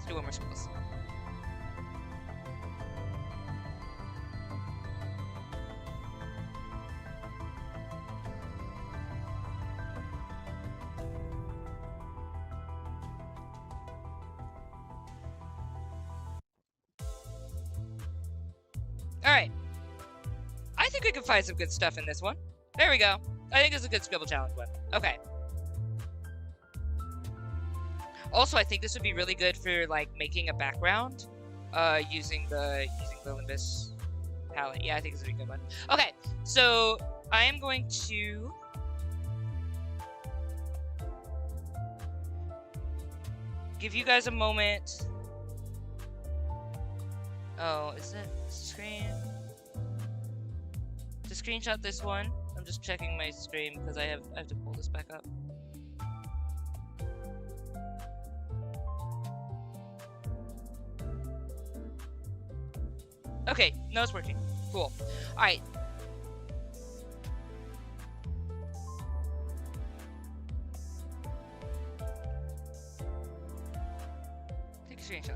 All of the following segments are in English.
Let's do one more scribbles. Alright. I think we can find some good stuff in this one. There we go. I think it's a good scribble challenge one. Okay. Also, I think this would be really good for like making a background, using the Limbus palette. Yeah, I think this would be a good one. Okay, so I am going to give you guys a moment. Oh, is it screen? To screenshot this one, I'm just checking my stream because I have to pull this back up. Okay, no, it's working. Cool. All right. Take screenshots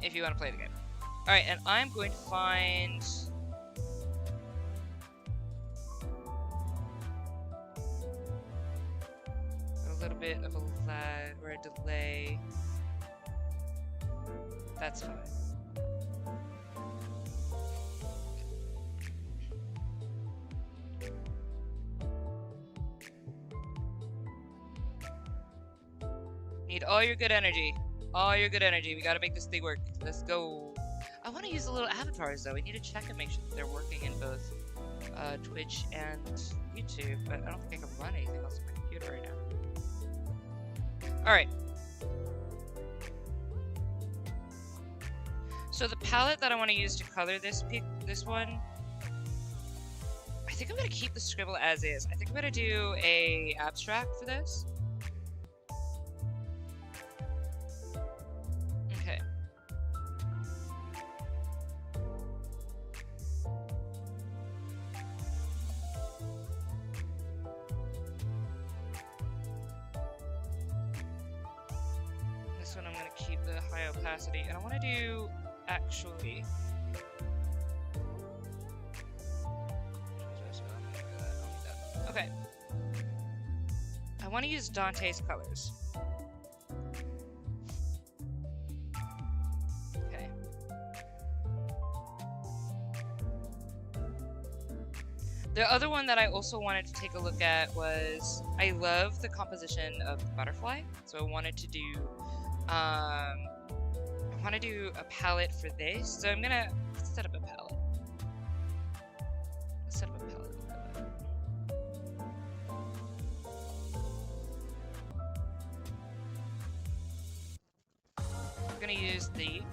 if you want to play the game. All right, and I'm going to find a little bit of a lag or a delay. That's fine. Need all your good energy. All your good energy. We gotta make this thing work. Let's go. I want to use the little avatars though. We need to check and make sure that they're working in both Twitch and YouTube, but I don't think I can run anything else on my computer right now. Alright. So the palette that I want to use to color this one, I think I'm going to keep the scribble as is. I think I'm going to do a abstract for this. Okay. This one I'm going to keep the high opacity, and I want to do actually. Okay. I want to use Dante's colors. Okay. The other one that I also wanted to take a look at was, I love the composition of the butterfly, so I wanted to do I want to do a palette for this, so I'm gonna set up a palette. Let's set up a palette. We're gonna use these.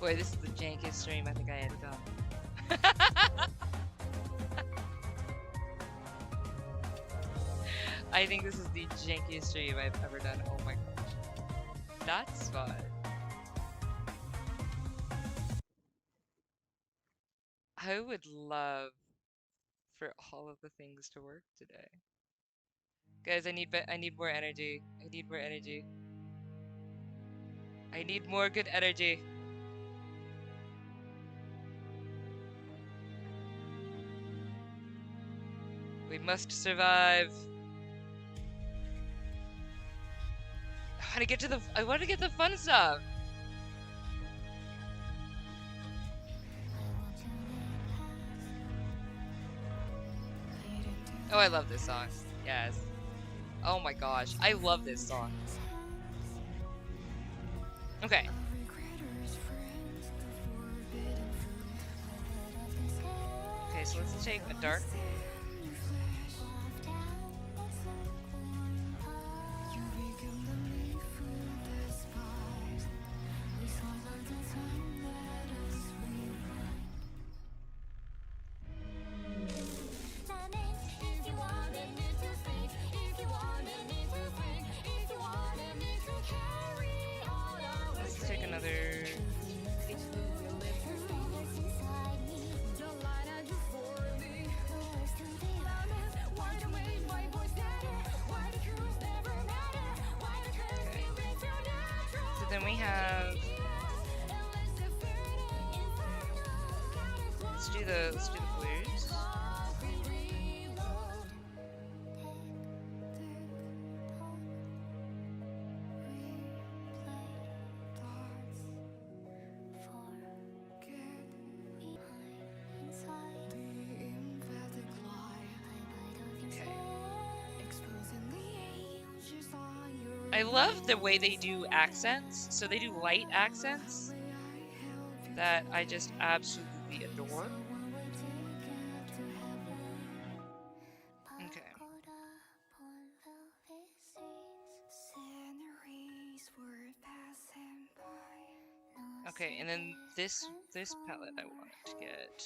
Boy, this is the jankiest stream I think I had done. I think this is the jankiest stream I've ever done. Oh my gosh. That's fun. I would love for all of the things to work today. Guys, I need more energy. I need more energy. I need more good energy. We must survive. I want to get the fun stuff. Oh, I love this song. Yes. Oh my gosh, I love this song. Okay. Okay, so let's take a dark. then we have. Let's do the blues. I love the way they do accents. So they do light accents that I just absolutely adore. Okay. Okay, and then this palette I want to get.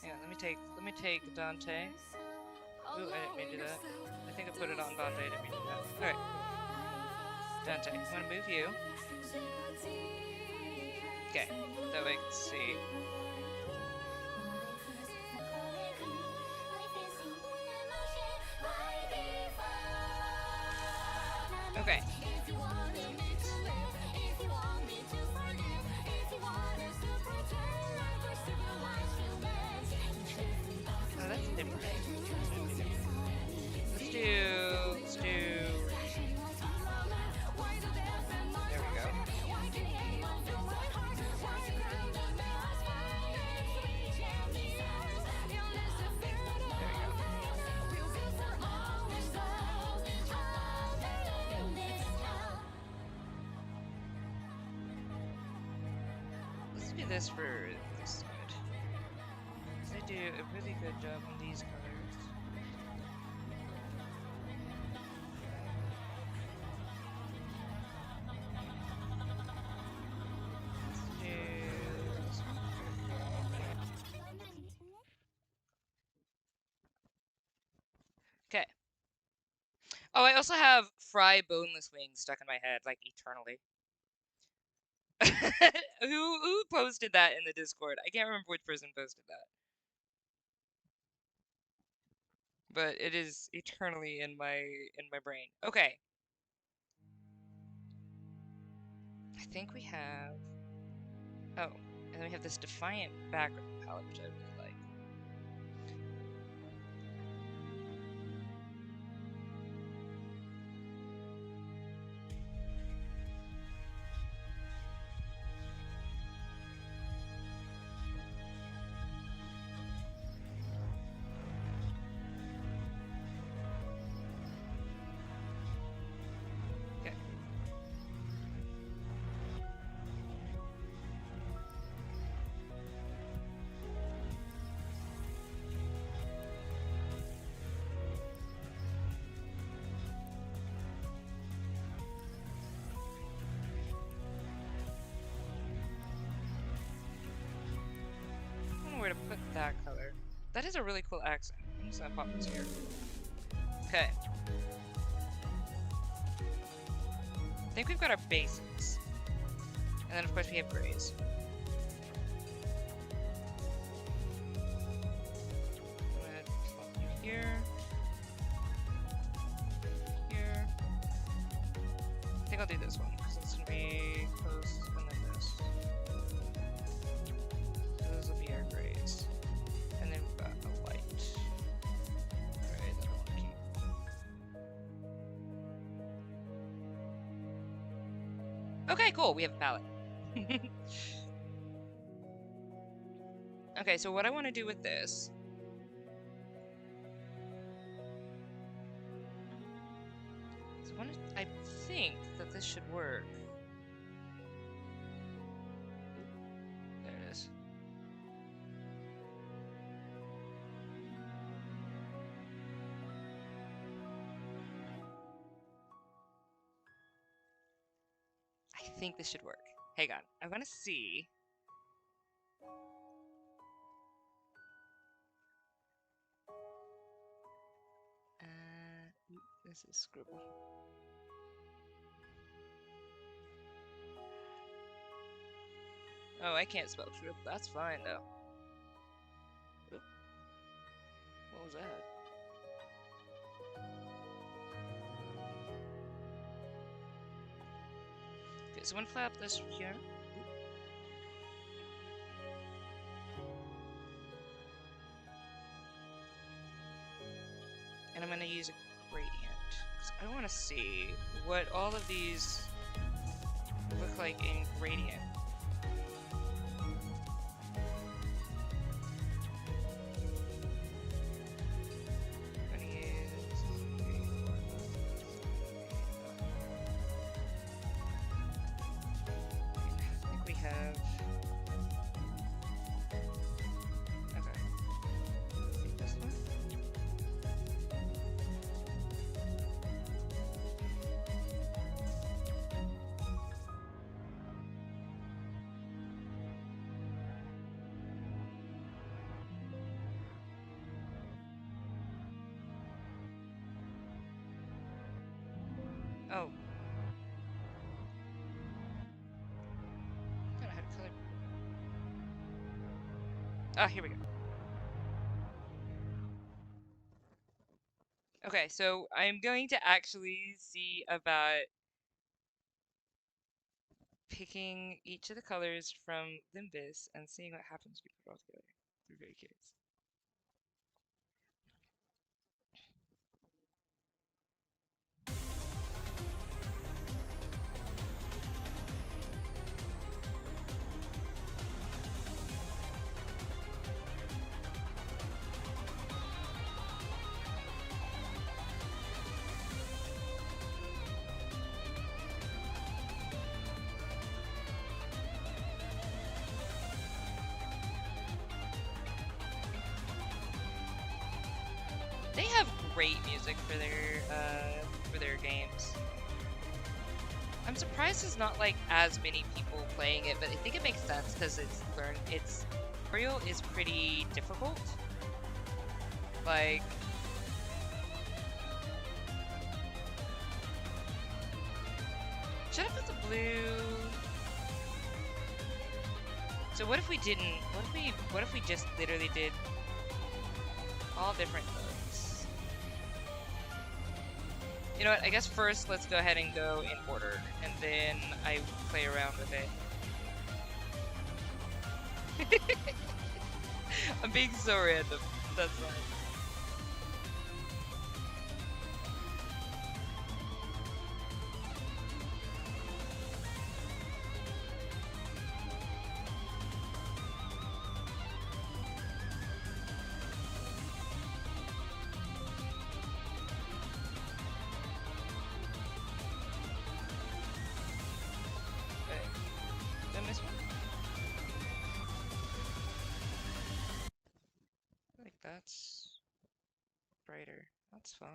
Yeah, let me take Dante. Ooh, I didn't mean to do that. I think I put it on Dante, I didn't mean to do that. Alright. Dante, I'm gonna move you. Okay, that way I can see. Okay. Oh, that's different. Let's do. There we go. Let's do this for this side. They do a really good job on these colors. Okay. Oh, I also have Fry boneless wings stuck in my head, like eternally. Who posted that in the Discord? I can't remember which person posted that. But it is eternally in my brain. Okay. I think we have. Oh, and then we have this Defiant background palette, which I really like. Okay. I don't know where to put that color. That is a really cool accent. I'm just gonna pop this here. Okay. I think we've got our basics. And then of course we have grays. I'm gonna plop you here. Here. I think I'll do this one, because it's gonna be close and then this. So those will be our grays. And then we've got a white gray that I want to keep. Okay, cool, we have a palette. Okay, so what I want to do with this is I think that this should work. There it is. I think this should work. Hang on, I want to see. This is scribble. Oh, I can't spell trip. That's fine though. Oop. What was that? Okay, someone flap this here. And I'm gonna use a gradient because I want to see what all of these look like in gradient. Oh. I don't know how to color. Ah, here we go. Okay, so I'm going to actually see about picking each of the colors from Limbus and seeing what happens when we put it all together. I'm very curious. They have great music for their games. I'm surprised there's not like as many people playing it, but I think it makes sense because its tutorial is pretty difficult. Like should I put the blue? So what if we didn't? What if we just literally did all different colors? You know what, I guess first let's go ahead and go in order, and then I play around with it. I'm being so random, that's fine. That's brighter. That's fine.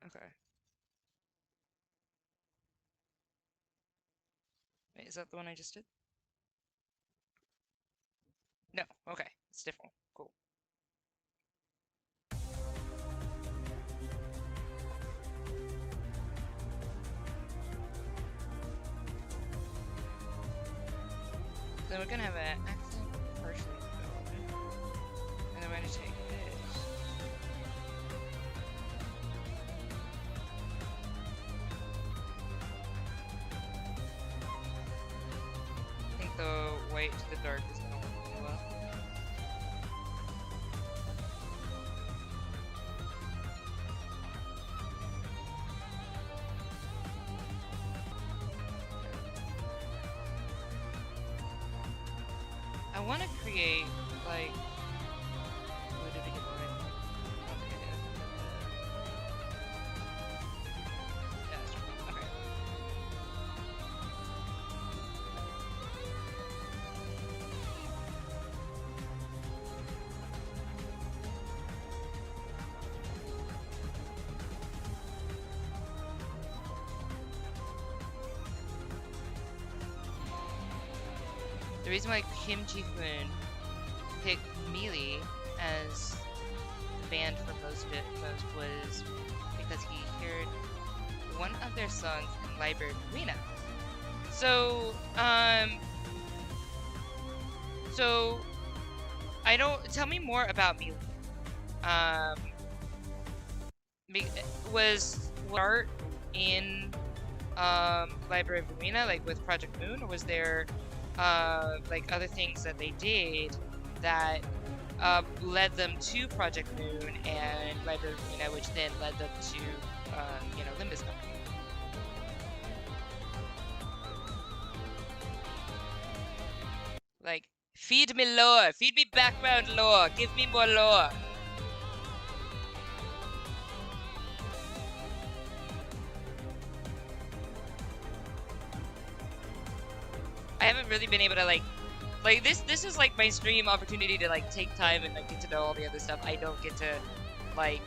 Okay. Wait, is that the one I just did? No. Okay. It's different. Cool. Then we're gonna have an accent partially developed. And then we're gonna take this. I think the white to the dark is gonna work really well. I want to create, like, what did we get right? Okay. Yeah, that's right. Okay. The reason why Kim Ji-hoon picked Melee as the band for most was because he heard one of their songs in Library Arena. So, I don't. Tell me more about Mealy. Um, was art in Library of Arena, like with Project Moon, or was there like other things that they did that led them to Project Moon and Library of Arena, which then led them to Limbus Company? Like, feed me lore, feed me background lore, give me more lore. I haven't really been able to like this is like my stream opportunity to like take time and like get to know all the other stuff. I don't get to like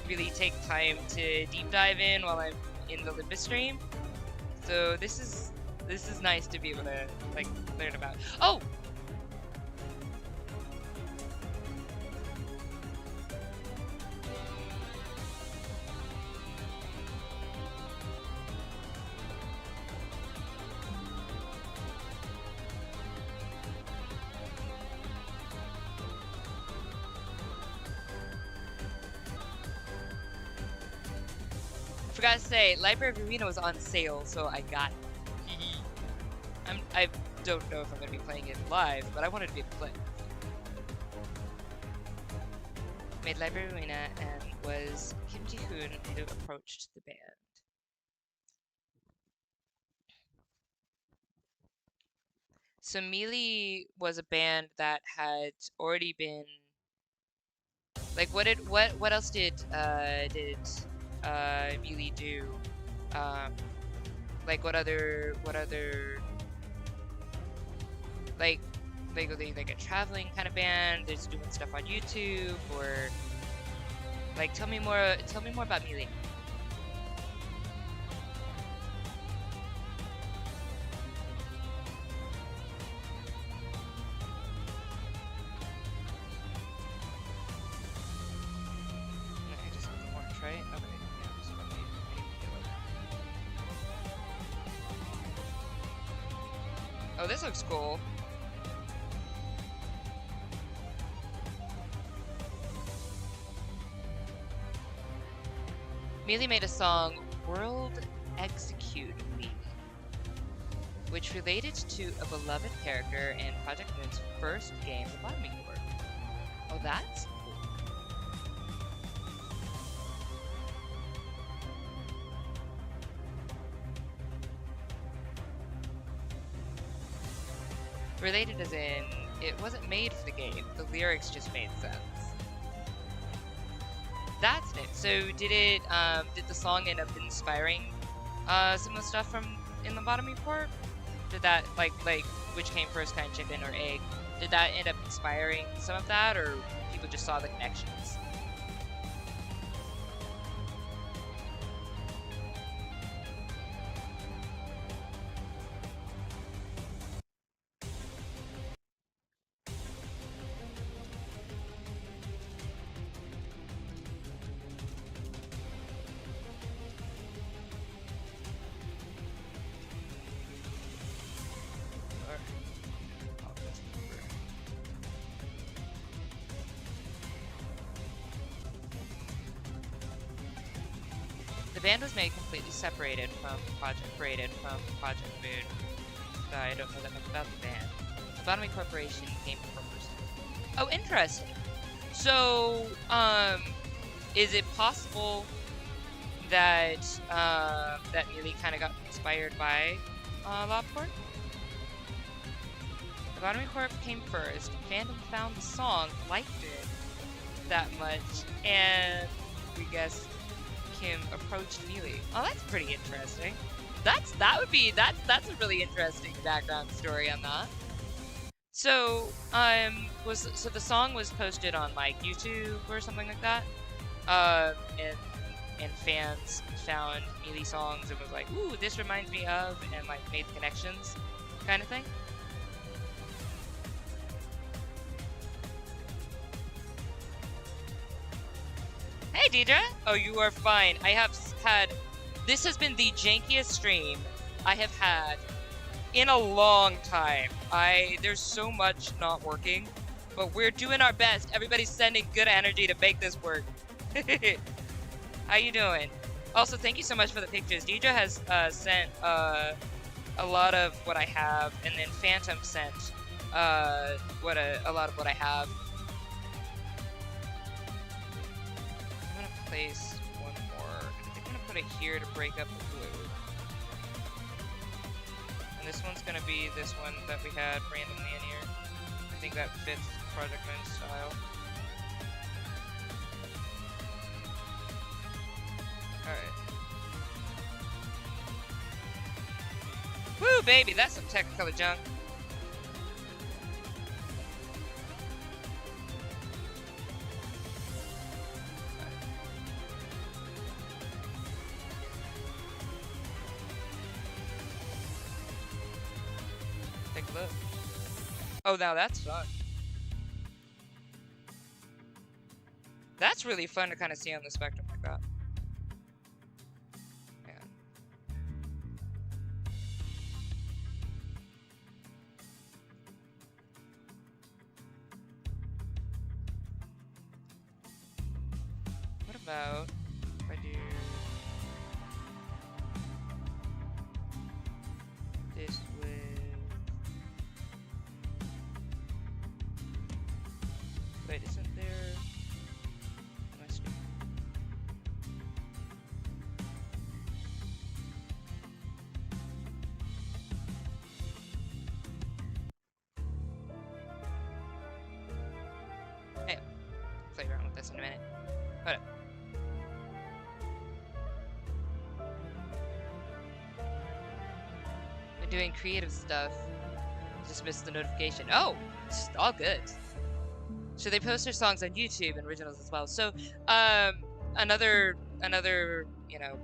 really take time to deep dive in while I'm in the Limbus stream. So this is nice to be able to like learn about. Oh! Forgot to say, Library of Arena was on sale, so I got it. I don't know if I'm going to be playing it live, but I wanted to be able to play. Made Library Arena and was Kim Ji-hoon who approached the band. So Mealy was a band that had already been like what else did Mealy do? Like what other like are they like a traveling kind of band? They're just doing stuff on YouTube, or like tell me more about Mealy. Oh, this looks cool. Mealy made a song, World Execute Me, which related to a beloved character in Project Moon's first game, The Bottoming Court. Oh, that's cool. Related as in, it wasn't made for the game, the lyrics just made sense. That's it. So did the song end up inspiring some of the stuff from in the Bottoming Court? Did that like which came first, kind of chicken or egg? Did that end up inspiring some of that, or people just saw the connections? The band was made completely separated from Project Moon. So I don't know that much about the band. The Bottoming Corporation came first. Oh, interesting. So, is it possible that that Mealy kind of got inspired by Lovecourt? The Bottoming Corp came first. Fandom found the song, liked it that much, and we guess Kim approached Mealy. Oh, that's pretty interesting. That's a really interesting background story on that. So the song was posted on like YouTube or something like that, and fans found Mealy songs and was like, ooh, this reminds me of, and like made connections, kind of thing. Hey, Deidre! Oh, you are fine. I have had This has been the jankiest stream I have had in a long time. There's so much not working, but we're doing our best. Everybody's sending good energy to make this work. How you doing? Also, thank you so much for the pictures. Deidre has sent a lot of what I have, and then Phantom sent a lot of what I have. I'm gonna place one more. I think I'm gonna put it here to break up the blue. And this one's gonna be this one that we had randomly in here. I think that fits Project Moon style. Alright. Woo, baby, that's some Technicolor junk. Take a look. Oh, now that's fun. That's really fun to kind of see on the spectrum like that. What about if I do this with... Wait, isn't there... Am I stupid? Hey, play around with this in a minute. Hold up. Been doing creative stuff. Just missed the notification. Oh, it's all good. So they post their songs on YouTube and originals as well. So, another, you know,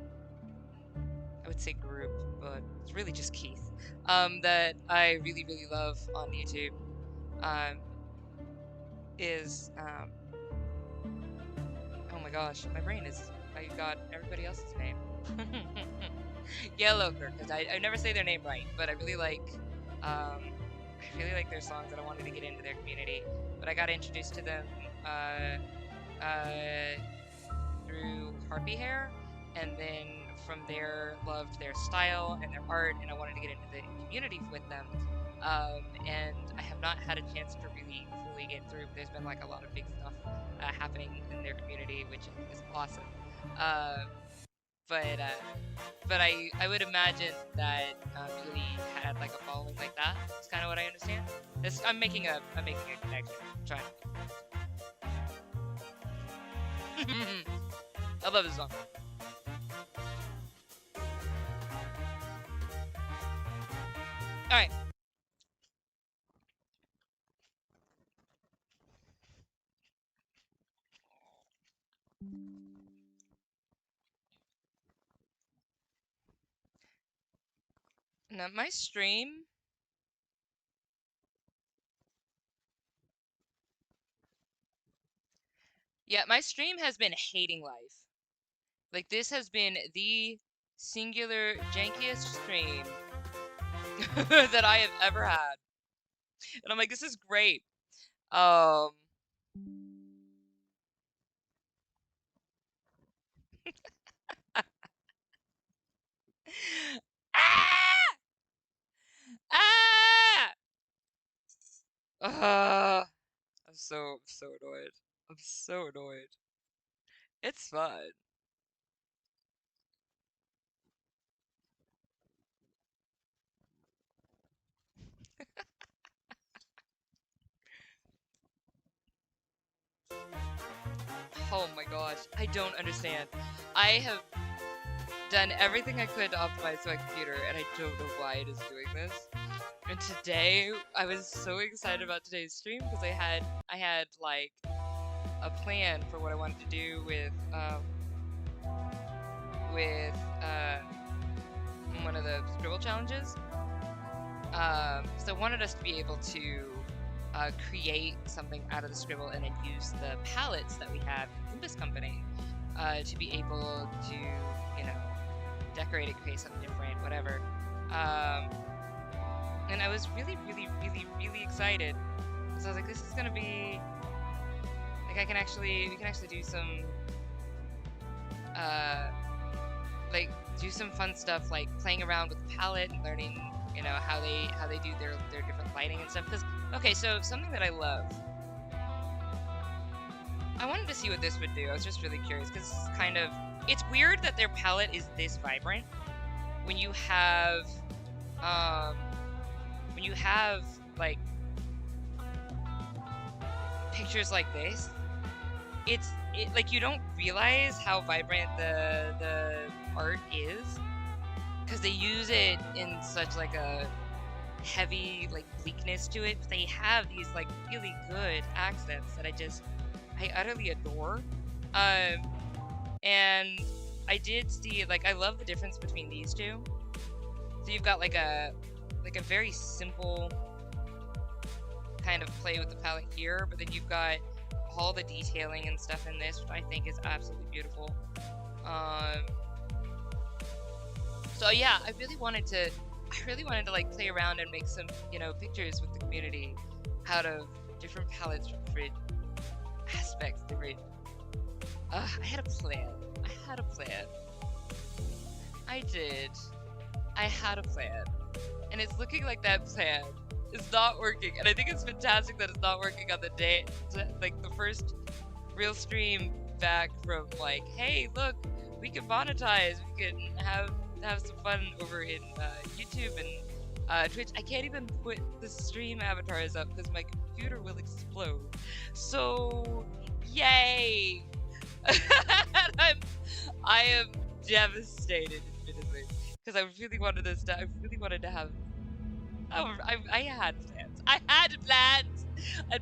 I would say group, but it's really just Keith, that I really, really love on YouTube, is, oh my gosh, my brain is, I got everybody else's name. Yellowker, because I never say their name right, but I really like their songs and I wanted to get into their community. But I got introduced to them through Harpy Hair, and then from there loved their style and their art, and I wanted to get into the community with them. And I have not had a chance to really fully get through. There's been like a lot of big stuff happening in their community, which is awesome. But I would imagine that really had like a following like that. It's kind of what I understand. I'm making a connection. I'm trying. I love this song. All right. Now my stream. Yeah, my stream has been hating life. Like, this has been the singular jankiest stream that I have ever had. And I'm like, this is great. Ah! Ah! I'm so annoyed. I'm so annoyed. It's fun. Oh my gosh, I don't understand. I have done everything I could to optimize my computer, and I don't know why it is doing this. And today, I was so excited about today's stream because I had like a plan for what I wanted to do with one of the scribble challenges. So I wanted us to be able to create something out of the scribble and then use the palettes that we have in Limbus Company to be able to, you know, decorate it, create something different, whatever. And I was really, really, really, really excited. So I was like, this is gonna be like we can actually do some like do some fun stuff, like playing around with the palette and learning, you know, how they do their different lighting and stuff. Because okay, so something that I love, I wanted to see what this would do. I was just really curious because it's weird that their palette is this vibrant when you have like pictures like this. Like you don't realize how vibrant the art is because they use it in such like a heavy like bleakness to it. But they have these like really good accents that I utterly adore. And I did see, like, I love the difference between these two. So you've got like a very simple kind of play with the palette here, but then you've got all the detailing and stuff in this, which I think is absolutely beautiful. So yeah, I really wanted to like play around and make some, you know, pictures with the community out of different palettes, different aspects, different. I had a plan. I did. I had a plan, and it's looking like that plan is not working. And I think it's fantastic that it's not working on the day, like the first real stream back from like, hey, look, we can monetize, we can have some fun over in YouTube and Twitch. I can't even put the stream avatars up because my computer will explode. So, yay! I am devastated, admittedly, because I really wanted this to. I really wanted to have. I had plans. I had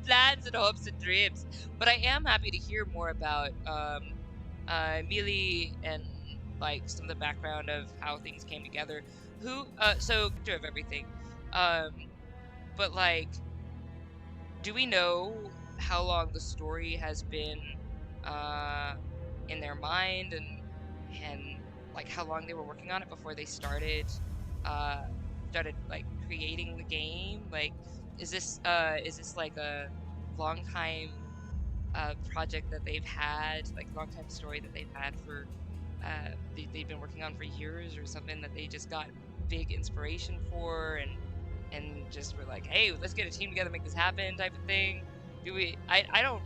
plans and hopes and dreams. But I am happy to hear more about Mealy and like some of the background of how things came together. So of everything. But like, do we know how long the story has been in their mind and like how long they were working on it before they started like creating the game? Like, is this like a long time project that they've had, like long time story that they've had for they've been working on for years, or something that they just got big inspiration for and just were like, hey, let's get a team together, make this happen, type of thing? I don't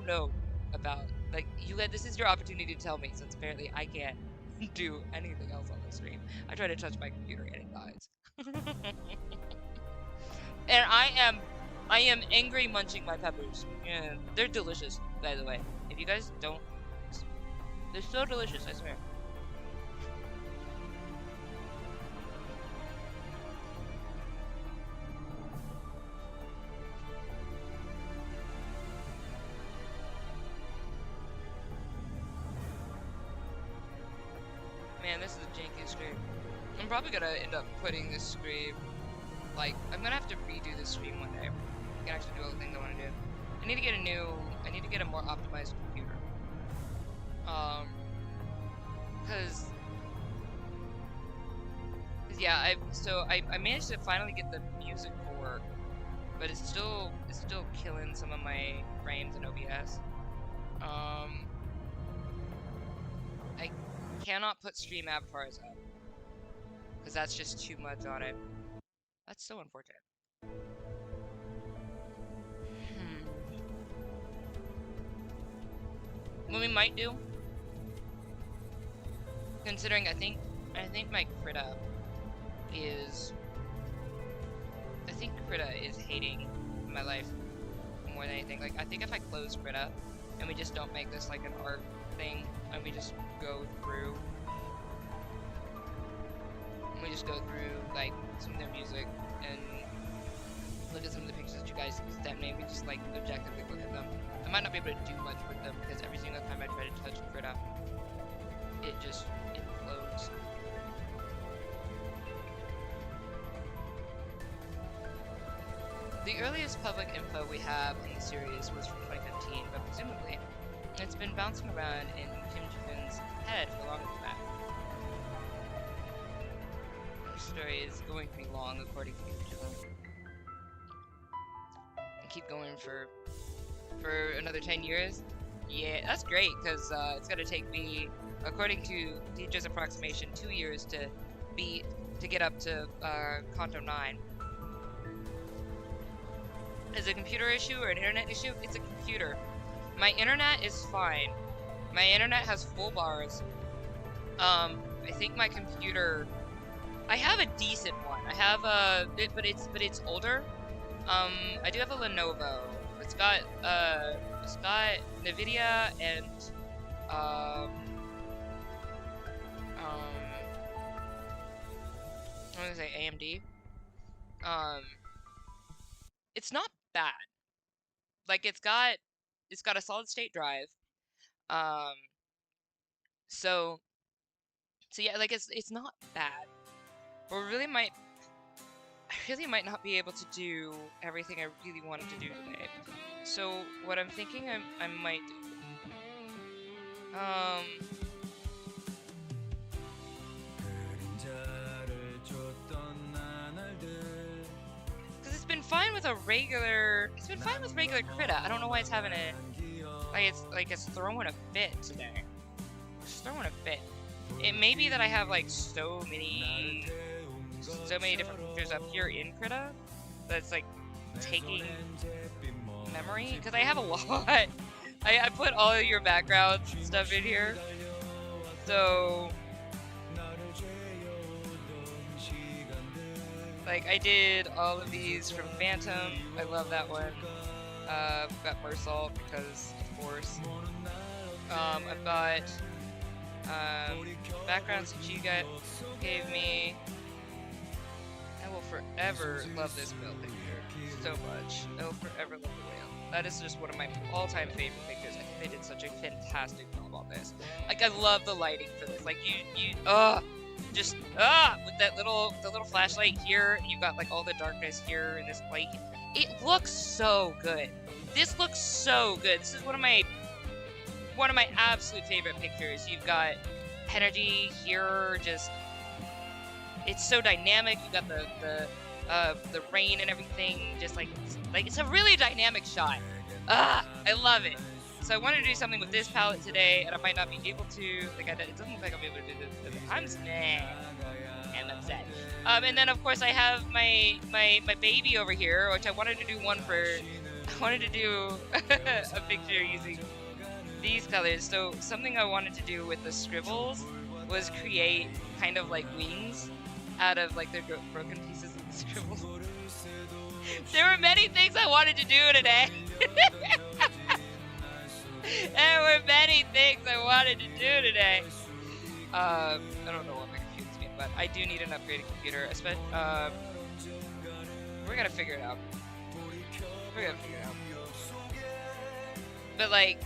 know about, like, this is your opportunity to tell me, since apparently I can't do anything else on the stream. I try to touch my computer and it dies. And I am angry munching my peppers. Yeah, they're delicious, by the way. If you guys don't, they're so delicious, I swear. Man, this is a janky stream. I'm probably gonna end up putting this stream, like, I'm gonna have to redo this stream one day. I can actually do all the things I want to do. I need to get a more optimized computer. Cause yeah, I managed to finally get the music to work, but it's still killing some of my frames in OBS. I cannot put stream avatars up because that's just too much on it. That's so unfortunate. What we might do, considering I think my Krita is hating my life more than anything. Like, I think if I close Krita and we just don't make this like an art thing, and we just go through like some of their music and look at some of the pictures that you guys sent me, we just like objectively look at them. I might not be able to do much with them because every single time I try to touch Krita, it just implodes. The earliest public info we have in the series was from 2015, but presumably it's been bouncing around in Kim Ji-hoon's head for longer than that. story is going to be long, according to each of them. And keep going for another 10 years. Yeah, that's great, because it's gonna take me, according to Deidre's approximation, 2 years to get up to Canto 9. Is it a computer issue or an internet issue? It's a computer. My internet is fine. My internet has full bars. I think my computer, I have a decent one. I have but it's older. I do have a Lenovo. It's got NVIDIA and I'm gonna say AMD. It's not bad. Like it's got a solid state drive. So yeah, like it's not bad. But I really might not be able to do everything I really wanted to do today. So what I'm thinking I might do, because it's been fine with regular Krita. I don't know why it's having a it's throwing a fit today. It's throwing a fit. It may be that I have like so many different features up here in Krita that's like taking memory, because I have a lot. I put all of your background stuff in here, so like I did all of these from Phantom. I love that one. I've got Mersault because of course. I've got backgrounds that you guys gave me. I will forever love this build picture so much. I will forever love the whale. That is just one of my all-time favorite pictures. I think they did such a fantastic job on this. Like I love the lighting for this. Like with that little flashlight here, you got like all the darkness here in this light. It looks so good. This looks so good. This is one of my absolute favorite pictures. You've got energy here, just it's so dynamic. You got the rain and everything, just like it's a really dynamic shot. I love it. So I wanted to do something with this palette today, and I might not be able to. Like it doesn't look like I'll be able to do this. I'm upset. And then of course I have my baby over here, which I wanted to do I wanted to do a picture using these colors. So something I wanted to do with the scribbles was create kind of like wings out of like the broken pieces of the scribbles. There were many things I wanted to do today. There were many things I wanted to do today. I don't know what my computer's mean, but I do need an upgraded computer. We're gonna figure it out. But like,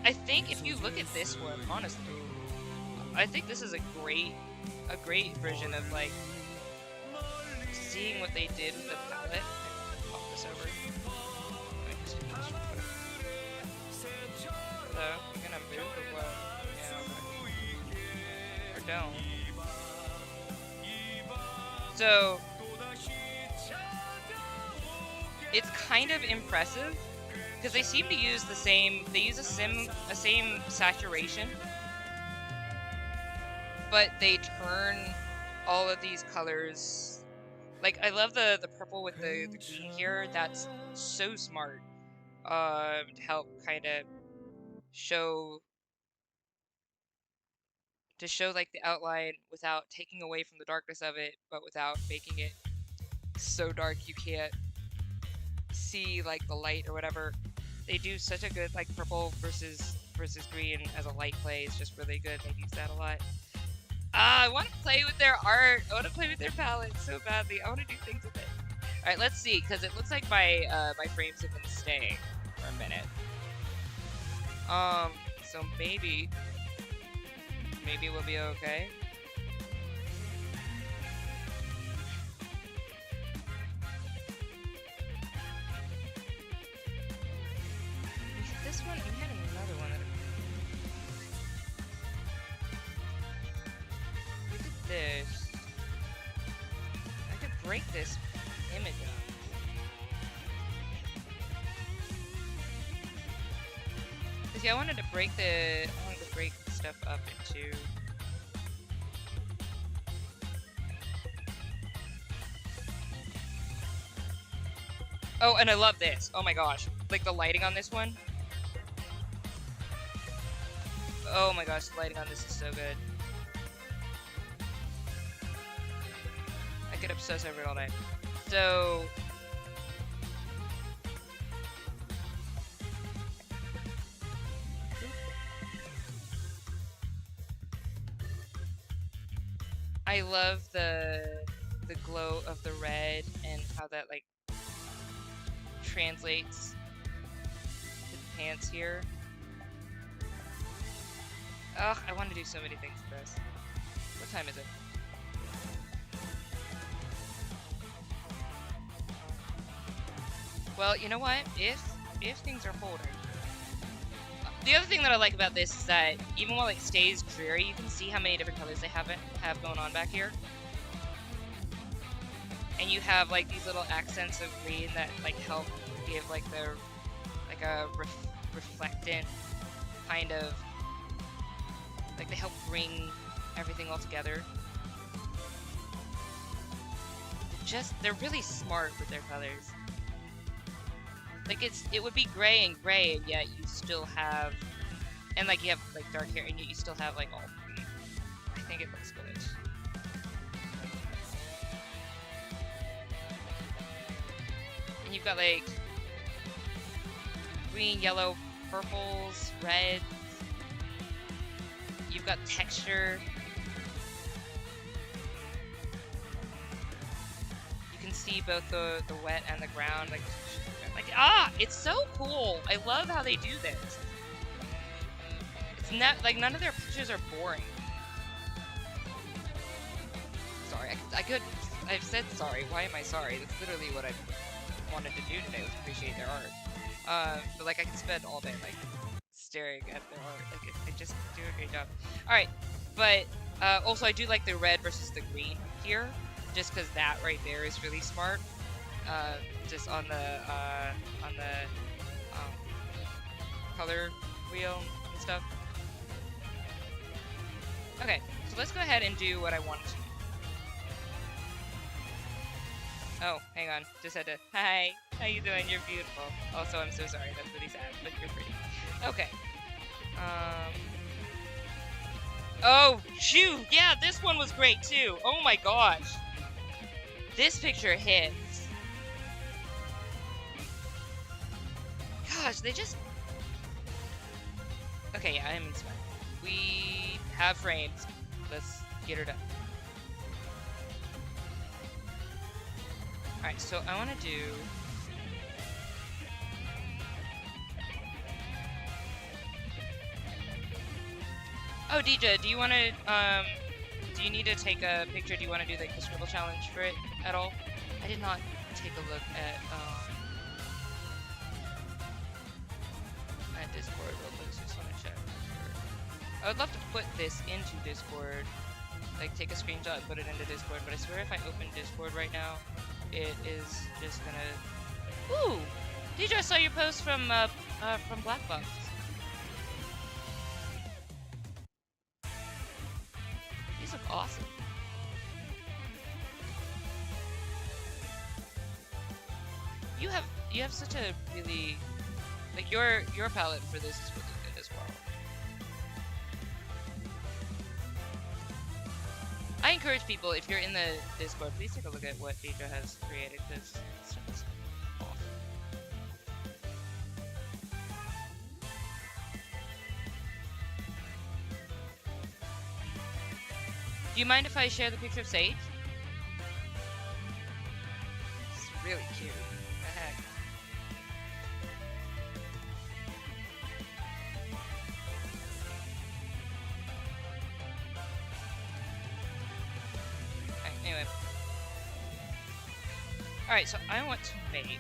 I think if you look at this one, honestly, I think this is a great version of like seeing what they did with the palette. Pop this over. Hello, you're gonna move or what? Yeah, okay. Or don't. So it's kind of impressive because they seem to use the same. They use a same saturation, but they turn all of these colors. Like I love the purple with the green here. That's so smart. To help kind of show like the outline without taking away from the darkness of it, but without making it so dark you can't see like the light or whatever. They do such a good like purple versus green as a light play. It's just really good. They use that a lot. I want to play with their art. I want to play with their palette so badly. I want to do things with it. All right, let's see, because it looks like my frames have been staying for a minute. So maybe we'll be okay. This one, we had another one that. Look at this. break this image up. Cause yeah, I wanted to break stuff up into. Oh, and I love this. Oh my gosh, like the lighting on this one. Oh my gosh, the lighting on this is so good. I could obsess over it all day. So I love the glow of the red and how that like translates to the pants here. Ugh, I want to do so many things with this. What time is it? Well, you know what? If things are holding. The other thing that I like about this is that even while it stays dreary, you can see how many different colors they have going on back here. And you have like these little accents of green that like help give like the like a reflectant kind of like they help bring everything all together. They're really smart with their colors. Like it would be gray and yet you still have, and like you have like dark hair and yet you still have like all green. I think it looks good. And you've got like green, yellow, purples, reds. You've got texture. You can see both the wet and the ground. Like it's so cool. I love how they do this. It's not like none of their pictures are boring. Sorry, I've said sorry. Why am I sorry? That's literally what I wanted to do today, was appreciate their art. But like I could spend all day like staring at their art. Like they just do a great job. All right, but also I do like the red versus the green here, just because that right there is really smart. Just on the color wheel and stuff. Okay, so let's go ahead and do what I want to. Oh, hang on. Just had to. Hi, how you doing? You're beautiful. Also, I'm so sorry. That's really sad, but you're pretty. Okay. Oh, shoot! Yeah, this one was great too. Oh my gosh. This picture hits. Gosh, they just... Okay, yeah, I'm inspired. We have frames. Let's get her done. Alright, so I want to do... Oh, Deja, do you want to, do you need to take a picture? Do you want to do, like, the scribble challenge for it at all? I did not take a look at Discord real quick, so just want to check. I would love to put this into Discord, like take a screenshot and put it into Discord, but I swear if I open Discord right now, it is just gonna... Ooh! DJ, I saw your post from Black Box. These look awesome. You have such a really... Like, your palette for this is really good as well. I encourage people, if you're in the Discord, please take a look at what Deidre has created, because it's just awesome. Do you mind if I share the picture of Sage? It's really cute. What the heck? Anyway. Alright, so I want to make...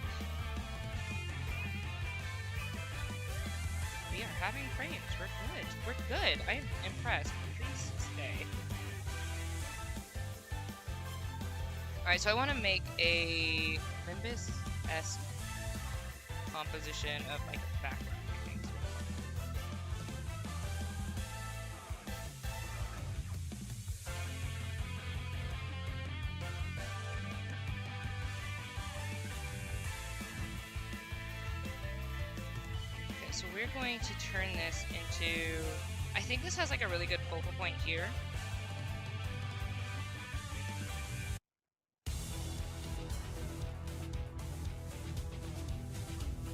We are having frames. We're good. We're good. I am impressed. Please stay. Alright, so I want to make a Limbus-esque composition of like a background. Okay, so we're going to turn this into... I think this has like a really good focal point here.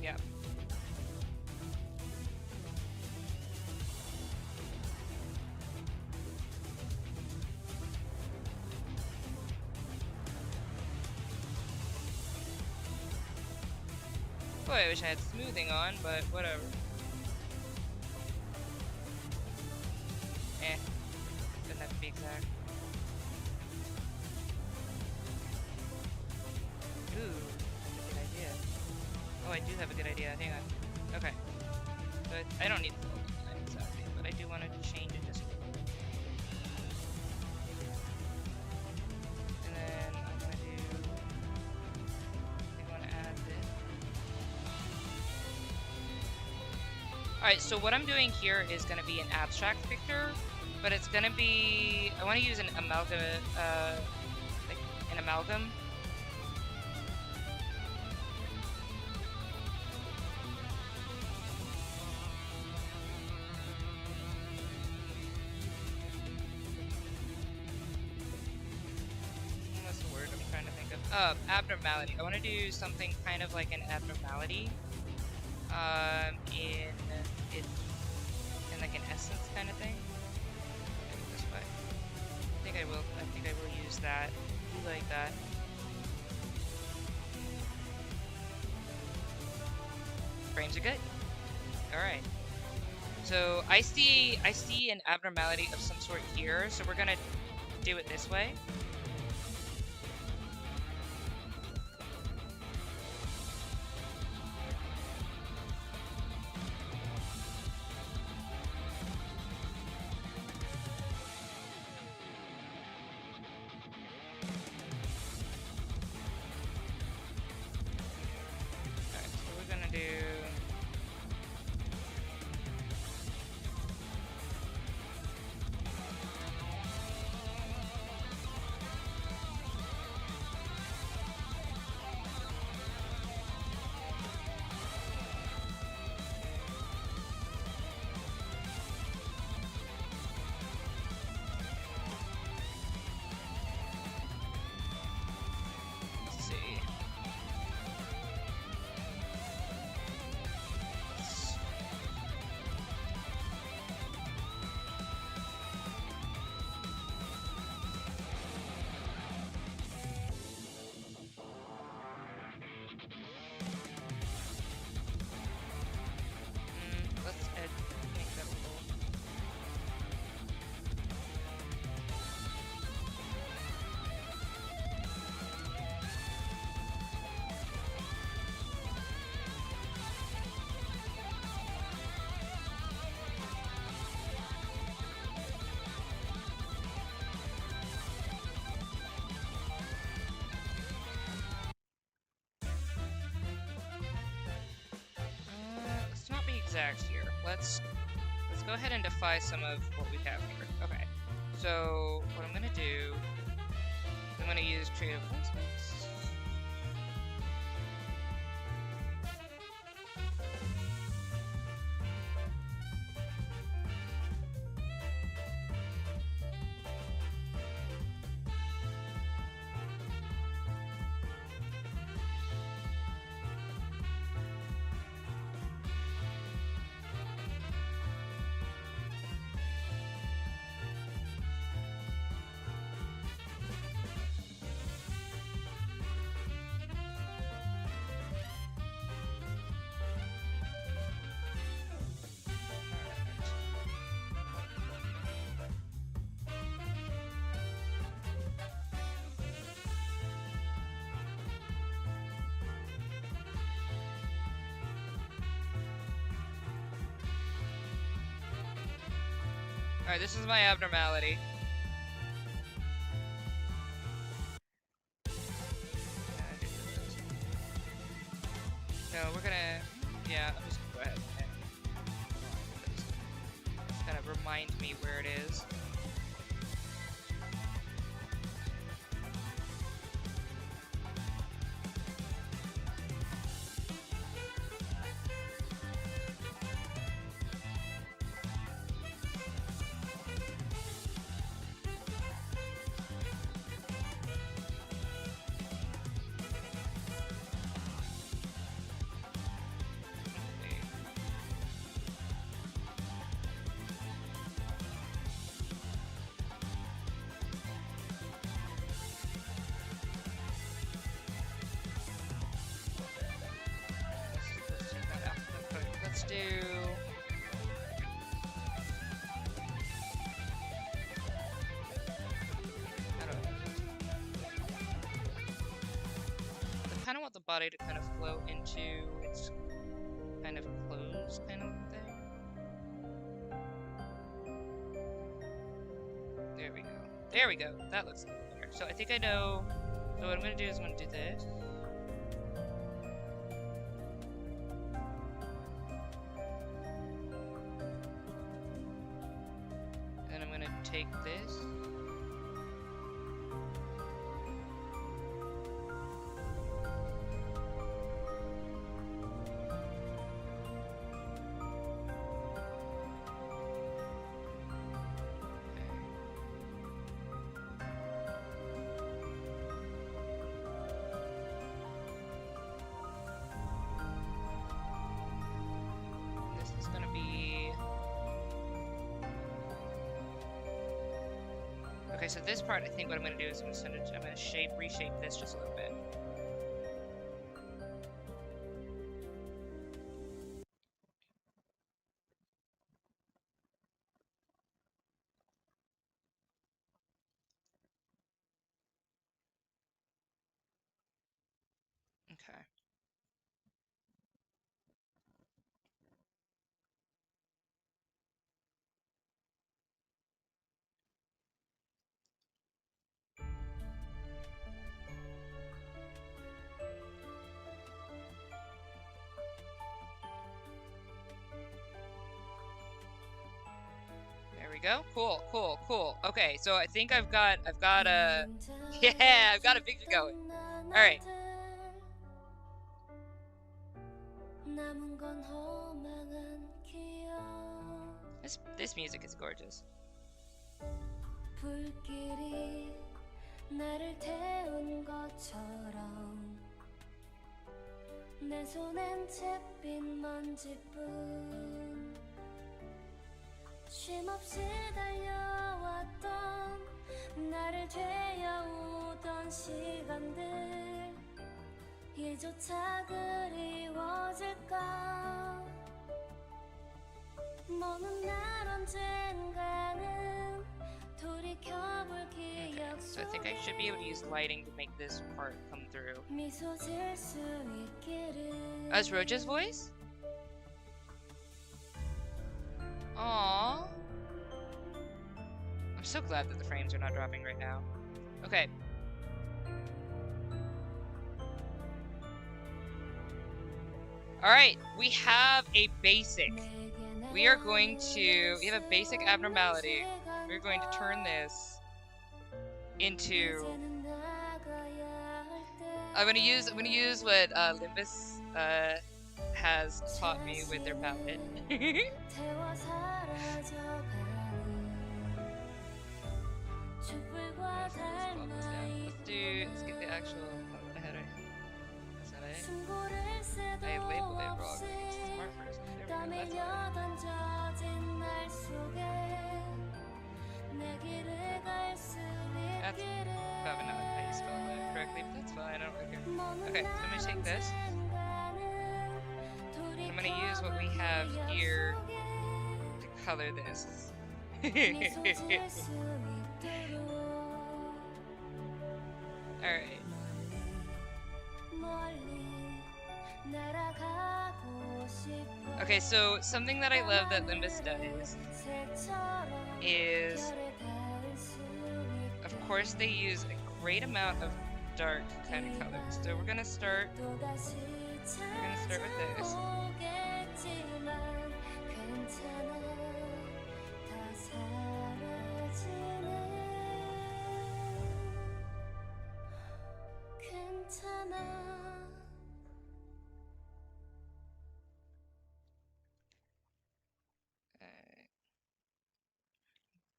Yeah. Boy, I wish I had smoothing on, but whatever. Doesn't have to be exact. Ooh, that's a good idea. Oh, I do have a good idea. Hang on. Okay. But I don't need that exactly, but I do want to change it just a little bit. And then I'm gonna do... I want to add this. Alright, so what I'm doing here is gonna be an abstract picture, but it's gonna be... I want to use an amalgam, like an amalgam. What's the word I'm trying to think of? Abnormality. I want to do something kind of like an abnormality, in like an essence kind of thing. This way. I think I will use that. I like that. Frames are good. Alright. So I see an abnormality of some sort here, so we're gonna do it this way. Exact here. Let's go ahead and defy some of what we have here. Okay. So what I'm gonna do, I'm gonna use creative license. Alright, this is my abnormality. ahead and kind of remind me where it is. I kind of want the body to kind of flow into its kind of clothes kind of thing. There we go. There we go. That looks better. So I think I know. So what I'm going to do is I'm going to do this. Then I'm going to take this. Okay, so this part, I think what I'm going to do is I'm going to reshape this just a little bit. Okay. There we go. Cool, cool, cool. Okay, so I think I've got a yeah, I've got a picture going. All right. This music is gorgeous. 쉼없이 달려왔던 나를 죄어오던 시간들 이조차 그리워질까 먼 날 언젠가는 돌이켜볼 기억 So I think I should be able to use lighting to make this part come through. 미소 지을 수 있기를 That's Roja's voice? Aww. I'm so glad that the frames are not dropping right now. Okay. Alright, we have a basic. We have a basic abnormality. We're going to turn this into... I'm gonna use what Limbus has taught me with their palette. Let's get the actual header. Is that it? I labeled it wrong. It's smart first. There we go. That's probably not how you spell that correctly, but that's fine. I don't really care. Okay, so I'm gonna take this. I'm gonna use what we have here to color this. Alright. Okay, so something that I love that Limbus does is, of course, they use a great amount of dark kind of colors. So we're gonna start with this.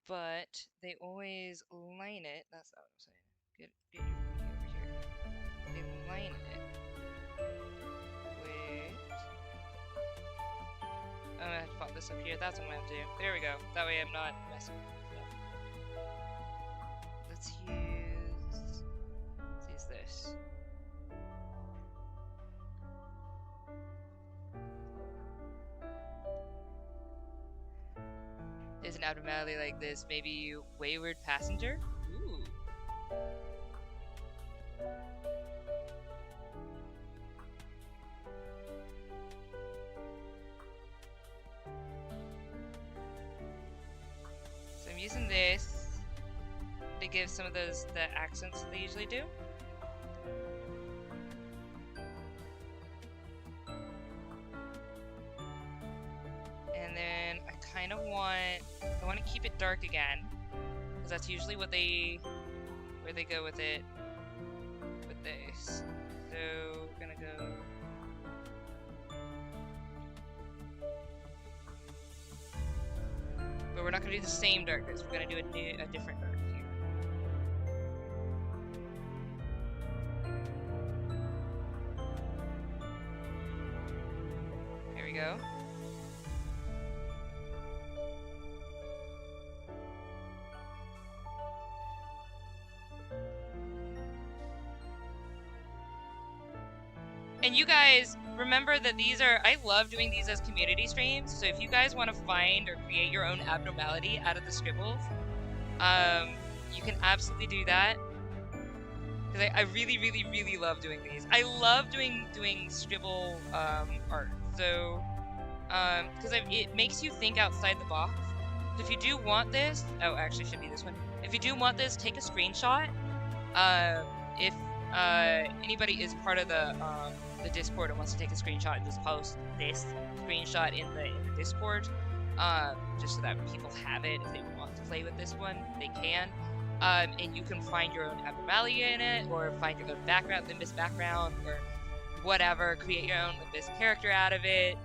But they always line it. That's not what I'm saying. Get your booty over here. They line it with. I'm gonna have to pop this up here. That's what I'm gonna have to do. There we go. That way I'm not messing with stuff. Let's use this. There's an abnormality like this. Maybe wayward passenger? Ooh. So I'm using this to give some of the accents that they usually do. And then I kind of I want to keep it dark again, because that's usually where they go with it, with this. So we're gonna go. But we're not gonna do the same darkness. We're gonna do a different dark here. There we go. And you guys, remember that I love doing these as community streams, so if you guys want to find or create your own abnormality out of the scribbles, you can absolutely do that. Because I really, really, really love doing these. I love doing scribble art, so, because it makes you think outside the box. So if you do want this, oh, actually it should be this one. If you do want this, take a screenshot. If anybody is part of the Discord and wants to take a screenshot and just post this screenshot in the Discord, just so that people have it. If they want to play with this one, they can. And you can find your own abnormality in it, or find your own background, Limbus background, or whatever. Create your own Limbus character out of it.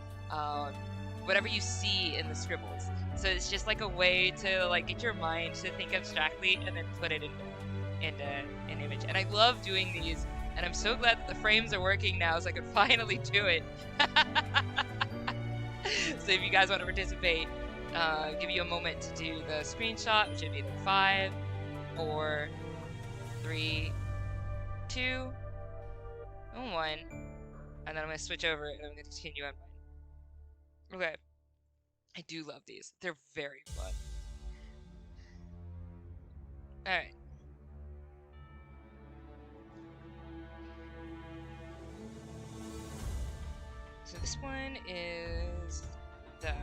Whatever you see in the scribbles. So it's just like a way to like get your mind to think abstractly and then put it into an image. And I love doing these. And I'm so glad that the frames are working now, so I can finally do it. So if you guys want to participate, give you a moment to do the screenshot, which would be 5, 4, 3, 2, and 1. And then I'm going to switch over and I'm going to continue on mine. Okay. I do love these. They're very fun. Alright. So this one is that.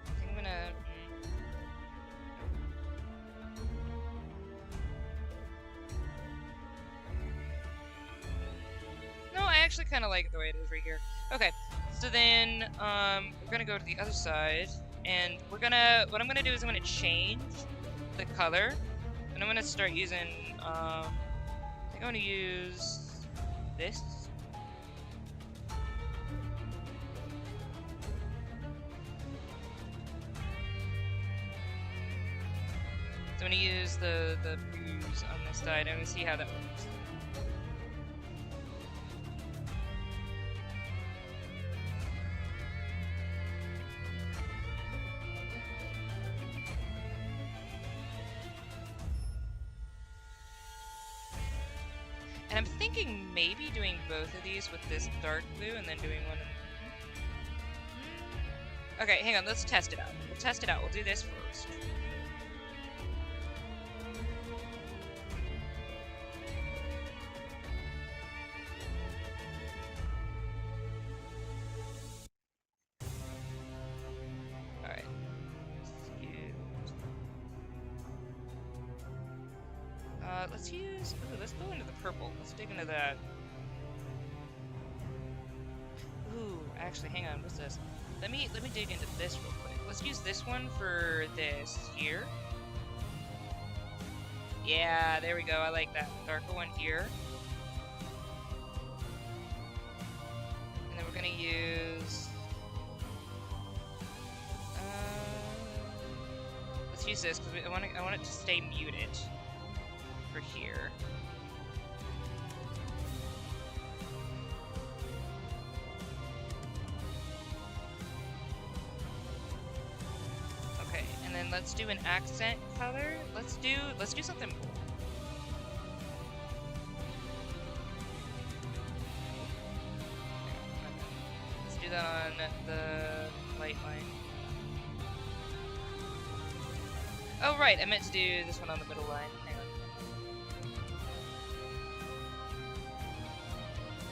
I think I'm gonna. No, I actually kind of like it the way it is right here. Okay, so then we're gonna go to the other side, and what I'm gonna do is I'm gonna change the color, and I'm gonna start using. I'm going to use this. So I'm going to use the blues on this side. I'm going to see how that works. And I'm thinking maybe doing both of these with this dark blue and then doing one in... Okay, hang on, let's test it out. We'll test it out. We'll do this first. Alright. Let's go into the purple. Let's dig into that. Ooh, actually, hang on. What's this? Let me dig into this real quick. Let's use this one for this here. Yeah, there we go. I like that. Darker one here. And then we're gonna use... let's use this, because I want it to stay muted for here. Okay, and then let's do an accent color. Let's do something cool. Let's do that on the light line. Oh right, I meant to do this one on the middle line. Hang on.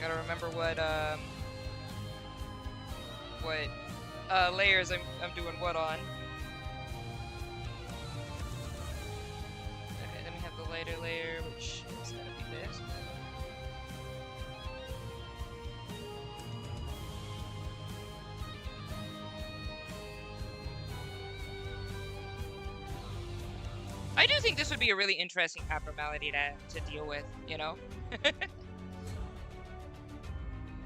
Gotta remember what layers I'm doing what on. Okay, then we have the lighter layer, which is gonna be this. I do think this would be a really interesting abnormality to deal with, you know?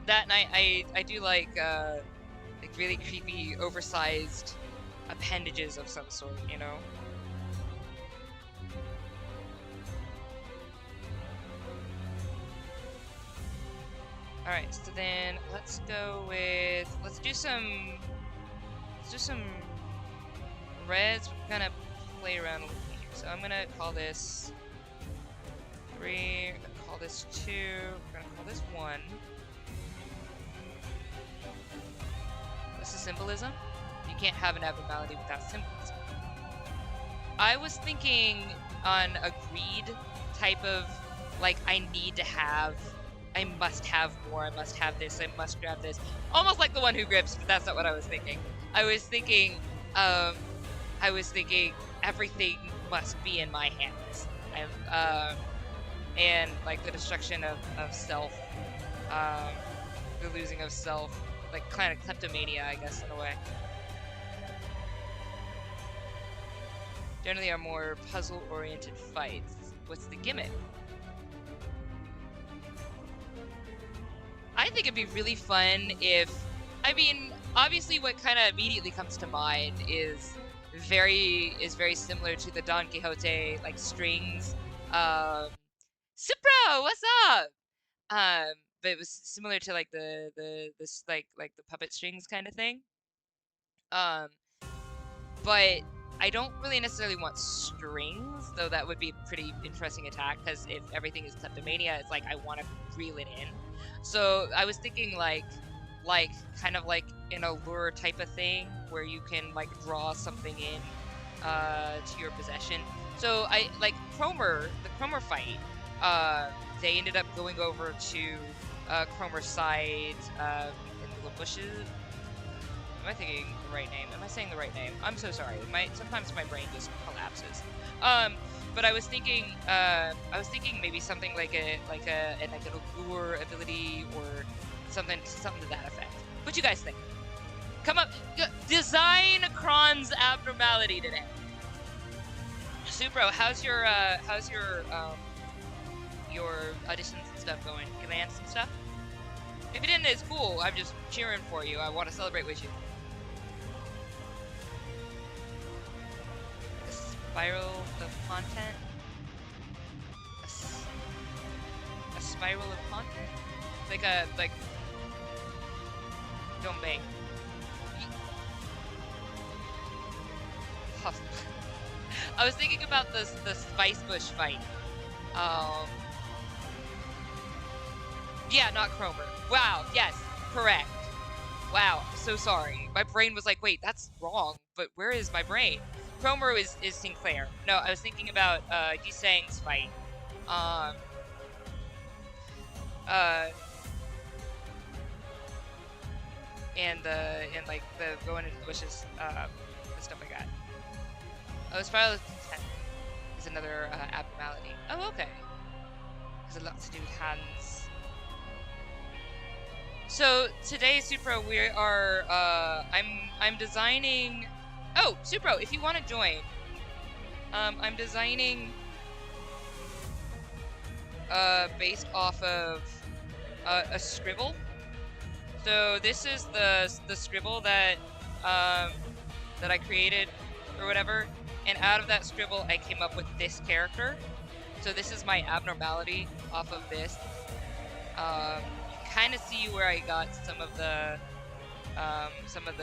That night, I do like really creepy, oversized appendages of some sort, you know? Alright, so then let's do some reds. We're gonna play around a little bit here. So I'm gonna call this 3, we're gonna call this 2, we're gonna call this 1. This is symbolism. You can't have an abnormality without symbolism. I was thinking on a greed type of, like, I must have more, I must have this, I must grab this. Almost like the one who grips, but that's not what I was thinking. I was thinking everything must be in my hands. And like the destruction of self, the losing of self, like kind of kleptomania, I guess, in a way. Generally are more puzzle-oriented fights. What's the gimmick? I think it'd be really fun if, I mean, obviously what kind of immediately comes to mind is very similar to the Don Quixote, like, strings. Supra, what's up? But it was similar to like the puppet strings kind of thing. But I don't really necessarily want strings, though that would be a pretty interesting attack, because if everything is kleptomania, it's like I want to reel it in. So I was thinking like kind of like an allure type of thing where you can like draw something in to your possession. So I like the Cromer fight. They ended up going over to Cromer's side in the bushes. Am I thinking the right name? Am I saying the right name? I'm so sorry. Sometimes my brain just collapses. But I was thinking maybe something like an allure ability or something to that effect. What you guys think? Come up, design Kron's abnormality today. Supro, how's your auditions and stuff going? Commands and stuff? If you didn't, it's cool. I'm just cheering for you. I want to celebrate with you. A spiral of content. A spiral of content? Like don't bang. I was thinking about the spice bush fight. Yeah, not Cromer. Wow, yes, correct. Wow, so sorry. My brain was like, wait, that's wrong, but where is my brain? Cromer is Sinclair. No, I was thinking about Yisang's fight. And like the going into the bushes, the stuff like that. Oh, Spiral of Content is another abnormality. Oh, okay. Has a lot to do with hands. So today, Supro, we are. I'm designing. Oh, Supro, if you want to join, I'm designing based off of a scribble. So this is the scribble that that I created or whatever, and out of that scribble I came up with this character. So this is my Abnormality off of this. You can kind of see where I got some of the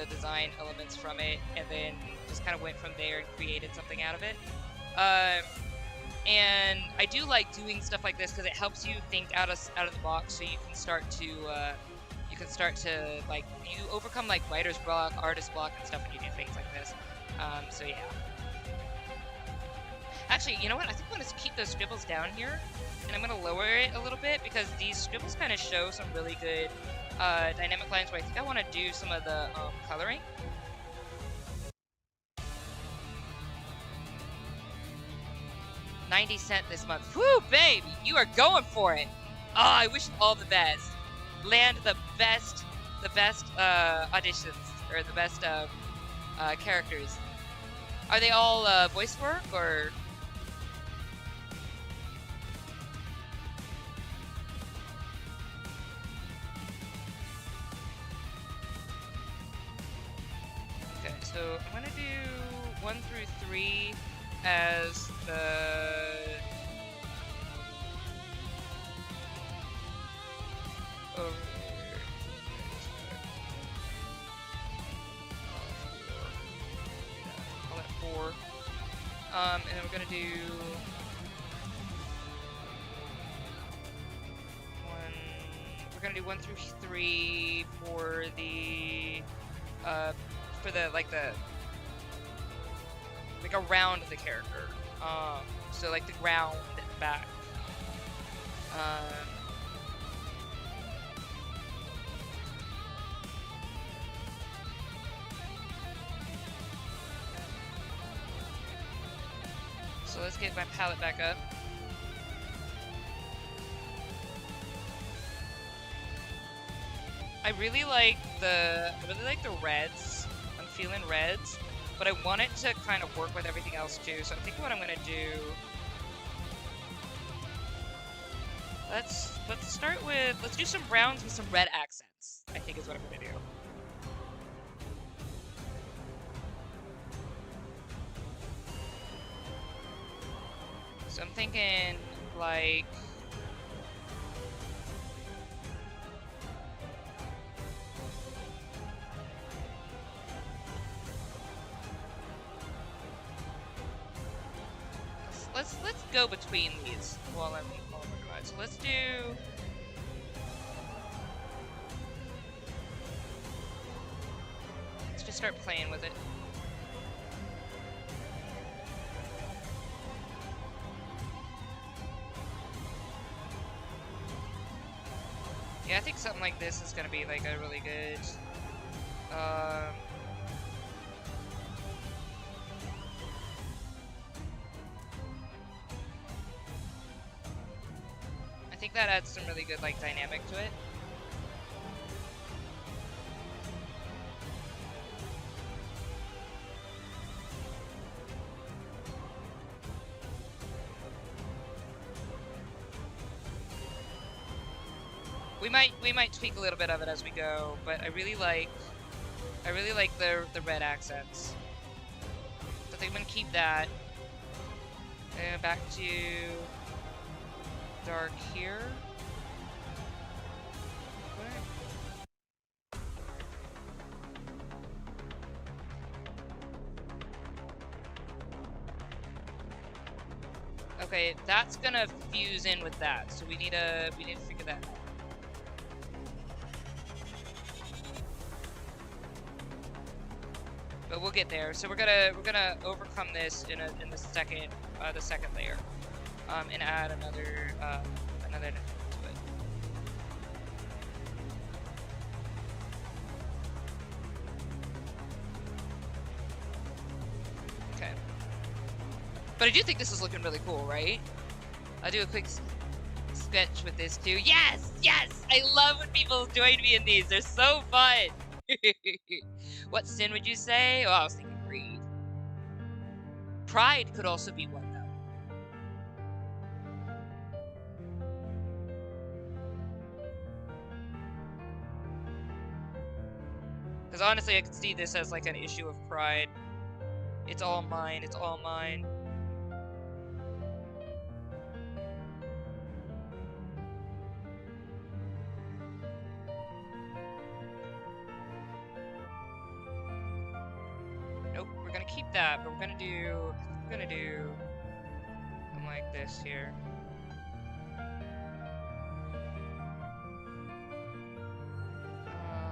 design elements from it, and then just kind of went from there and created something out of it. And I do like doing stuff like this because it helps you think out of the box, so you can start to like, you overcome like writer's block, artist block, and stuff when you do things like this. So yeah. Actually, you know what? I think I'm gonna keep those scribbles down here, and I'm gonna lower it a little bit because these scribbles kind of show some really good dynamic lines where I think I want to do some of the coloring. $0.90 this month. Whoo, babe! You are going for it. Oh, I wish you all the best. Land the best auditions, or the best characters. Are they all voice work, or? Okay, so I'm gonna do 1 through 3 as the over. Call that 4. And then we're gonna do 1. We're gonna do 1 through 3 for the like around the character. So like the ground and back. So let's get my palette back up. I really like the reds. I'm feeling reds, but I want it to kind of work with everything else too. So I think what I'm gonna do. Let's start with, let's do some browns with some red accents, I think is what I'm gonna do. So I'm thinking like let's go between these while I'm working on it. So let's do let's just start playing with it. Yeah, I think something like this is gonna be like a really good I think that adds some really good like dynamic to it. We might tweak a little bit of it as we go, but I really like the red accents. So I think I'm gonna keep that. And back to dark here. Okay, that's gonna fuse in with that, so we need to figure that out. But we'll get there. So we're gonna overcome this in the second layer, and add another element to it. Okay. But I do think this is looking really cool, right? I'll do a quick sketch with this too. Yes, yes! I love when people join me in these. They're so fun. What sin would you say? Oh, I was thinking greed. Pride could also be one, though. Because honestly, I could see this as like an issue of pride. It's all mine. It's all mine. Nope, we're gonna keep that, but we're gonna do something like this here.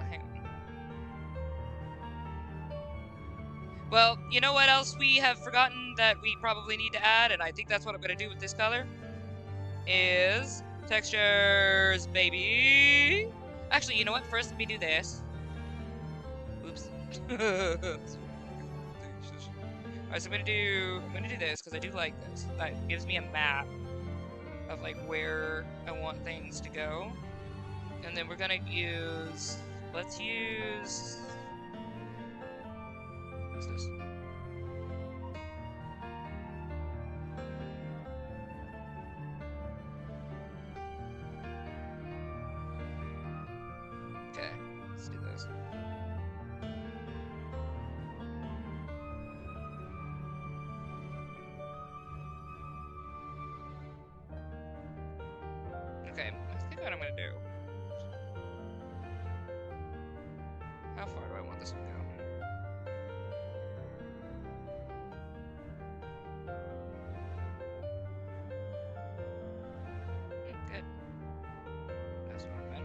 Hang on. Well, you know what else we have forgotten that we probably need to add, and I think that's what I'm gonna do with this color, is textures, baby. Actually, you know what? First, let me do this. Oops. Alright, so I'm gonna do this because I do like this. That gives me a map of like where I want things to go. And then we're gonna use, let's use, what's this? Okay, let's do this. Okay, I think what I'm gonna do. How far do I want this to go? Good. That's not bad.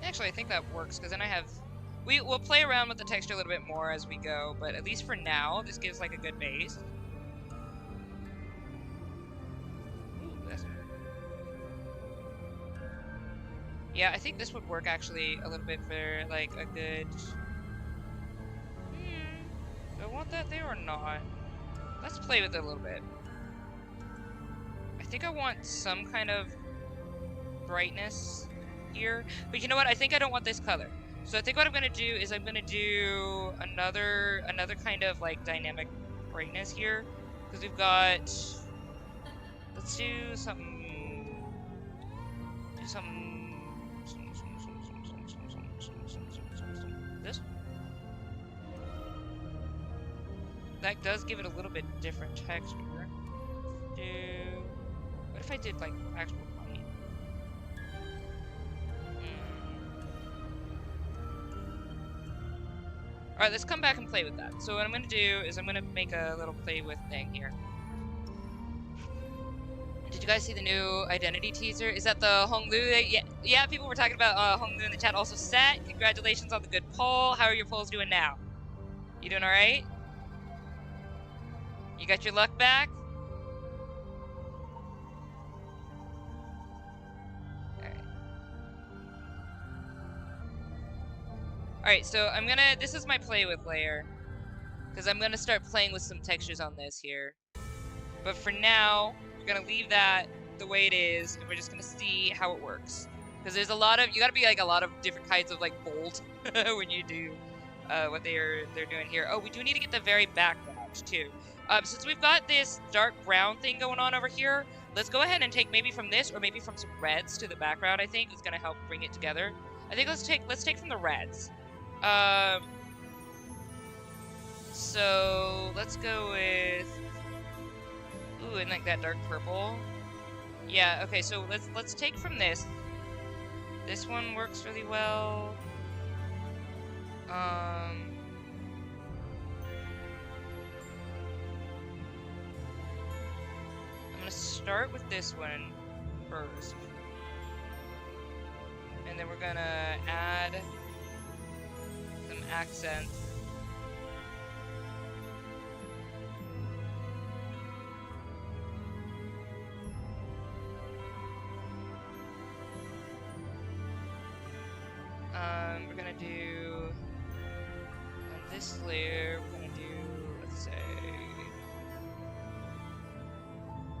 Actually, I think that works because then I have. We'll play around with the texture a little bit more as we go, but at least for now, this gives like a good base. Ooh, that's... Yeah, I think this would work actually a little bit for like a good. Do I want that there or not? Let's play with it a little bit. I think I want some kind of brightness here, but you know what? I think I don't want this color. So I think what I'm gonna do is I'm gonna do another kind of like dynamic brightness here, because we've got. Let's do something. Do some. This. That does give it a little bit different texture. Do. What if I did like actual white? Alright, let's come back and play with that. So what I'm gonna do is I'm gonna make a little play with thing here. Did you guys see the new Identity teaser? Is that the Honglu? Yeah, people were talking about Honglu in the chat. Also, Set, congratulations on the good poll. How are your polls doing now? You doing alright? You got your luck back? Alright, so I'm gonna, this is my play with layer. Because I'm gonna start playing with some textures on this here. But for now, we're gonna leave that the way it is, and we're just gonna see how it works. Because there's a lot of, you gotta be like a lot of different kinds of like bold when you do what they're doing here. Oh, we do need to get the very background too. Since we've got this dark brown thing going on over here, let's go ahead and take maybe from this or maybe from some reds to the background. I think is gonna help bring it together. I think let's take from the reds. So let's go with, ooh, and like that dark purple. Yeah, okay, so let's take from this. This one works really well. I'm gonna start with this one first. And then we're gonna add some accents. We're gonna do on this layer, we're gonna do, let's say,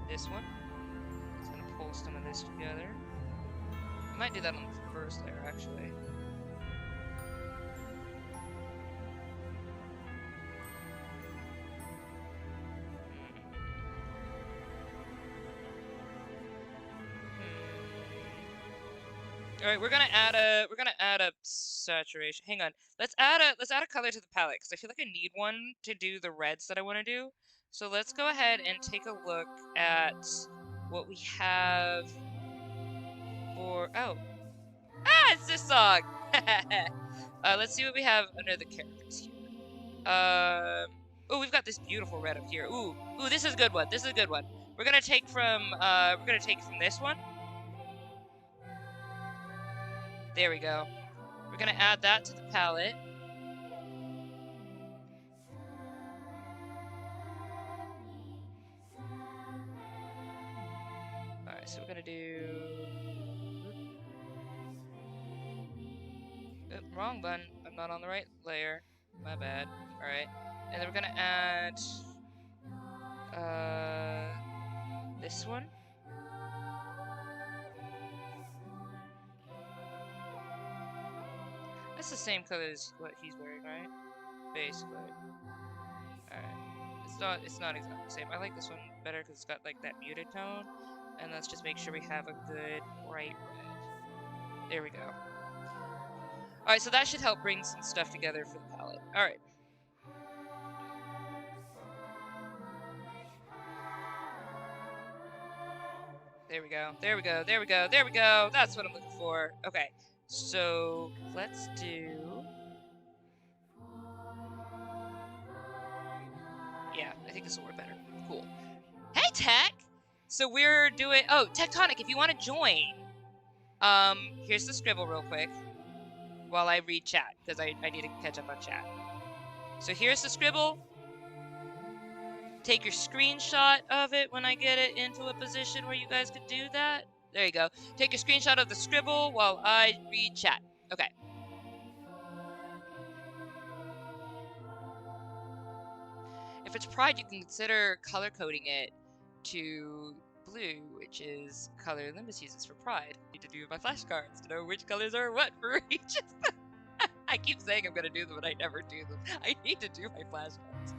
this one. It's gonna pull some of this together. I might do that on the first layer, actually. All right, we're gonna add a saturation. Hang on. Let's add a color to the palette because I feel like I need one to do the reds that I want to do. So let's go ahead and take a look at what we have for. Oh, it's this song. Let's see what we have under the characters here. Oh, we've got this beautiful red up here. Ooh, this is a good one. This is a good one. We're gonna take from this one. There we go. We're gonna add that to the palette. Alright, so we're gonna do... Oop, wrong button. I'm not on the right layer. My bad. Alright. And then we're gonna add... this one. That's the same color as what he's wearing, right? Basically. Alright. It's not exactly the same. I like this one better because it's got like that muted tone. And let's just make sure we have a good bright red. There we go. Alright, so that should help bring some stuff together for the palette. Alright. There we go. There we go. There we go. There we go. That's what I'm looking for. Okay. So let's do... Yeah, I think this will work better. Cool. Hey, Tech! So we're doing... Oh, Tectonic, if you want to join, here's the scribble real quick while I read chat, because I need to catch up on chat. So here's the scribble. Take your screenshot of it when I get it into a position where you guys could do that. There you go. Take a screenshot of the scribble while I read chat. Okay. If it's Pride, you can consider color coding it to blue, which is color Limbus uses for Pride. I need to do my flashcards to know which colors are what for each. I keep saying I'm gonna do them, but I never do them. I need to do my flashcards.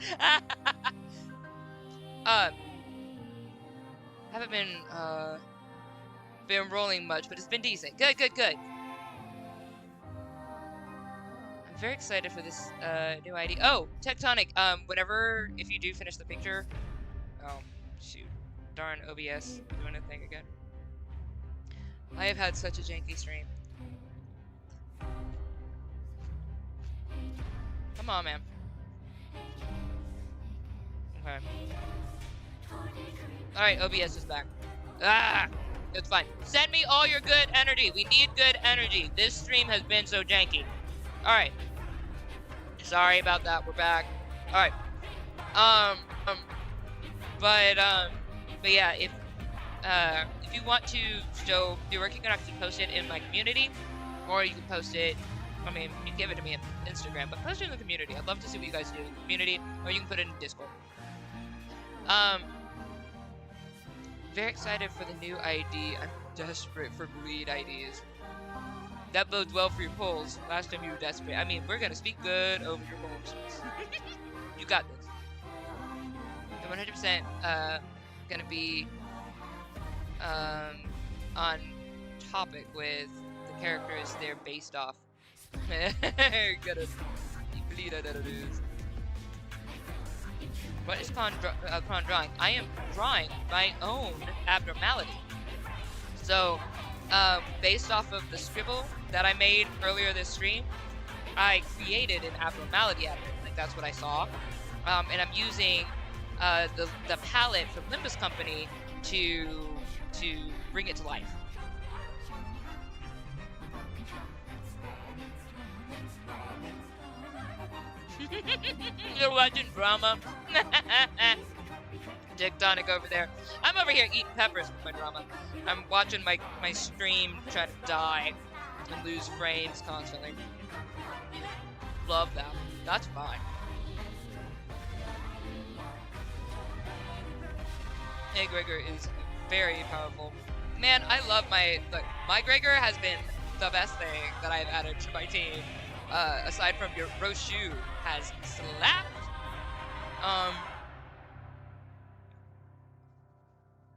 Haven't been rolling much, but it's been decent. Good, good, good. I'm very excited for this new ID. Oh, Tectonic. Whenever, if you do finish the picture, shoot, darn OBS doing a thing again. I have had such a janky stream. Come on, man. Okay. Alright, OBS is back. Ah! It's fine. Send me all your good energy. We need good energy. This stream has been so janky. Alright. Sorry about that. We're back. Alright. But yeah, if you want to show your work, you can actually post it in my community, or you can post it, I mean, you can give it to me on Instagram, but post it in the community. I'd love to see what you guys do in the community, or you can put it in Discord. Very excited for the new ID. I'm desperate for bleed IDs. That bodes well for your polls. Last time you were desperate. I mean, we're gonna speak good over your polls. You got this. I'm 100% gonna be on topic with the characters they're based off. Gonna bleed IDs. What is upon drawing? I am drawing my own abnormality. So, based off of the scribble that I made earlier this stream, I created an abnormality out of it. Like, that's what I saw. And I'm using the palette from Limbus Company to bring it to life. You're watching drama. Tectonic over there. I'm over here eating peppers with my drama. I'm watching my stream try to die and lose frames constantly. Love that. That's fine. Hey, Gregor is very powerful. Man, I love look, my Gregor has been the best thing that I've added to my team. Aside from your Roshu has slapped. I've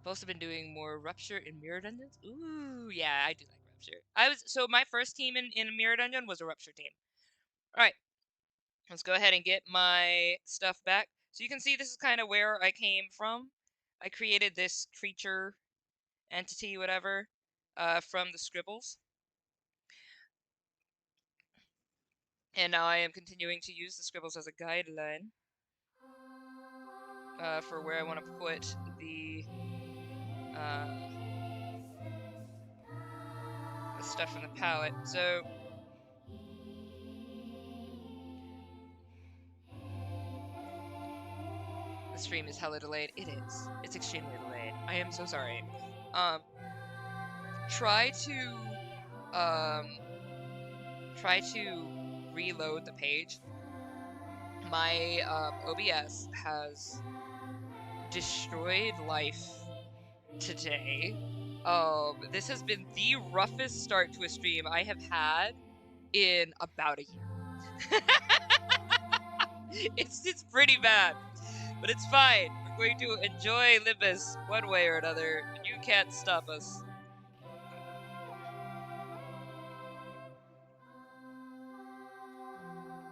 also been doing more Rupture and Mirror Dungeons. Ooh, yeah, I do like Rupture. So my first team in Mirror Dungeon was a Rupture team. All right, let's go ahead and get my stuff back. So you can see this is kind of where I came from. I created this creature entity, whatever, from the scribbles. And now I am continuing to use the scribbles as a guideline for where I want to put the stuff from the palette. So the stream is hella delayed. It is. It's extremely delayed. I am so sorry. Try to reload the page. My OBS has destroyed life today. This has been the roughest start to a stream I have had in about a year. It's pretty bad, but it's fine. We're going to enjoy Limbus one way or another, and you can't stop us.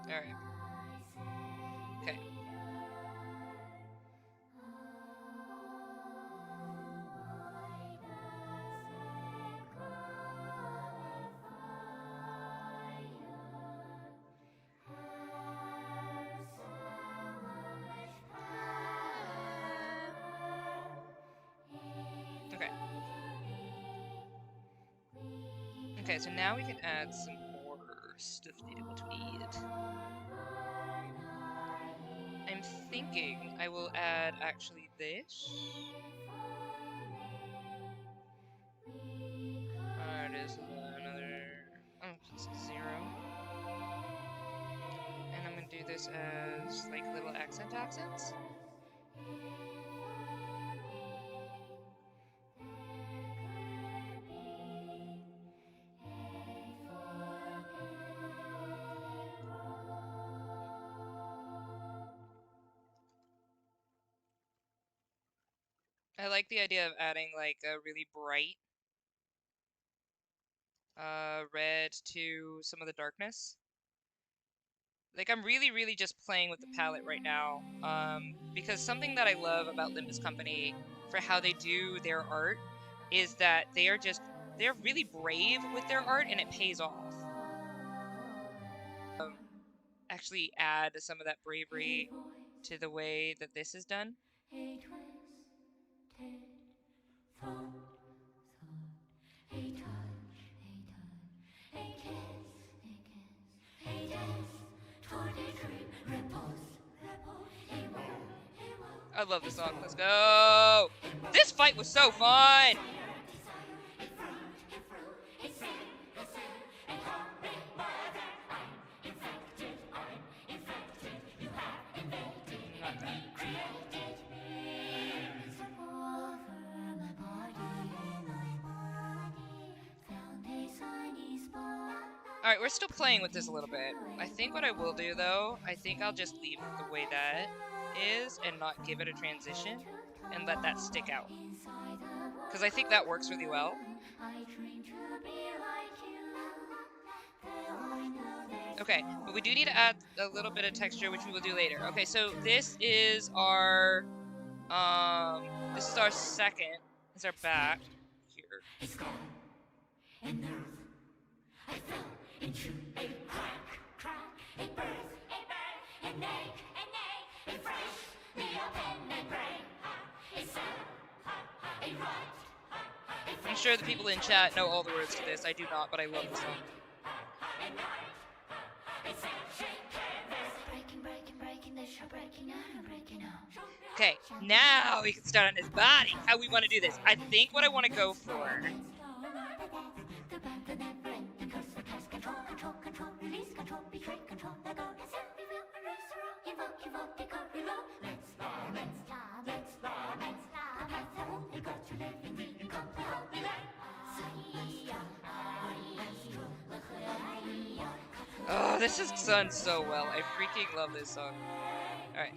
All right. Okay. Okay. Okay, so now we can add some more stuff to what we need. I'm thinking I will add actually this. It is another. Oh, it's a 0. And I'm gonna do this as like little accents. I like the idea of adding like a really bright red to some of the darkness. Like I'm really just playing with the palette right now, because something that I love about Limbus Company for how they do their art is that they're really brave with their art, and it pays off. Actually add some of that bravery to the way that this is done. I love this song. Let's go! This fight was so fun! Not that. Alright, we're still playing with this a little bit. I think what I will do, though, I think I'll just leave it the way that is and not give it a transition and let that stick out. Because I think that works really well. Okay, but we do need to add a little bit of texture, which we will do later. Okay, so this is our second. This is our back here. I fell into a crack, a birth, an egg, a fresh, the open, a brain, a cell, a rod, I'm sure the people in chat know all the words to this. I do not, but I love the song. Okay, now we can start on his body. How we want to do this. I think what I want to go for. Oh, this is done so well. I freaking love this song. Alright.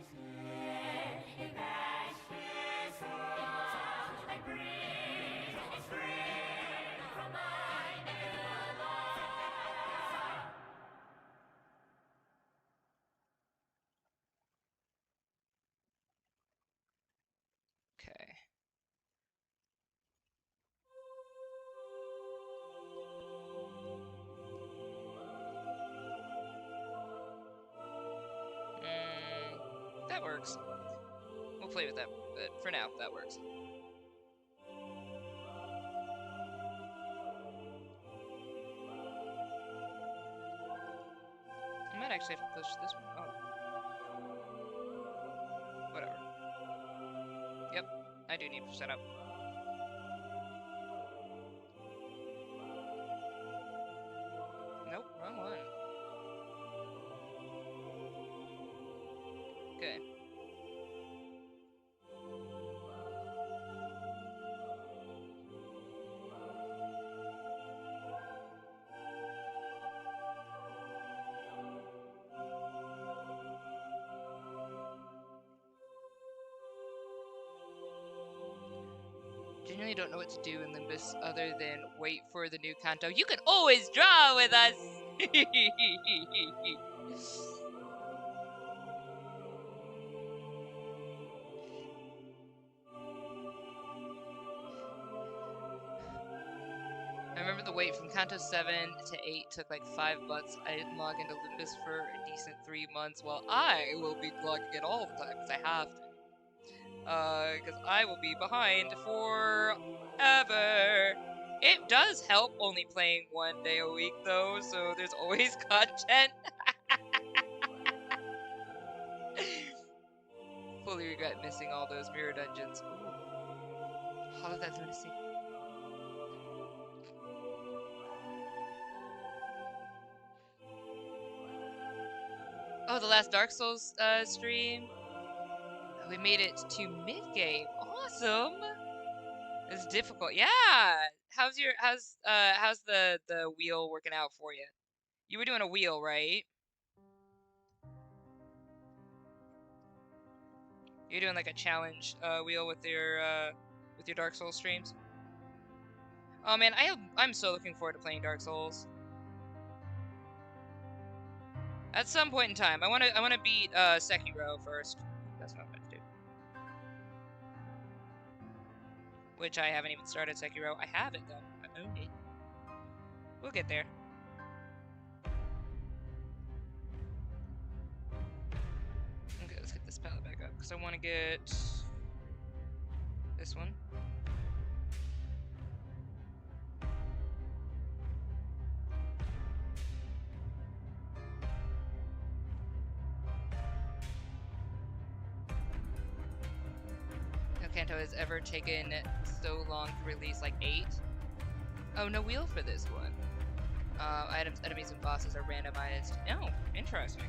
works. We'll play with that, but for now, that works. I might actually have to push this one. Oh. Whatever. Yep, I do need to set up. Nope, wrong one. Okay. Genuinely don't know what to do in Limbus other than wait for the new Canto. You can always draw with us! I remember the wait from Canto 7 to 8 took like $5. I didn't log into Limbus for a decent 3 months while I will be logging in all the time because I have to. Because I will be behind forever. It does help only playing 1 day a week though, so there's always content. Fully regret missing all those mirror dungeons. Ooh. How did that lunacy? Oh, the last Dark Souls stream. We made it to mid-game. Awesome. It's difficult. Yeah. How's the wheel working out for you? You were doing a wheel, right? You're doing like a challenge wheel with your Dark Souls streams. Oh man, I'm so looking forward to playing Dark Souls. At some point in time, I wanna beat Sekiro first. That's what I'm gonna do. Which I haven't even started Sekiro. I have it though. I own it. We'll get there. Okay, let's get this palette back up because I want to get this one. No Canto has ever taken so long to release, like 8. Oh, no wheel for this one. Items, enemies, and bosses are randomized. Oh, interesting.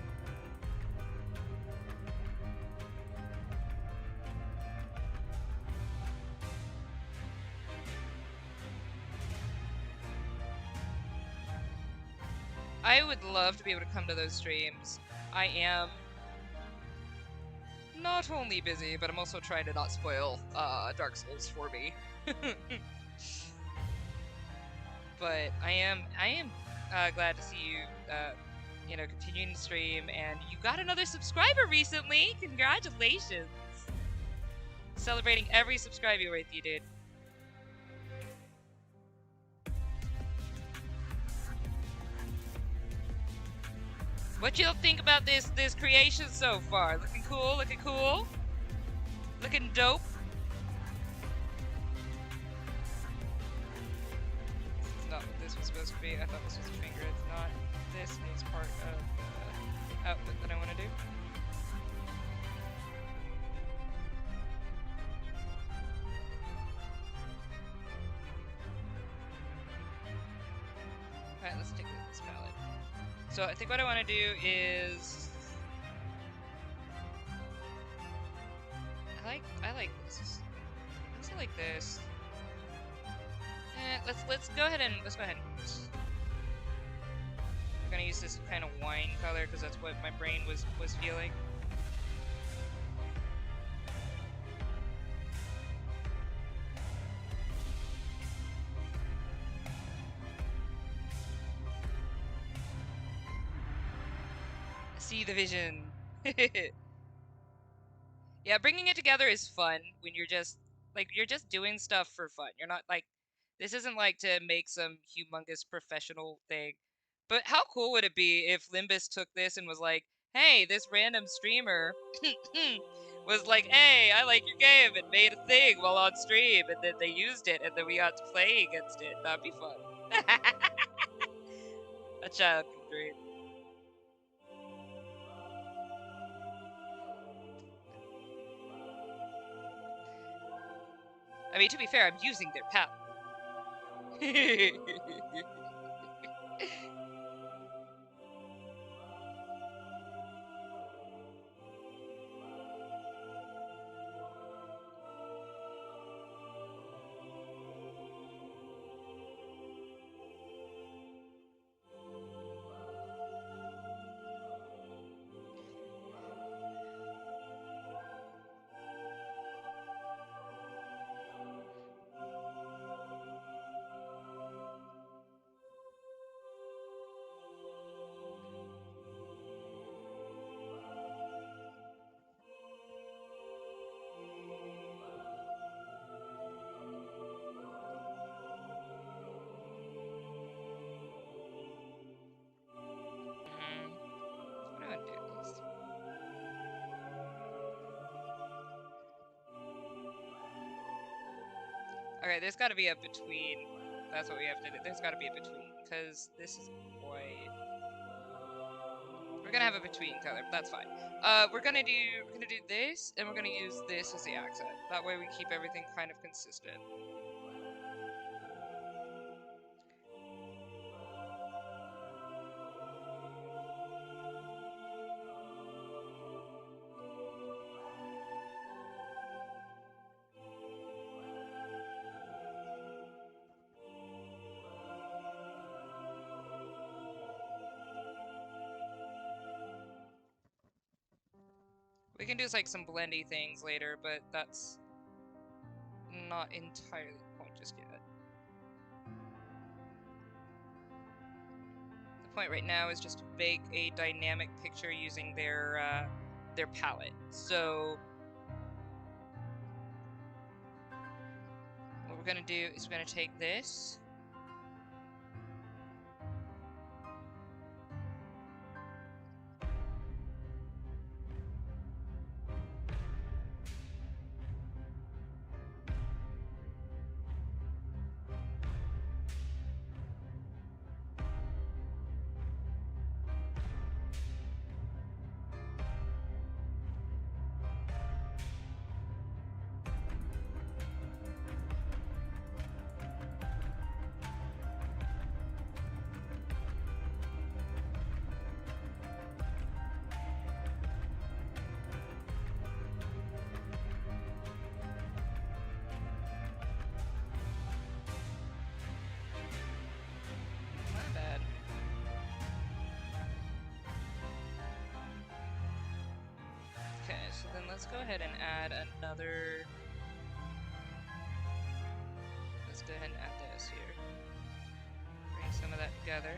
I would love to be able to come to those streams. I am not only busy, but I'm also trying to not spoil Dark Souls for me. But I am glad to see you, continuing to stream, and you got another subscriber recently. Congratulations! Celebrating every subscriber rate you did. What y'all think about this creation so far? Looking cool? Looking cool? Looking dope? This is not what this was supposed to be. I thought this was a finger. It's not. This is part of the outfit that I want to do. Alright, let's take this palette. So I think what I want to do is I like this. I like this. Let's go ahead and we're gonna use this kind of wine color because that's what my brain was feeling. See the vision. Yeah, bringing it together is fun when you're just doing stuff for fun. You're not like, this isn't like to make some humongous professional thing. But how cool would it be if Limbus took this and was like, hey, this random streamer was like, hey, I like your game, and made a thing while on stream, and then they used it, and then we got to play against it. That'd be fun. A child can dream. I mean, to be fair, I'm using their palette. What do I do this? Okay, there's got to be a between. That's what we have to do. There's got to be a between, because this is quite. We're gonna have a between color, but that's fine. We're gonna do this, and we're gonna use this as the accent. That way we keep everything kind of consistent. We can do like some blendy things later, but that's not entirely the point just yet. The point right now is just to make a dynamic picture using their palette. So what we're gonna do is we're gonna take this. My bad. Okay, so then let's go ahead and add another. Let's go ahead and add this here. Bring some of that together.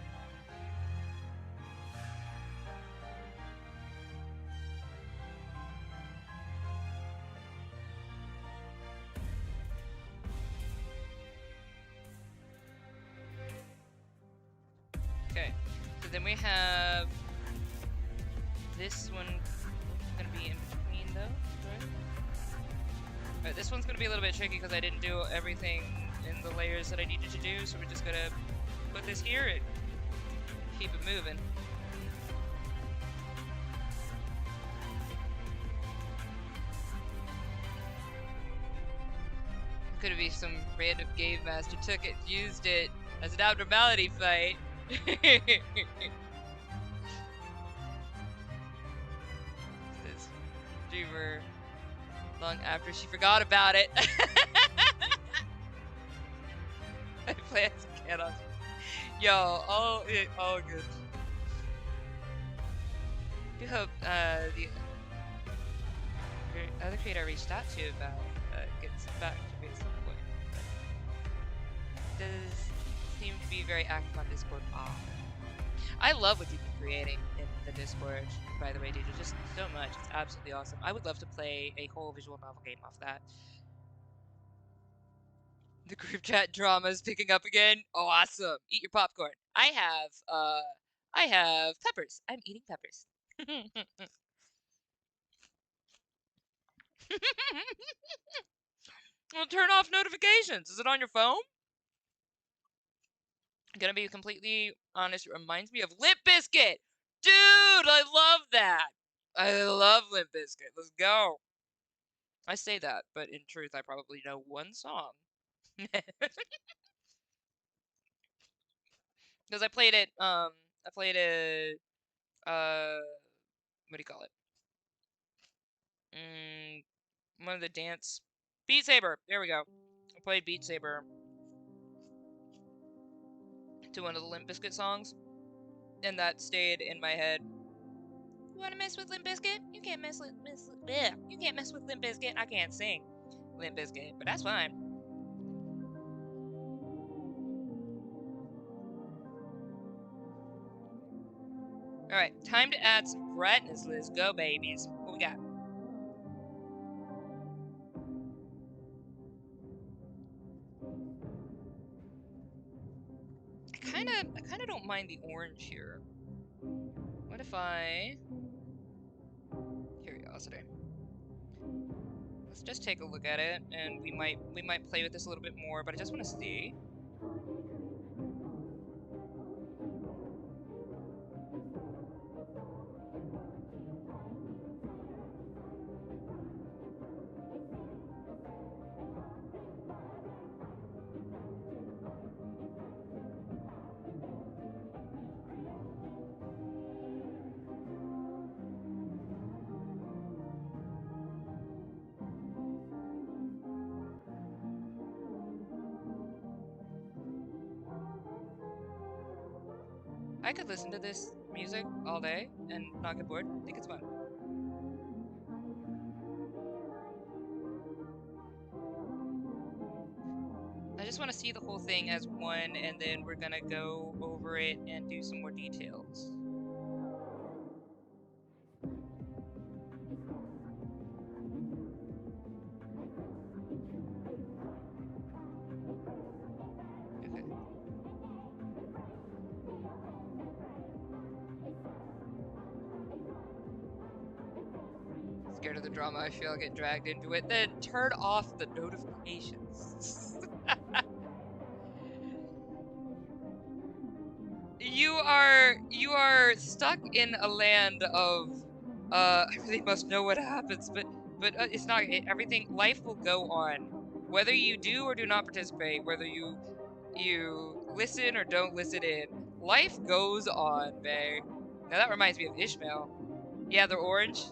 Okay, so then we have this one gonna be in between though, right? Alright, this one's gonna be a little bit tricky because I didn't do everything in the layers that I needed to do, so we're just gonna put this here and keep it moving. Could be some random game master took it, used it as an abnormality fight. This streamer long after she forgot about it. I play as Cantos. Yo, all good. Do hope the other creator I reached out to about gets back to me at some point. Does seem to be very active on Discord. I love what you've been creating in the Discord, by the way, dude. Just so much. It's absolutely awesome. I would love to play a whole visual novel game off that. The group chat drama is picking up again. Oh, awesome. Eat your popcorn. I have peppers. I'm eating peppers. Well, turn off notifications. Is it on your phone? Gonna be completely honest, it reminds me of Limp Bizkit. Dude, I love that. I love Limp Bizkit. Let's go. I say that, but in truth, I probably know one song. Because I played it, what do you call it? One of the dance, Beat Saber. There we go. I played Beat Saber to one of the Limp Bizkit songs, and that stayed in my head. You wanna mess with Limp Bizkit? You can't mess with you can't mess with Limp Bizkit. I can't sing Limp Bizkit, but that's fine. All right, time to add some brightness. Let's go, babies. What we got? I kind of don't mind the orange here. What if I? Curiosity. Let's just take a look at it, and we might play with this a little bit more. But I just want to see. I could listen to this music all day and not get bored. I think it's fun. I just want to see the whole thing as one, and then we're gonna go over it and do some more details. Okay. Scared of the drama, I feel I'll get dragged into it. Then turn off the notifications. You are stuck in a land of everything must know what happens, but it's not. Everything, life will go on, whether you do or do not participate, whether you listen or don't listen in. Life goes on, bae. Now that reminds me of Ishmael. Yeah, they're orange.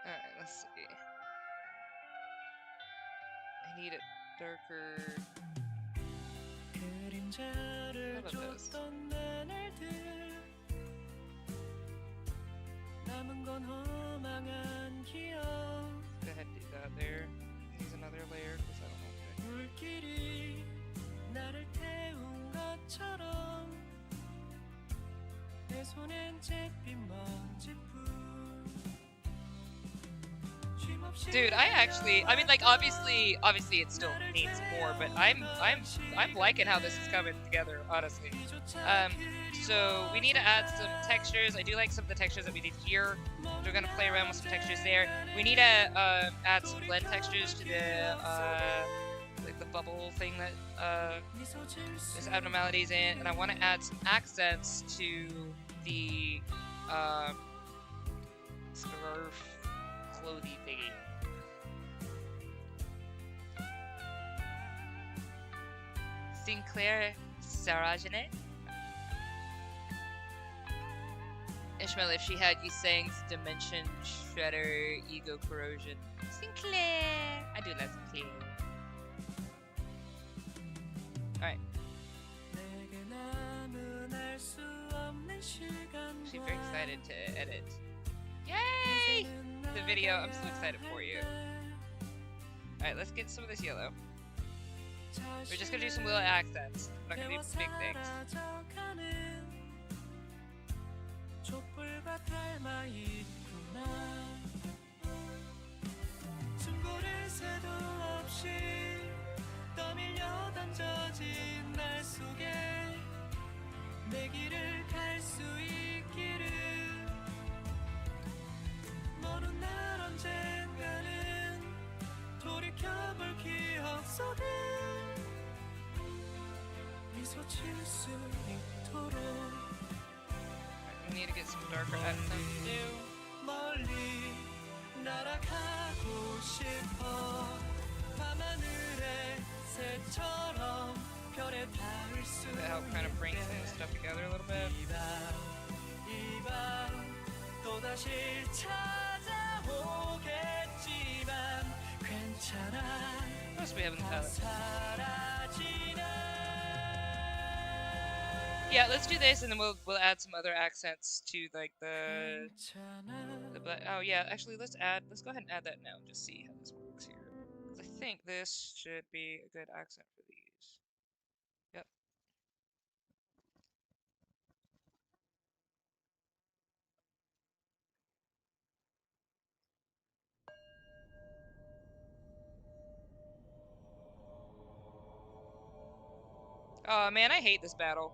Alright, let's see. I need it darker. How about this? Go ahead and do that there. Use another layer because I don't know Dude, I mean, like, obviously it still needs more, but I'm liking how this is coming together, honestly. So we need to add some textures. I do like some of the textures that we did here. So we're gonna play around with some textures there. We need to add some blend textures to the like the bubble thing that this abnormality's in, and I want to add some accents to the scarf clothy thingy. Sinclair Sarajane. Ishmael, if she had you saying Dimension Shredder Ego Corrosion. Sinclair. I do love Sinclair. Alright. Actually very excited to edit. Yay! The video. I'm so excited for you. Alright, let's get some of this yellow. We're just gonna do some little accents. We're not gonna do big things. We need to get some darker accents too. To help kind of bring some of this stuff together a little bit. What else do we have in the palette? Yeah, let's do this, and then we'll add some other accents to like the oh yeah, actually let's go ahead and add that now. Just see how this works here. 'Cause I think this should be a good accent for these. Yep. Oh man, I hate this battle.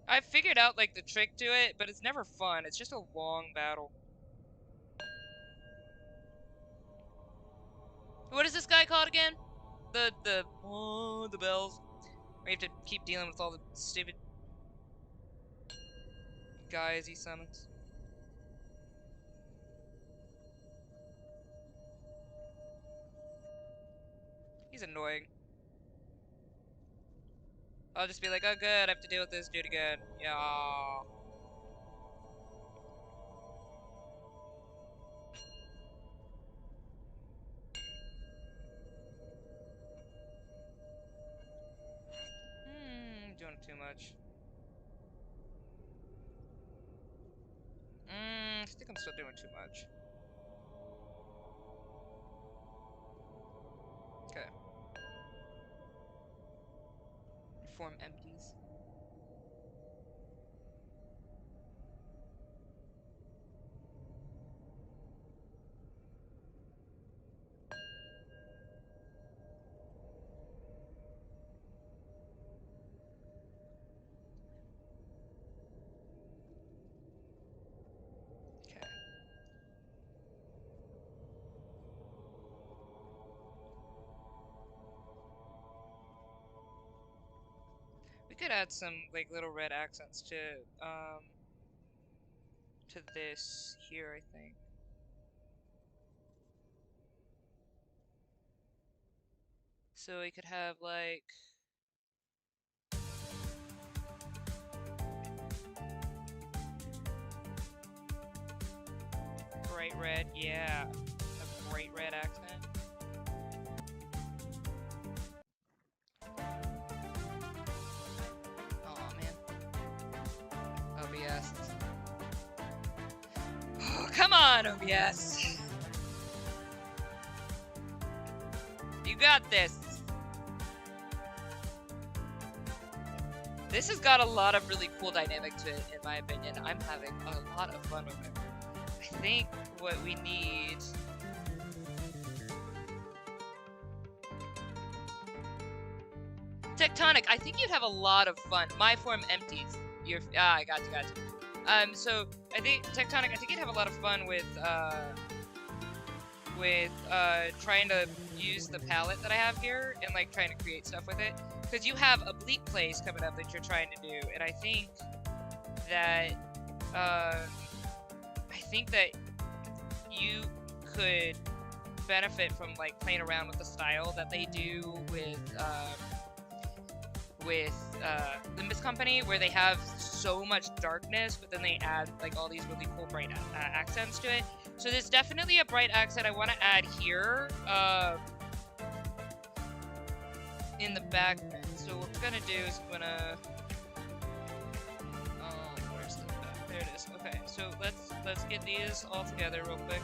I figured out like the trick to it, but it's never fun. It's just a long battle. What is this guy called again? The bells. We have to keep dealing with all the stupid guys he summons. He's annoying. I'll just be like, oh good, I have to deal with this dude again. Yeah. Doing too much. I think I'm still doing too much. Okay. Form empties. Okay. We could add some like little red accents to this here, I think. So we could have like bright red, yeah. A bright red accent. Oh man. OBS. Oh, come on, OBS. You got this. This has got a lot of really cool dynamic to it, in my opinion. I'm having a lot of fun with it. I think what we need... Tectonic, I think you'd have a lot of fun. My form empties. I got you. So I think Tectonic, I think you'd have a lot of fun with trying to use the palette that I have here and like trying to create stuff with it. Because you have a bleak place coming up that you're trying to do, and I think that you could benefit from like playing around with the style that they do with Limbus Company, where they have so much darkness, but then they add like all these really cool bright accents to it. So there's definitely a bright accent I want to add here in the background. So what we're gonna do is we're gonna where's the back? There it is. Okay, so let's get these all together real quick.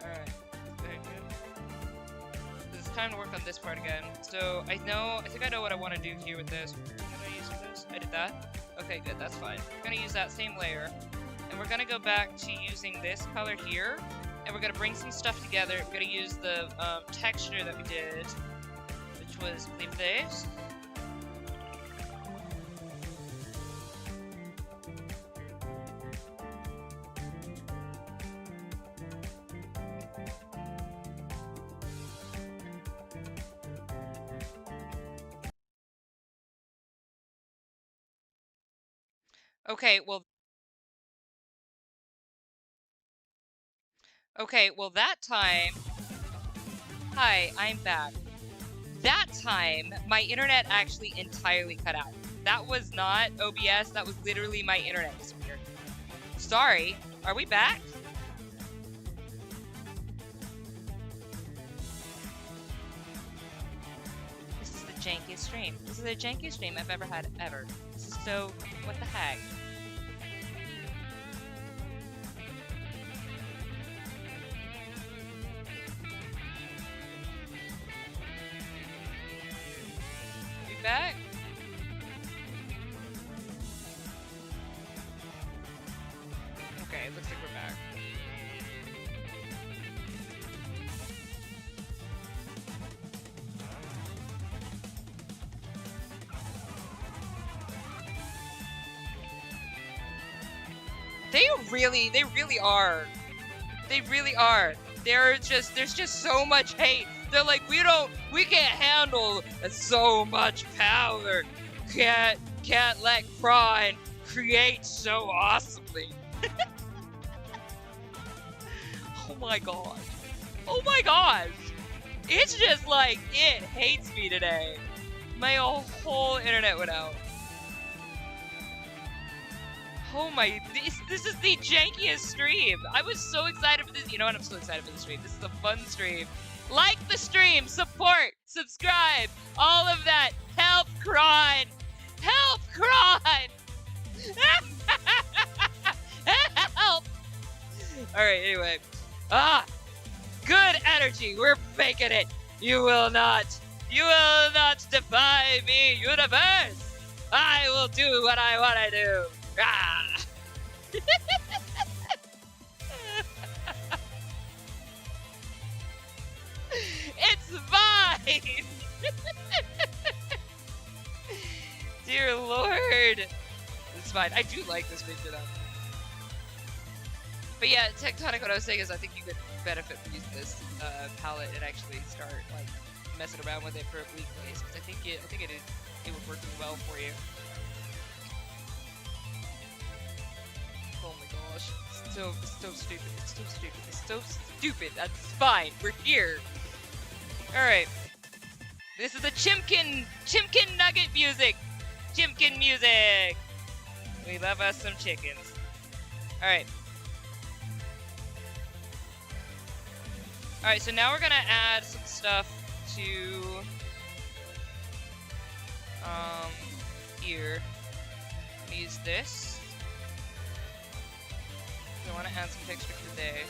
All right, very good. It's time to work on this part again. So I think I know what I want to do here with this. Did I use this? I did that. Okay, good. That's fine. We're gonna use that same layer, and we're gonna go back to using this color here, and we're gonna bring some stuff together. We're gonna use the texture that we did, which was, I believe, this. Okay, well that time, hi, I'm back. That time, my internet actually entirely cut out. That was not OBS, that was literally my internet disappeared. Sorry, are we back? This is the jankiest stream. This is the jankiest stream I've ever had, ever. This is so, what the heck? Back? Okay, it looks like we're back. They really are. They really are. There's just so much hate. They're like, we can't handle so much power. Can't let Kron create so awesomely. Oh my god. Oh my gosh. It's just like, it hates me today. My whole internet went out. Oh my, this is the jankiest stream. I was so excited for this. You know what? I'm so excited for the stream. This is a fun stream. Like the stream, support, subscribe, all of that. Help Kron. Help Kron. Help. All right, anyway. Good energy. We're making it. You will not defy me, universe. I will do what I want to do. It's fine. Dear Lord. It's fine. I do like this picture though. But yeah, Tectonic, what I was saying is I think you could benefit from using this palette and actually start like messing around with it for weekdays, because I think it would work well for you. Oh my gosh, it's so stupid. It's so stupid. It's so stupid. That's fine. We're here. All right. This is the Chimkin nugget music. Chimkin music. We love us some chickens. All right. All right. So now we're gonna add some stuff to here. I'm gonna use this. I want to add some texture today.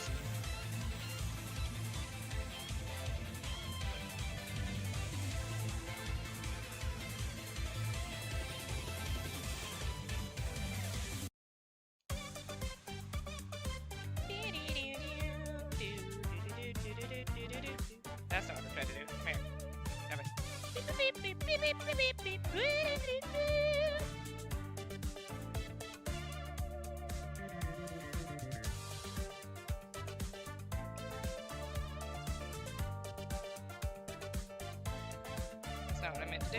That's not what I'm trying to do. Come here. Come here. That's not what I meant to do.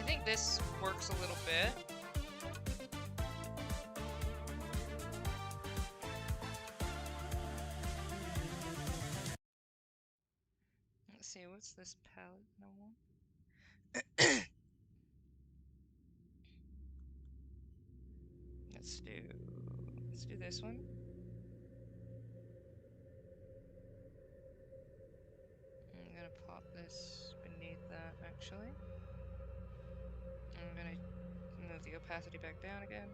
think this works a little bit. Let's see, what's this palette? No. Let's do this one. I'm gonna pop this beneath that actually. I'm gonna move the opacity back down again.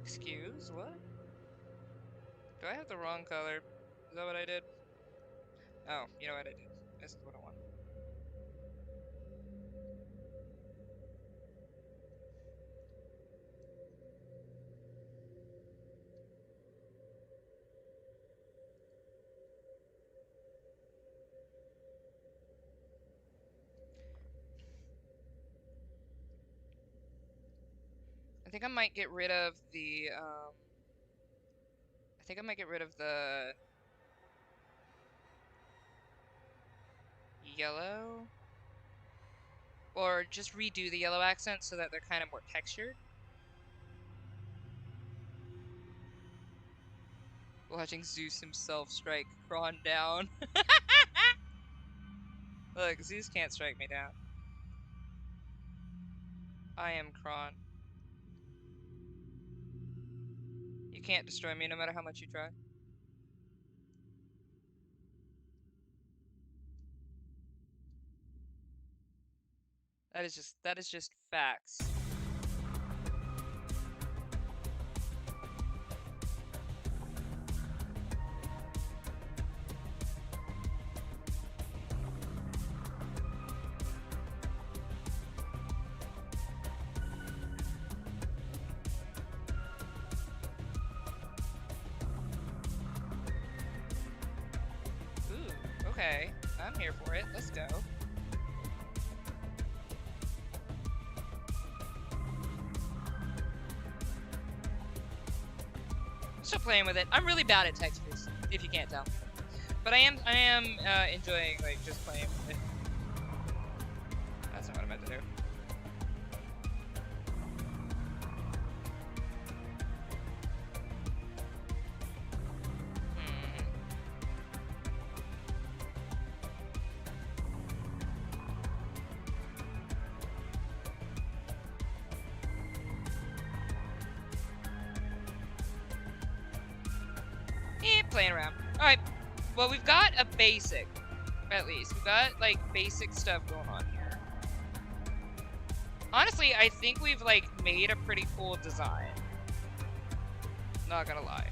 Excuse, what? Do I have the wrong color? Is that what I did? Oh, you know what I did. This is what I want. I think I might get rid of the, I think I might get rid of the yellow. Or just redo the yellow accents so that they're kind of more textured. Watching Zeus himself strike Kron down. Look, Zeus can't strike me down. I am Kron. You can't destroy me no matter how much you try. That is just facts. Ooh, okay. I'm here for it. Let's go. Still playing with it. I'm really bad at textures, if you can't tell. But I am enjoying like just playing with it. That's not what I meant to do. Playing around. Alright, well we've got a basic, at least. We've got like basic stuff going on here. Honestly, I think we've like made a pretty cool design. Not gonna lie.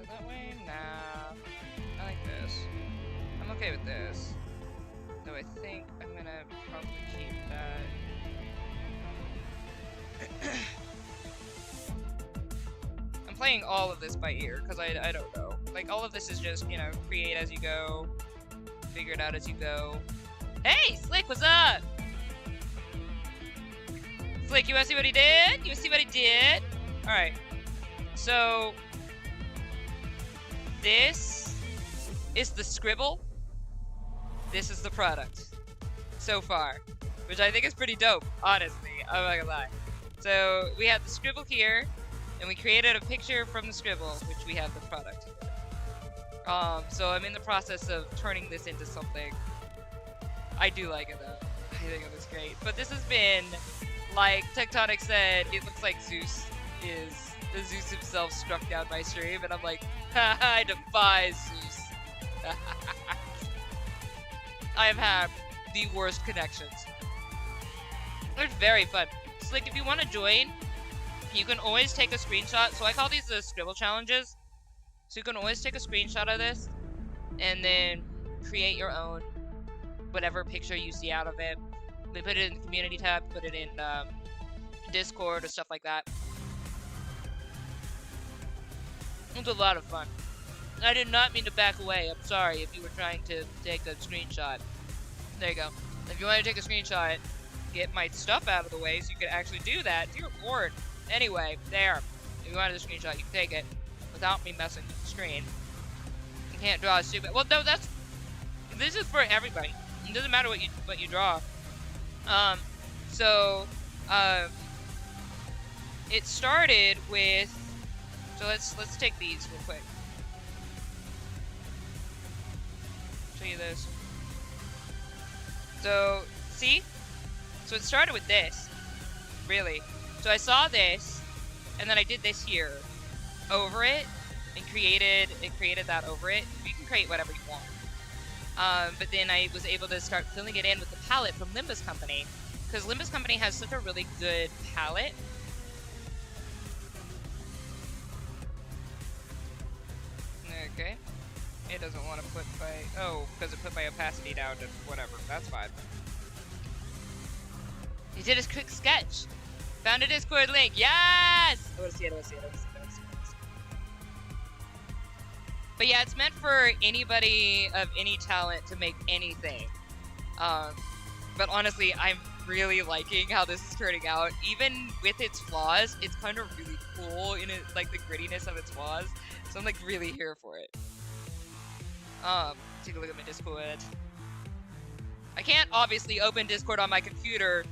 That way? Nah. I like this. I'm okay with this. Though I think I'm gonna probably keep that. I'm playing all of this by ear, because I don't know. Like, all of this is just, you know, create as you go. Figure it out as you go. Hey, Slick, what's up? Slick, you wanna see what he did? You wanna see what he did? Alright. So... this is the scribble. This is the product so far, which I think is pretty dope, honestly. I'm not gonna lie. So we have the scribble here, and we created a picture from the scribble, which we have the product here. So I'm in the process of turning this into something. I do like it though. I think it was great. But this has been, like Tectonic said, it looks like Zeus himself struck down my stream, and I'm like, I defy Zeus. I have had the worst connections. They're very fun. So like, if you want to join, you can always take a screenshot. So I call these the scribble challenges. So you can always take a screenshot of this and then create your own whatever picture you see out of it. We put it in the community tab, put it in Discord or stuff like that. It's a lot of fun. I did not mean to back away. I'm sorry if you were trying to take a screenshot. There you go. If you want to take a screenshot, get my stuff out of the way so you can actually do that. Dear Lord. Anyway, there. If you wanted a screenshot, you can take it without me messing with the screen. You can't draw a stupid. Well, no, this is for everybody. It doesn't matter what you draw. It started with. So let's take these real quick. Show you this. So see. So it started with this, really. So I saw this, and then I did this here, over it, and created that over it. You can create whatever you want. But then I was able to start filling it in with the palette from Limbus Company, because Limbus Company has such a really good palette. Okay. It doesn't want to put my, because it put my opacity down to whatever. That's fine. He did his quick sketch. Found a Discord link. Yes! I want to see it. But yeah, it's meant for anybody of any talent to make anything. But honestly, I'm really liking how this is turning out. Even with its flaws, it's kind of really cool in it, like the grittiness of its flaws. So I'm like really here for it. Take a look at my Discord. I can't obviously open Discord on my computer.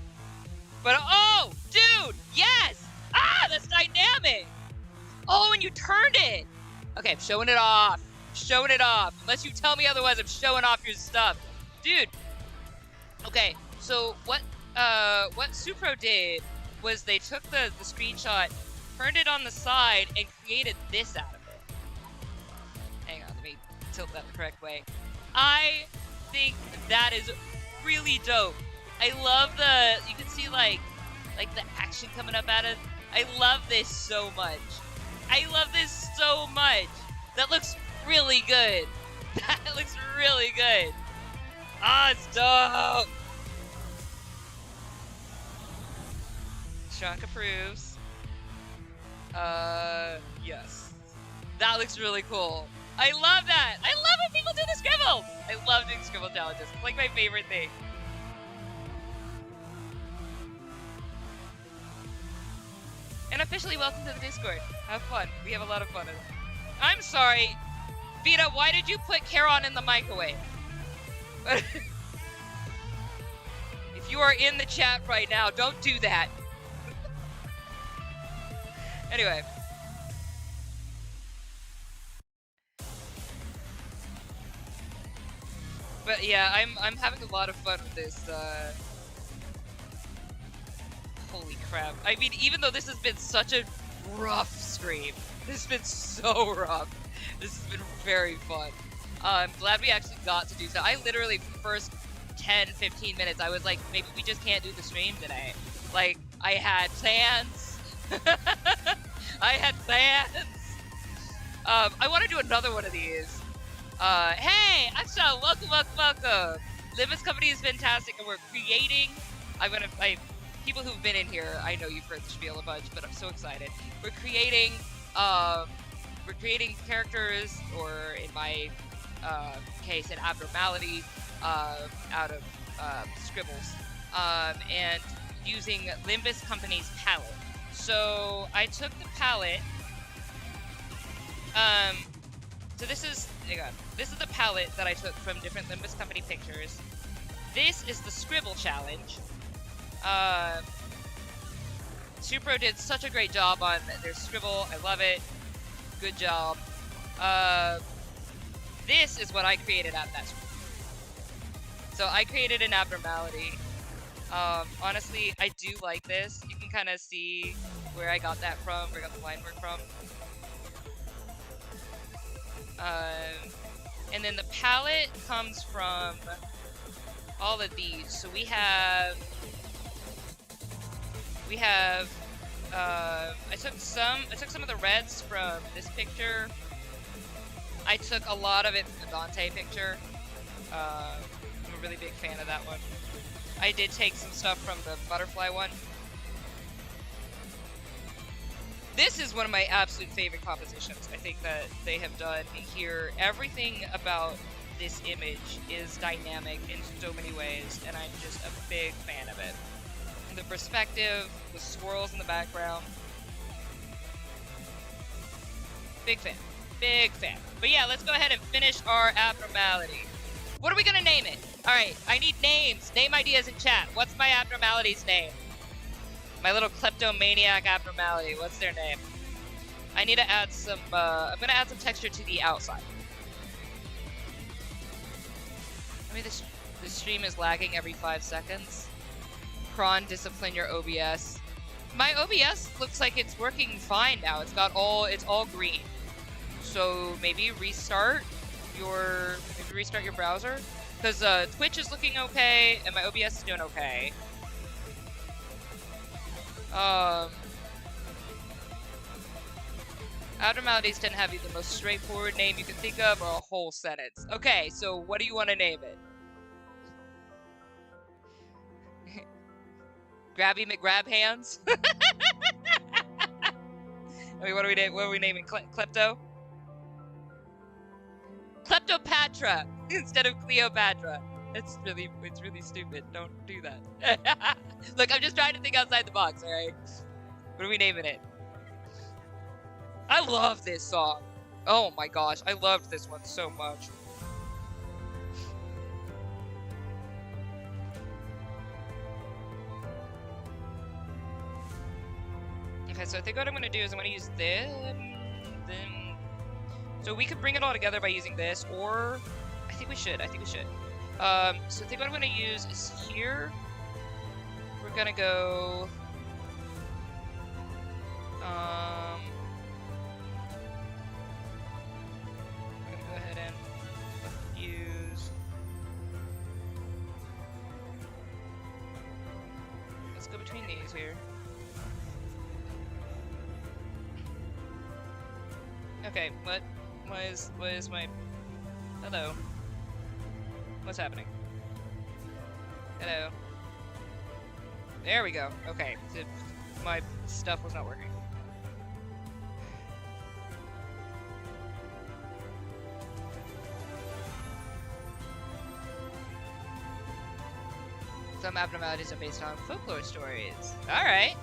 But, oh, dude, yes! Ah, that's dynamic! Oh, and you turned it! Okay, I'm showing it off. Showing it off. Unless you tell me otherwise, I'm showing off your stuff. Dude. Okay, so what Supro did was they took the screenshot, turned it on the side, and created this out of it. Hang on, let me tilt that the correct way. I think that is really dope. I love you can see like the action coming up out of it. I love this so much. I love this so much. That looks really good. That looks really good. Ah, it's dope. Shank approves. Yes. That looks really cool. I love that. I love when people do the scribble. I love doing scribble challenges. It's like my favorite thing. And officially welcome to the Discord. Have fun. We have a lot of fun in it. I'm sorry. Vita, why did you put Charon in the microwave? If you are in the chat right now, don't do that. Anyway. But yeah, I'm having a lot of fun with this, holy crap. I mean, even though this has been such a rough stream, this has been so rough. This has been very fun. I'm glad we actually got to do so. I literally, first 10, 15 minutes, I was like, maybe we just can't do the stream today. Like, I had plans. I had plans. I want to do another one of these. Hey, Aksha, welcome. Limbus Company is fantastic, and we're creating, people who've been in here, I know you've heard the spiel a bunch, but I'm so excited. We're creating characters, or in my case, an Abnormality, out of scribbles, and using Limbus Company's palette. So I took the palette. So this is the palette that I took from different Limbus Company pictures. This is the scribble challenge. Supro did such a great job on their scribble. I love it. Good job. This is what I created out of that scribble. So I created an Abnormality. Honestly, I do like this. You can kind of see where I got that from, where I got the line work from. And then the palette comes from all of these. So we have, I took some of the reds from this picture. I took a lot of it from the Dante picture. I'm a really big fan of that one. I did take some stuff from the butterfly one. This is one of my absolute favorite compositions I think that they have done here. Everything about this image is dynamic in so many ways, and I'm just a big fan of it. The perspective, the swirls in the background. Big fan. Big fan. But yeah, let's go ahead and finish our abnormality. What are we gonna name it? Alright, I need names. Name ideas in chat. What's my abnormality's name? My little kleptomaniac abnormality. What's their name? I need to add some, I'm gonna add some texture to the outside. I mean, this stream is lagging every 5 seconds. Cron, discipline your OBS. My OBS looks like it's working fine now. It's all green. So maybe restart your browser, because Twitch is looking okay and my OBS is doing okay. Abnormalities tend to have either the most straightforward name you can think of or a whole sentence. Okay, so what do you want to name it? Grabby McGrab Hands? I mean, what are we naming? Klepto? Kleptopatra instead of Cleopatra. It's really stupid. Don't do that. Look, I'm just trying to think outside the box, alright? What are we naming it? I love this song. Oh my gosh, I loved this one so much. Okay, so I think what I'm gonna do is I'm gonna use this, then... So we could bring it all together by using this, or... I think we should. So I think what I'm gonna use is here. We're gonna go... I'm gonna go ahead and use... Let's go between these here. Okay, what is my... Hello. What's happening? Hello. There we go. Okay, so my stuff was not working. Some abnormalities are based on folklore stories. Alright.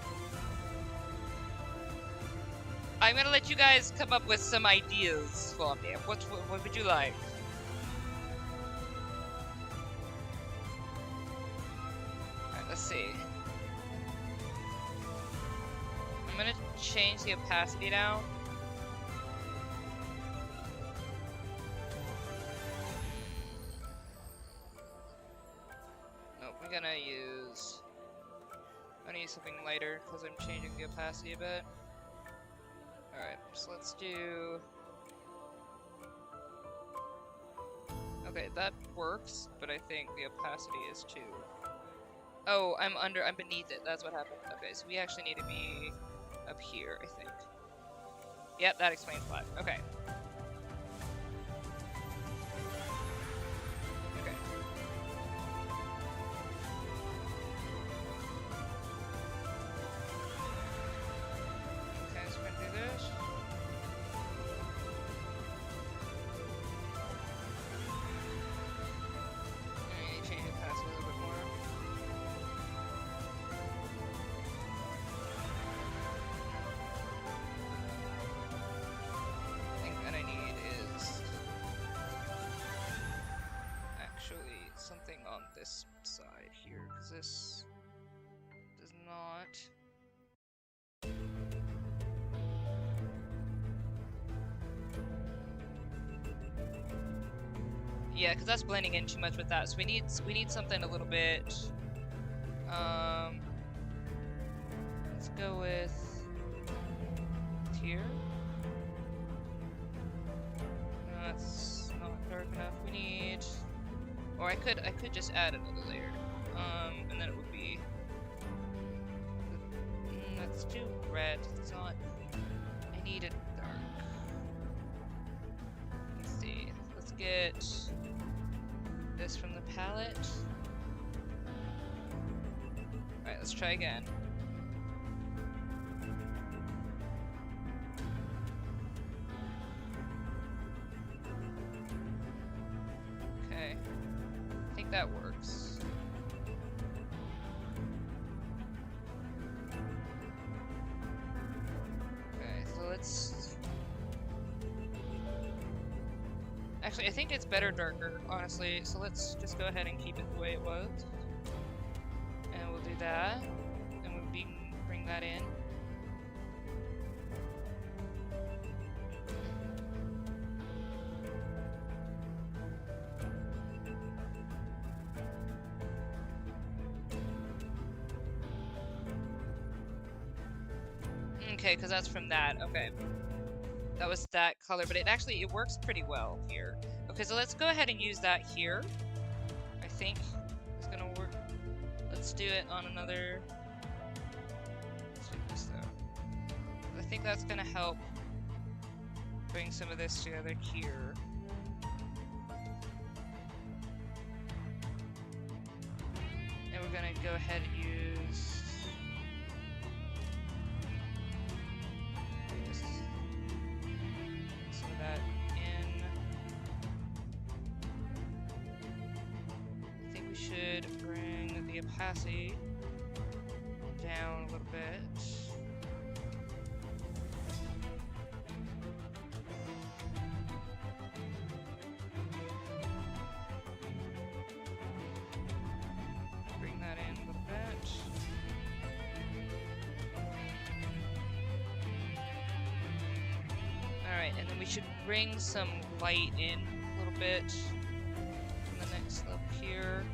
I'm gonna let you guys come up with some ideas for me. What would you like? Alright, let's see. I'm gonna change the opacity down. Nope, I'm gonna use something lighter because I'm changing the opacity a bit. Alright, so let's do... Okay, that works, but I think the opacity is too... Oh, I'm beneath it, that's what happened. Okay, so we actually need to be up here, I think. Yep, that explains why. Okay. Okay. Okay, so we're gonna do this. I need to change the opacity a little bit more. I think what I need is actually something on this side here, because this does not... Yeah, because that's blending in too much with that. So we need something a little bit. Let's go with here. No, that's not dark enough. We need, or I could just add another layer. And then it would be. That's too red. It's not. I need it dark. Let's see. Let's get this from the palette. Alright, let's try again. that works. Okay, so let's... Actually, I think it's better darker, honestly, so let's just go ahead and keep it the way it was. And we'll do that, and we'll bring that in. Okay, because that's from that. Okay. That was that color, but it works pretty well here. Okay, so let's go ahead and use that here. I think it's gonna work. Let's do it on another... Let's do this though. I think that's gonna help bring some of this together here. And we're gonna go ahead and use... some of that in. I think we should bring the opacity down a little bit. Bring that in a little bit. Alright, and then we should bring some light in a little bit from the next level here.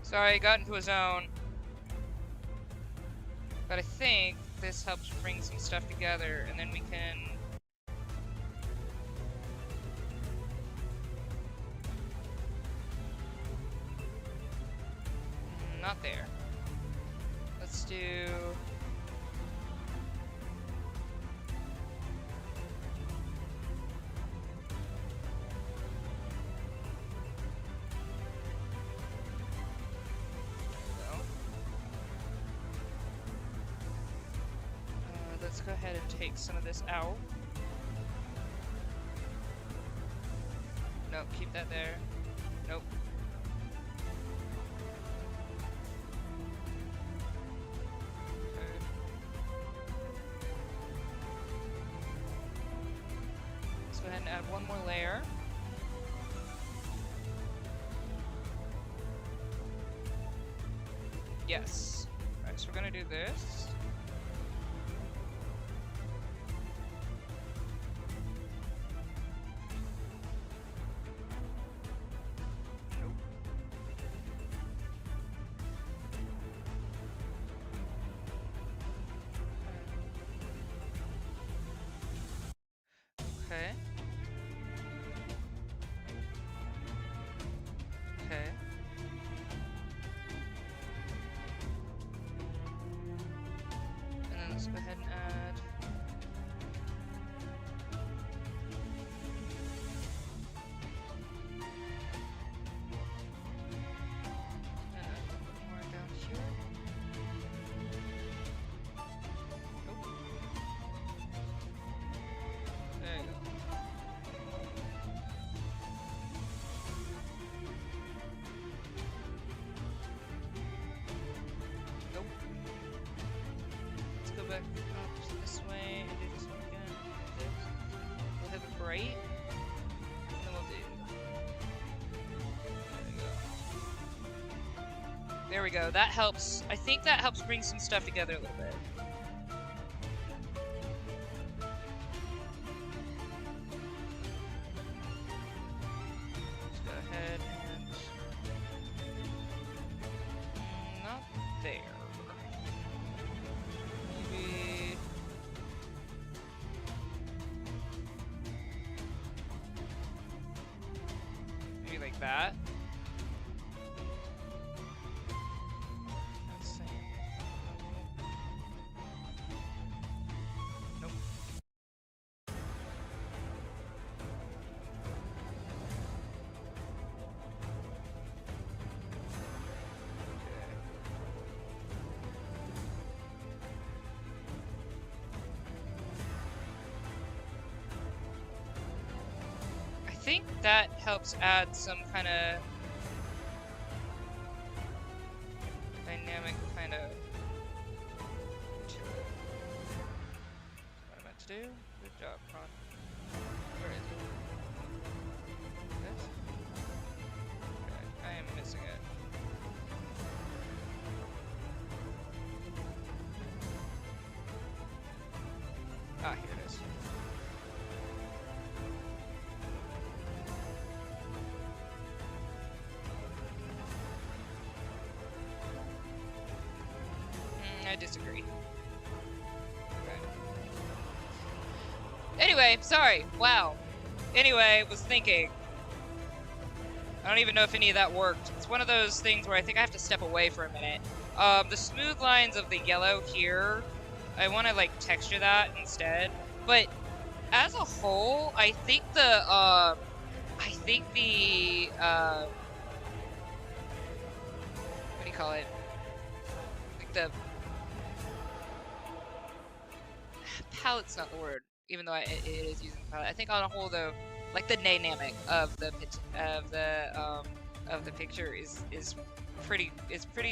Sorry, I got into a zone. But I think this helps bring some stuff together, and then we can... Not there. Let's do... let's go ahead and take some of this out. Nope, keep that there. Nope. Okay. Let's go ahead and add one more layer. Yes. Alright, so we're gonna do this. Okay. Okay. And then let's go ahead and add... a little bit more down here. Nope. There you go. Nope. Let's go back up this way and do this one again. We'll have it bright. And then we'll do... There we go. That helps. I think that helps bring some stuff together a little bit. Let's go ahead and... not there. Maybe... that. Let's see. Nope. I think that helps add some kind of dynamic kind of to it. What I meant to do? Good job, Ron. Where is it? This? Okay, I am missing it. Ah, here it is. I disagree. Okay. Anyway, sorry. Wow. Anyway, was thinking. I don't even know if any of that worked. It's one of those things where I think I have to step away for a minute. The smooth lines of the yellow here, I want to like texture that instead. But as a whole, I think the what do you call it? Like the palette's not the word, even though it is using the palette. I think on a whole though, like the dynamic of the picture is pretty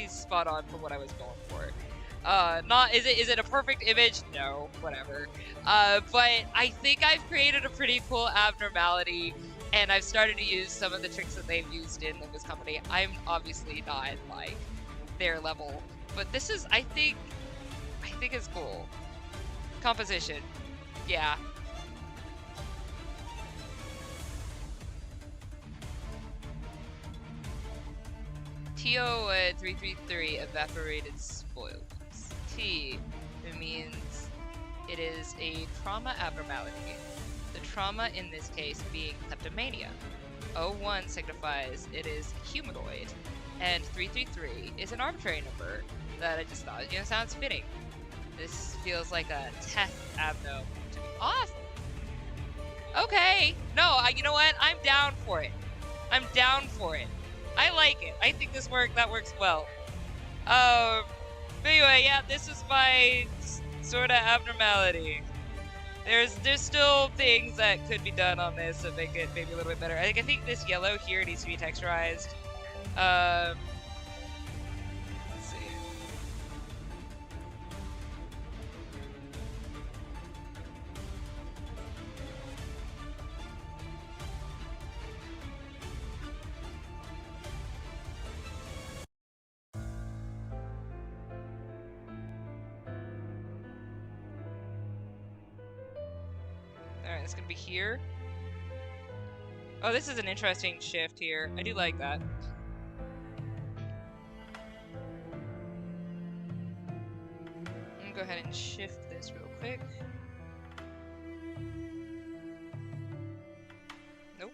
spot on for what I was going for. Not is it a perfect image? No, whatever. But I think I've created a pretty cool abnormality, and I've started to use some of the tricks that they've used in Limbus Company. I'm obviously not like their level, but this is I think it's cool. Composition, yeah. TO 333 evaporated spoils. T, it means it is a trauma abnormality. The trauma in this case being kleptomania. 01 signifies it is humanoid, and 333 is an arbitrary number that I just thought, sounds fitting. This feels like a test abno to be awesome. Okay, no, you know what? I'm down for it. I'm down for it. I like it. I think that works well. But anyway, yeah, this is my sort of abnormality. There's still things that could be done on this that make it maybe a little bit better. I think this yellow here needs to be texturized. Let's see. Alright, it's gonna be here. Oh, this is an interesting shift here. I do like that. I'm gonna go ahead and shift this real quick. Nope.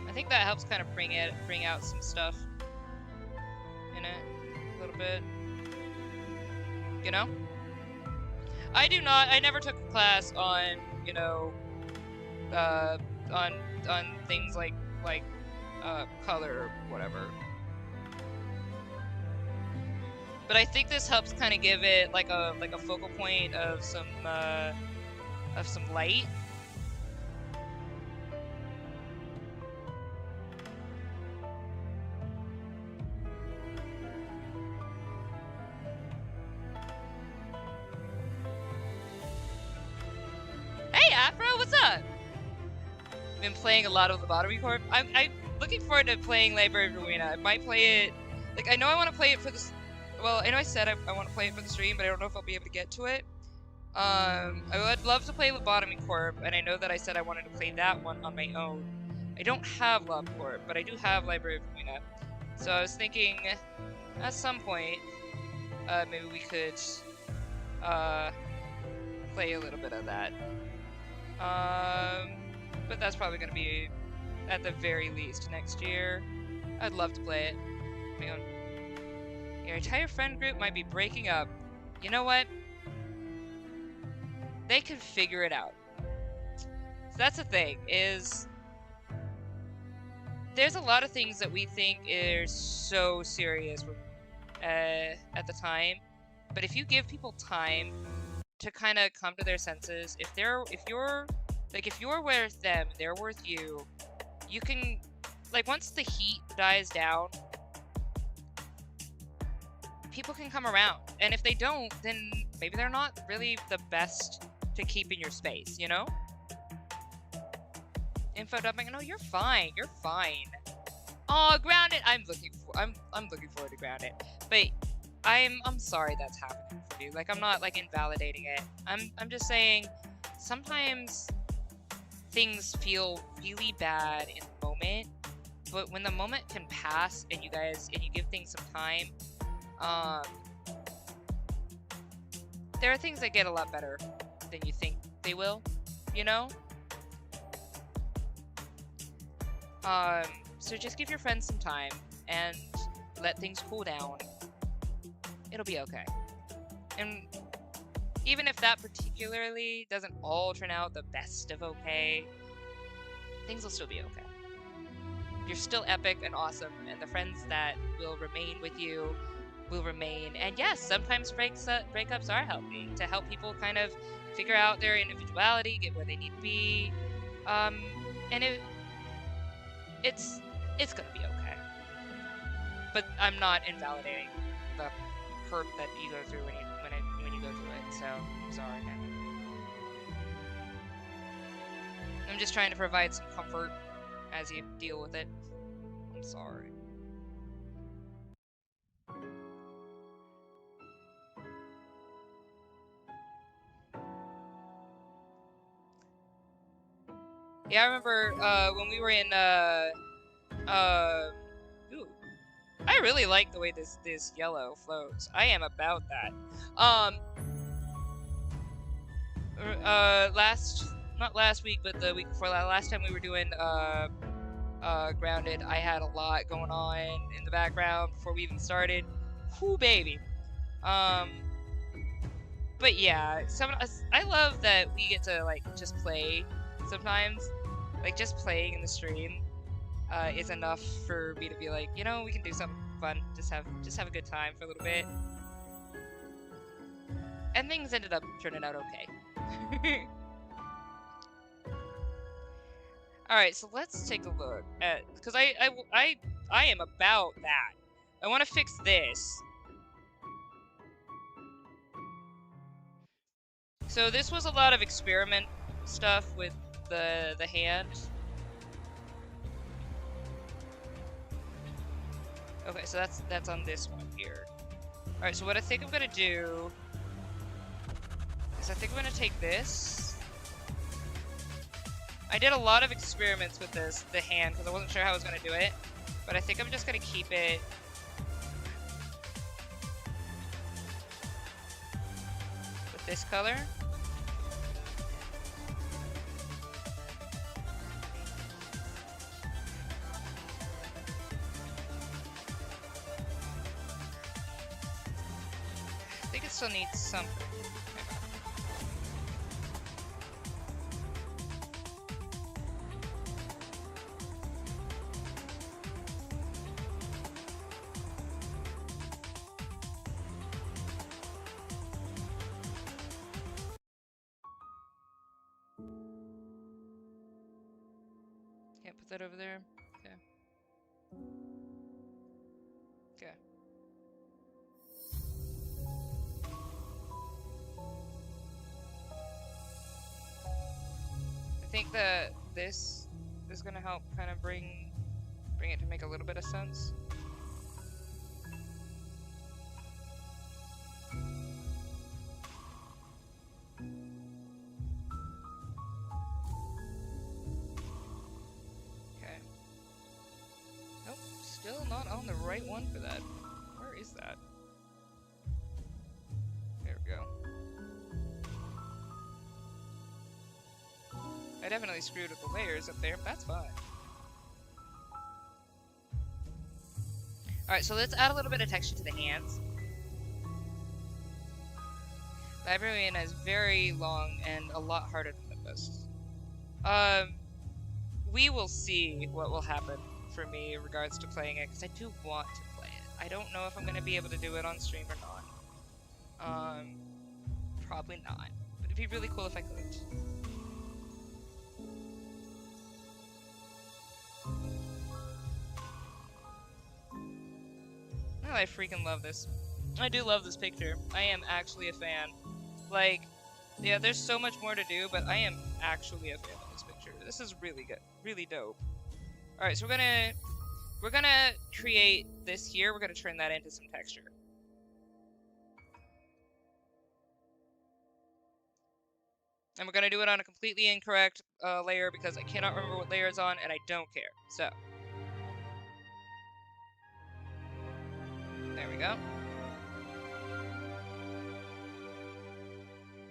I think that helps kind of bring out some stuff in it a little bit. I never took a class on, on things like color, whatever. But I think this helps kind of give it like a focal point of some light. Hey Afro, what's up? Been playing a lot of Lobotomy Corp. I'm looking forward to playing Library of Ruina. I might play it. Like, I know I want to play it for this. Well, I know I said I want to play it for the stream, but I don't know if I'll be able to get to it. I would love to play Lobotomy Corp, and I know that I said I wanted to play that one on my own. I don't have Lob Corp, but I do have Library of Ruina. So I was thinking, at some point, maybe we could play a little bit of that. But that's probably going to be, at the very least, next year. I'd love to play it. Hang on. Your entire friend group might be breaking up. You know what? They can figure it out. So that's the thing, is there's a lot of things that we think are so serious at the time, but if you give people time to kind of come to their senses, if you're worth them, they're worth you, you can, like, once the heat dies down, people can come around. And if they don't, then maybe they're not really the best to keep in your space, you know? Info dumping. No, you're fine. You're fine. Oh, Grounded. I'm looking forward to Grounded. But I'm sorry that's happening for you. Like, I'm not like invalidating it. I'm just saying sometimes things feel really bad in the moment, but when the moment can pass and you give things some time, there are things that get a lot better than you think they will, you know? So just give your friends some time and let things cool down. It'll be okay. And even if that particularly doesn't all turn out the best of okay, things will still be okay. You're still epic and awesome, and the friends that will remain with you will remain. And yes, sometimes breakups are healthy to help people kind of figure out their individuality, get where they need to be, and it's gonna be okay. But I'm not invalidating the hurt that you go through when you go through it. So I'm sorry. I'm just trying to provide some comfort as you deal with it. I'm sorry. Yeah, I remember when we were in ooh, I really like the way this yellow flows. I am about that. Not last week, but the week before last time we were doing Grounded, I had a lot going on in the background before we even started. Whoo, baby. But yeah, I love that we get to like just play sometimes. Like just playing in the stream is enough for me to be like, you know, we can do something fun. Just have a good time for a little bit. And things ended up turning out okay. Alright, so let's take a look at, because I am about that. I want to fix this. So this was a lot of experiment stuff with the hand. Okay, so that's on this one here. Alright, so what I think I'm gonna do is I think I'm gonna take this. I did a lot of experiments with the hand, because I wasn't sure how I was gonna do it. But I think I'm just gonna keep it with this color. I think it still needs something. Can't put that over there. Okay. Okay. I think that this is gonna help kind of bring it to make a little bit of sense. Okay. Nope, still not on the right one for that. Where is that? There we go. I definitely screwed with the layers up there, but that's fine. Alright, so let's add a little bit of texture to the hands. Librarian is very long and a lot harder than Limbus. We will see what will happen for me in regards to playing it, because I do want to play it. I don't know if I'm going to be able to do it on stream or not. Probably not. But it'd be really cool if I could. Oh, I freaking love this. I do love this picture. I am actually a fan. Like, yeah, there's so much more to do, but I am actually a fan of this picture. This is really good. Really dope. Alright, so we're gonna create this here. We're gonna turn that into some texture. And we're gonna do it on a completely incorrect layer because I cannot remember what layer it's on, and I don't care. So. There we go.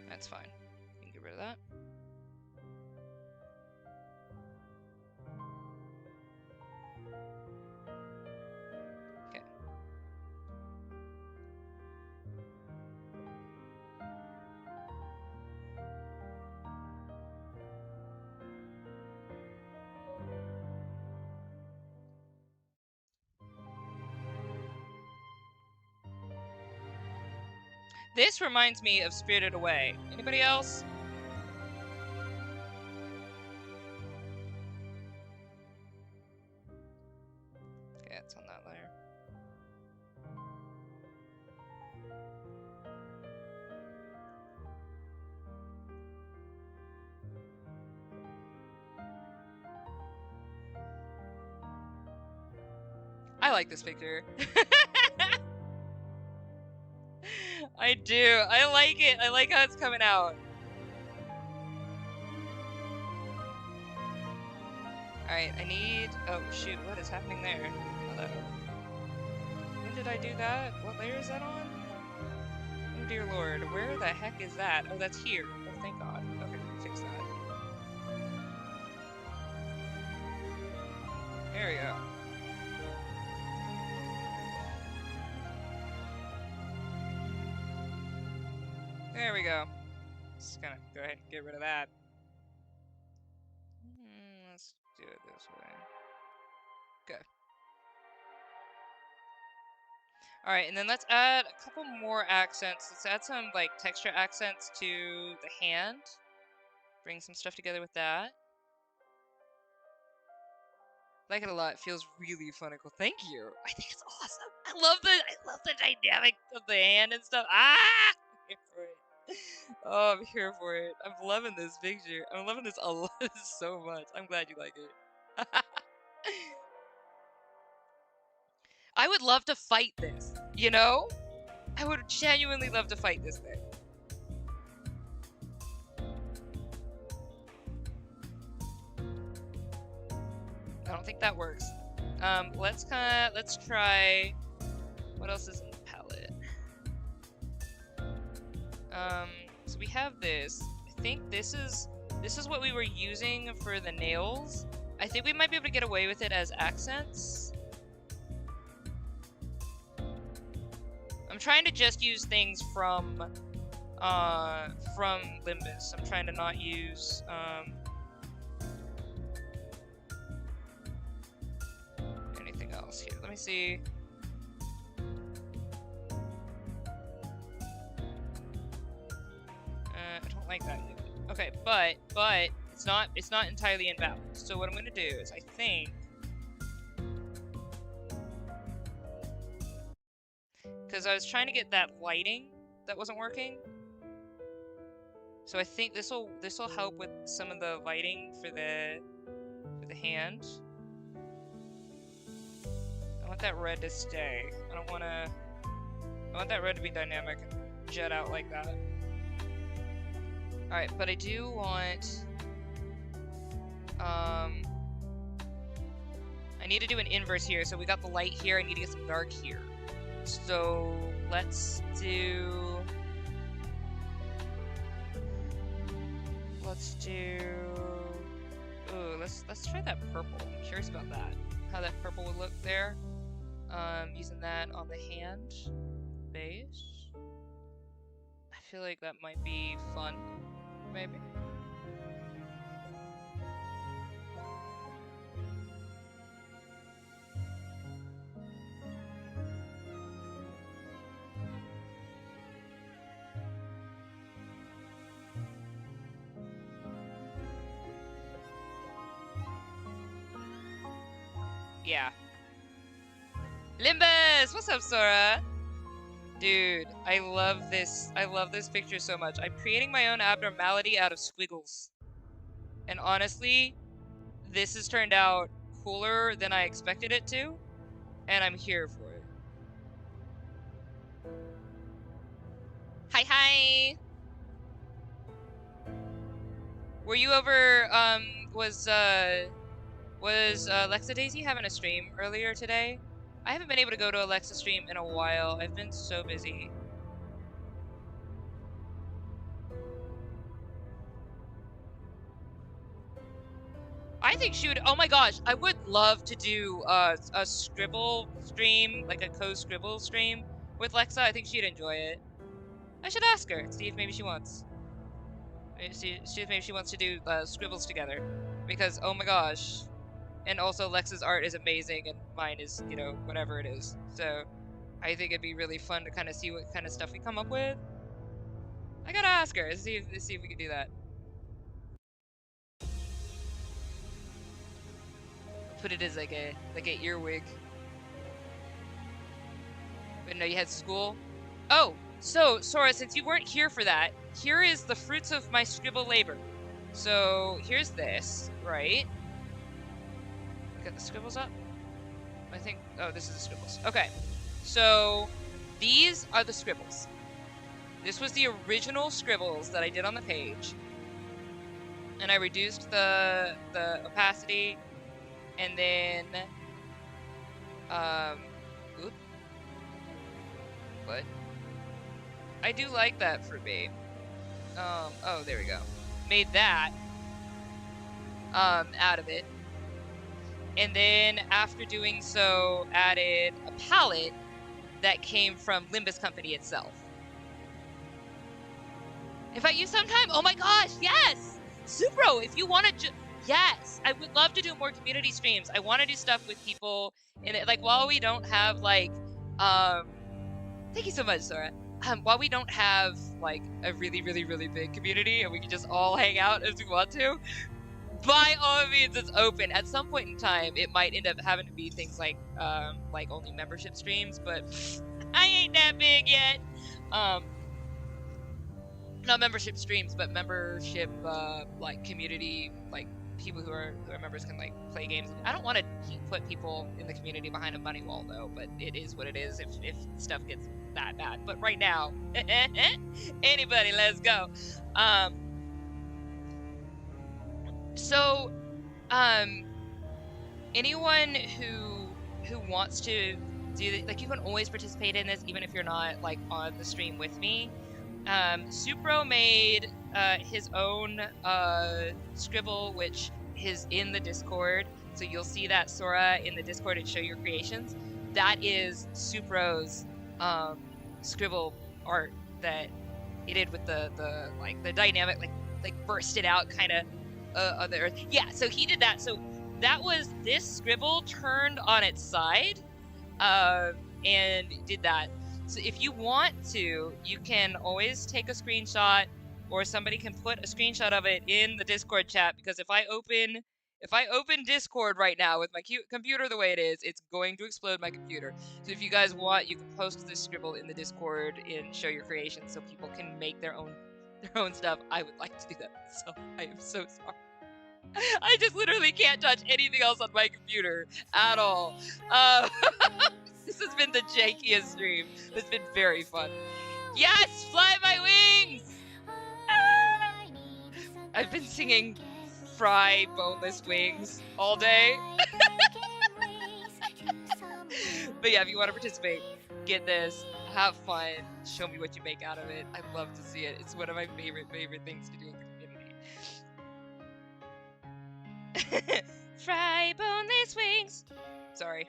That's fine. You can get rid of that. Okay. This reminds me of Spirited Away. Anybody else? Okay, it's on that layer. I like this picture. I do. I like it. I like how it's coming out. Alright, I need... Oh, shoot. What is happening there? Hello. When did I do that? What layer is that on? Oh, dear lord. Where the heck is that? Oh, that's here. Oh, thank god. Okay, fix that. There we go. There we go. Just gonna go ahead and get rid of that. Let's do it this way. Okay. Alright, and then let's add a couple more accents. Let's add some, like, texture accents to the hand. Bring some stuff together with that. Like it a lot. It feels really funical. Thank you. I think it's awesome. I love the dynamic of the hand and stuff. Ah! I'm here for it. Oh, I'm here for it. I'm loving this picture. I'm loving this a lot so much. I'm glad you like it. I would love to fight this, you know? I would genuinely love to fight this thing. I don't think that works. Let's try, what else is in the palette? So we have this. I think this is what we were using for the nails. I think we might be able to get away with it as accents. I'm trying to just use things from Limbus. I'm trying to not use, anything else here. Let me see. I don't like that. Okay, but It's not entirely invalid. So what I'm gonna do is I think, because I was trying to get that lighting that wasn't working. So I think this will help with some of the lighting for the hand. I want that red to stay. I want that red to be dynamic and jet out like that. Alright, but I do want I need to do an inverse here. So we got the light here, I need to get some dark here. So let's do ooh, let's try that purple. I'm curious about that. How that purple would look there. Using that on the hand base. I feel like that might be fun, maybe. Yeah. Limbus! What's up, Sora? Dude, I love this. I love this picture so much. I'm creating my own abnormality out of squiggles. And honestly, this has turned out cooler than I expected it to. And I'm here for it. Hi, hi! Were you over, was Alexa Daisy having a stream earlier today? I haven't been able to go to Alexa stream in a while. I've been so busy. I think she would, oh my gosh, I would love to do a scribble stream, like a co-scribble stream with Lexa. I think she'd enjoy it. I should ask her, see if maybe she wants. See if maybe she wants to do scribbles together. Because, oh my gosh. And also, Lex's art is amazing, and mine is, you know, whatever it is. So, I think it'd be really fun to kind of see what kind of stuff we come up with. I gotta ask her, see if we can do that. Put it as like a earwig. But no, you had school. Oh, so Sora, since you weren't here for that, here is the fruits of my scribble labor. So here's this, right? Got the scribbles up? I think, oh, this is the scribbles. Okay, so these are the scribbles. This was the original scribbles that I did on the page. And I reduced the opacity, and then, oop. What? I do like that for me. Oh, there we go. Made that, out of it. And then after doing so, added a palette that came from Limbus Company itself. If I use sometime, oh my gosh, yes! Supro, if you want to, yes! I would love to do more community streams. I want to do stuff with people in it. Like, while we don't have, like, thank you so much, Sora. While we don't have, like, a really, really, really big community and we can just all hang out as we want to, by all means, it's open. At some point in time, it might end up having to be things like only membership streams, but I ain't that big yet. Not membership streams, but membership, like, community, like, people who are members can, like, play games. I don't want to put people in the community behind a money wall, though, but it is what it is if stuff gets that bad. But right now, anybody, let's go. So, anyone who wants to do this, like, you can always participate in this, even if you're not, like, on the stream with me. Supro made his own scribble, which is in the Discord. So you'll see that, Sora, in the Discord and Show Your Creations. That is Supro's scribble art that he did with the dynamic, like bursted out kind of on the earth. Yeah, so he did that. So that was this scribble turned on its side, and did that. So if you want to, you can always take a screenshot or somebody can put a screenshot of it in the Discord chat, because if I open Discord right now with my computer the way it is, it's going to explode my computer. So if you guys want, you can post this scribble in the Discord and show your creations so people can make their own stuff. I would like to do that myself. I am so sorry. I just literally can't touch anything else on my computer at all. This has been the jankiest stream. It's been very fun. Yes, fly my wings! Ah! I've been singing Fry Boneless Wings all day. But yeah, if you want to participate, get this, have fun, show me what you make out of it. I love to see it. It's one of my favorite things to do in the community. Fry boneless wings. Sorry.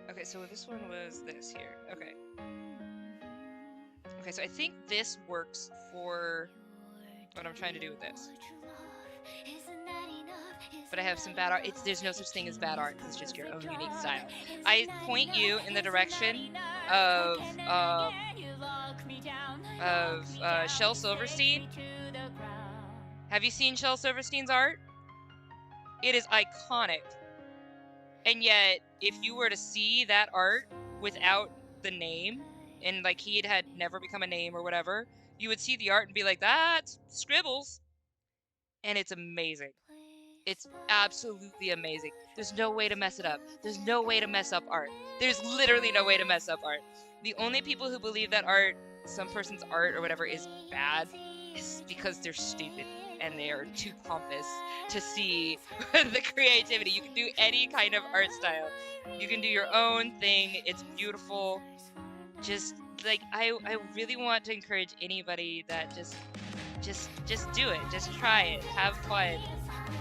Okay, so this one was this here. Okay. Okay, so I think this works for what I'm trying to do with this. But I have some bad art. There's no such thing as bad art. It's just your own unique style. I point you in the direction of Shel Silverstein. Have you seen Shel Silverstein's art? It is iconic. And yet, if you were to see that art without the name, and like he had never become a name or whatever, you would see the art and be like, that's scribbles. And it's amazing. It's absolutely amazing. There's no way to mess it up. There's no way to mess up art. There's literally no way to mess up art. The only people who believe that art, some person's art or whatever, is bad is because they're stupid and they are too pompous to see the creativity. You can do any kind of art style. You can do your own thing. It's beautiful. Just like I really want to encourage anybody that just do it. Just try it. Have fun.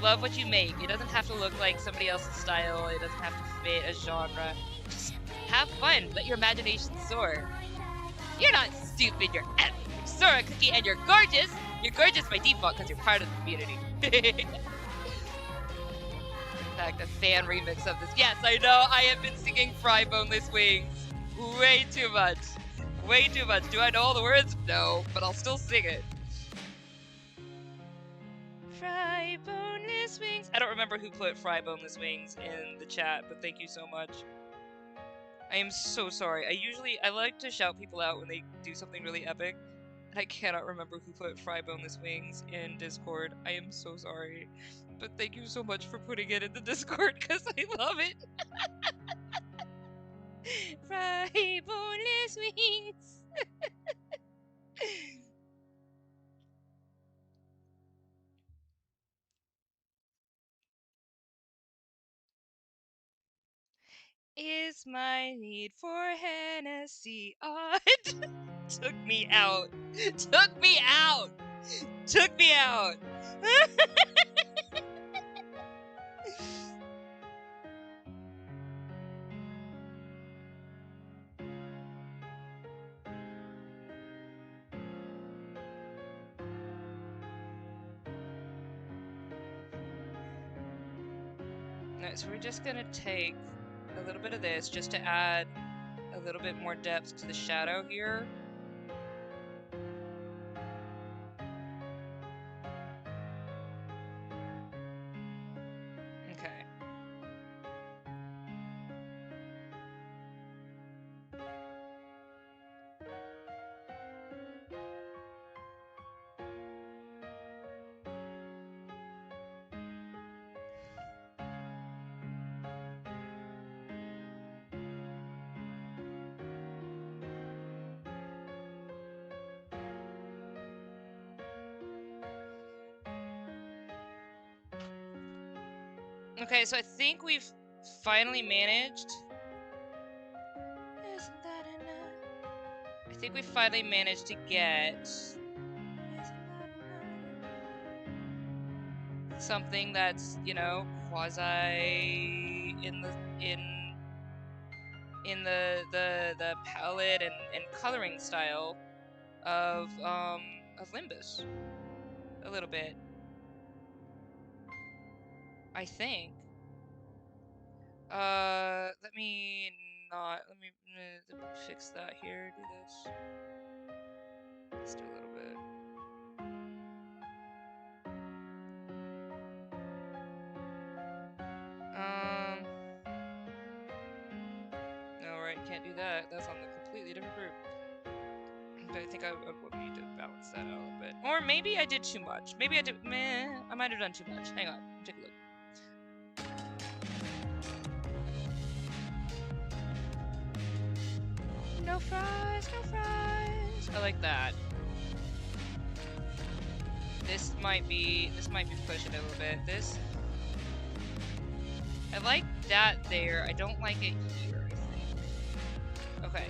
Love what you make. It doesn't have to look like somebody else's style. It doesn't have to fit a genre. Just have fun. Let your imagination soar. You're not stupid. You're epic. You're Sora Cookie, and you're gorgeous. You're gorgeous by default because you're part of the community. In fact, a fan remix of this. Yes, I know. I have been singing Fry Boneless Wings way too much. Way too much. Do I know all the words? No, but I'll still sing it. Fry boneless wings. I don't remember who put Fry boneless wings in the chat, but thank you so much. I am so sorry. I like to shout people out when they do something really epic, and I cannot remember who put Fry boneless wings in Discord. I am so sorry, but thank you so much for putting it in the Discord because I love it. Fry boneless wings. Is my need for Hennessy odd? Took me out. Took me out. Took me out. No, so we're just gonna take a little bit of this just to add a little bit more depth to the shadow here. Okay. Okay, so I think we've finally managed. Isn't that enough? I think we finally managed to get something that's, you know, quasi in the palette and coloring style of Limbus a little bit. I think. Let me fix that here. Do this. Let's do a little bit. No, right, can't do that. That's on the completely different group. But I think I need to balance that out a little bit. Or maybe I did too much. Maybe I did. I might have done too much. Hang on, take a look. No fries, no fries. I like that. This might be pushing it a little bit. This, I like that there. I don't like it here, I think. Okay.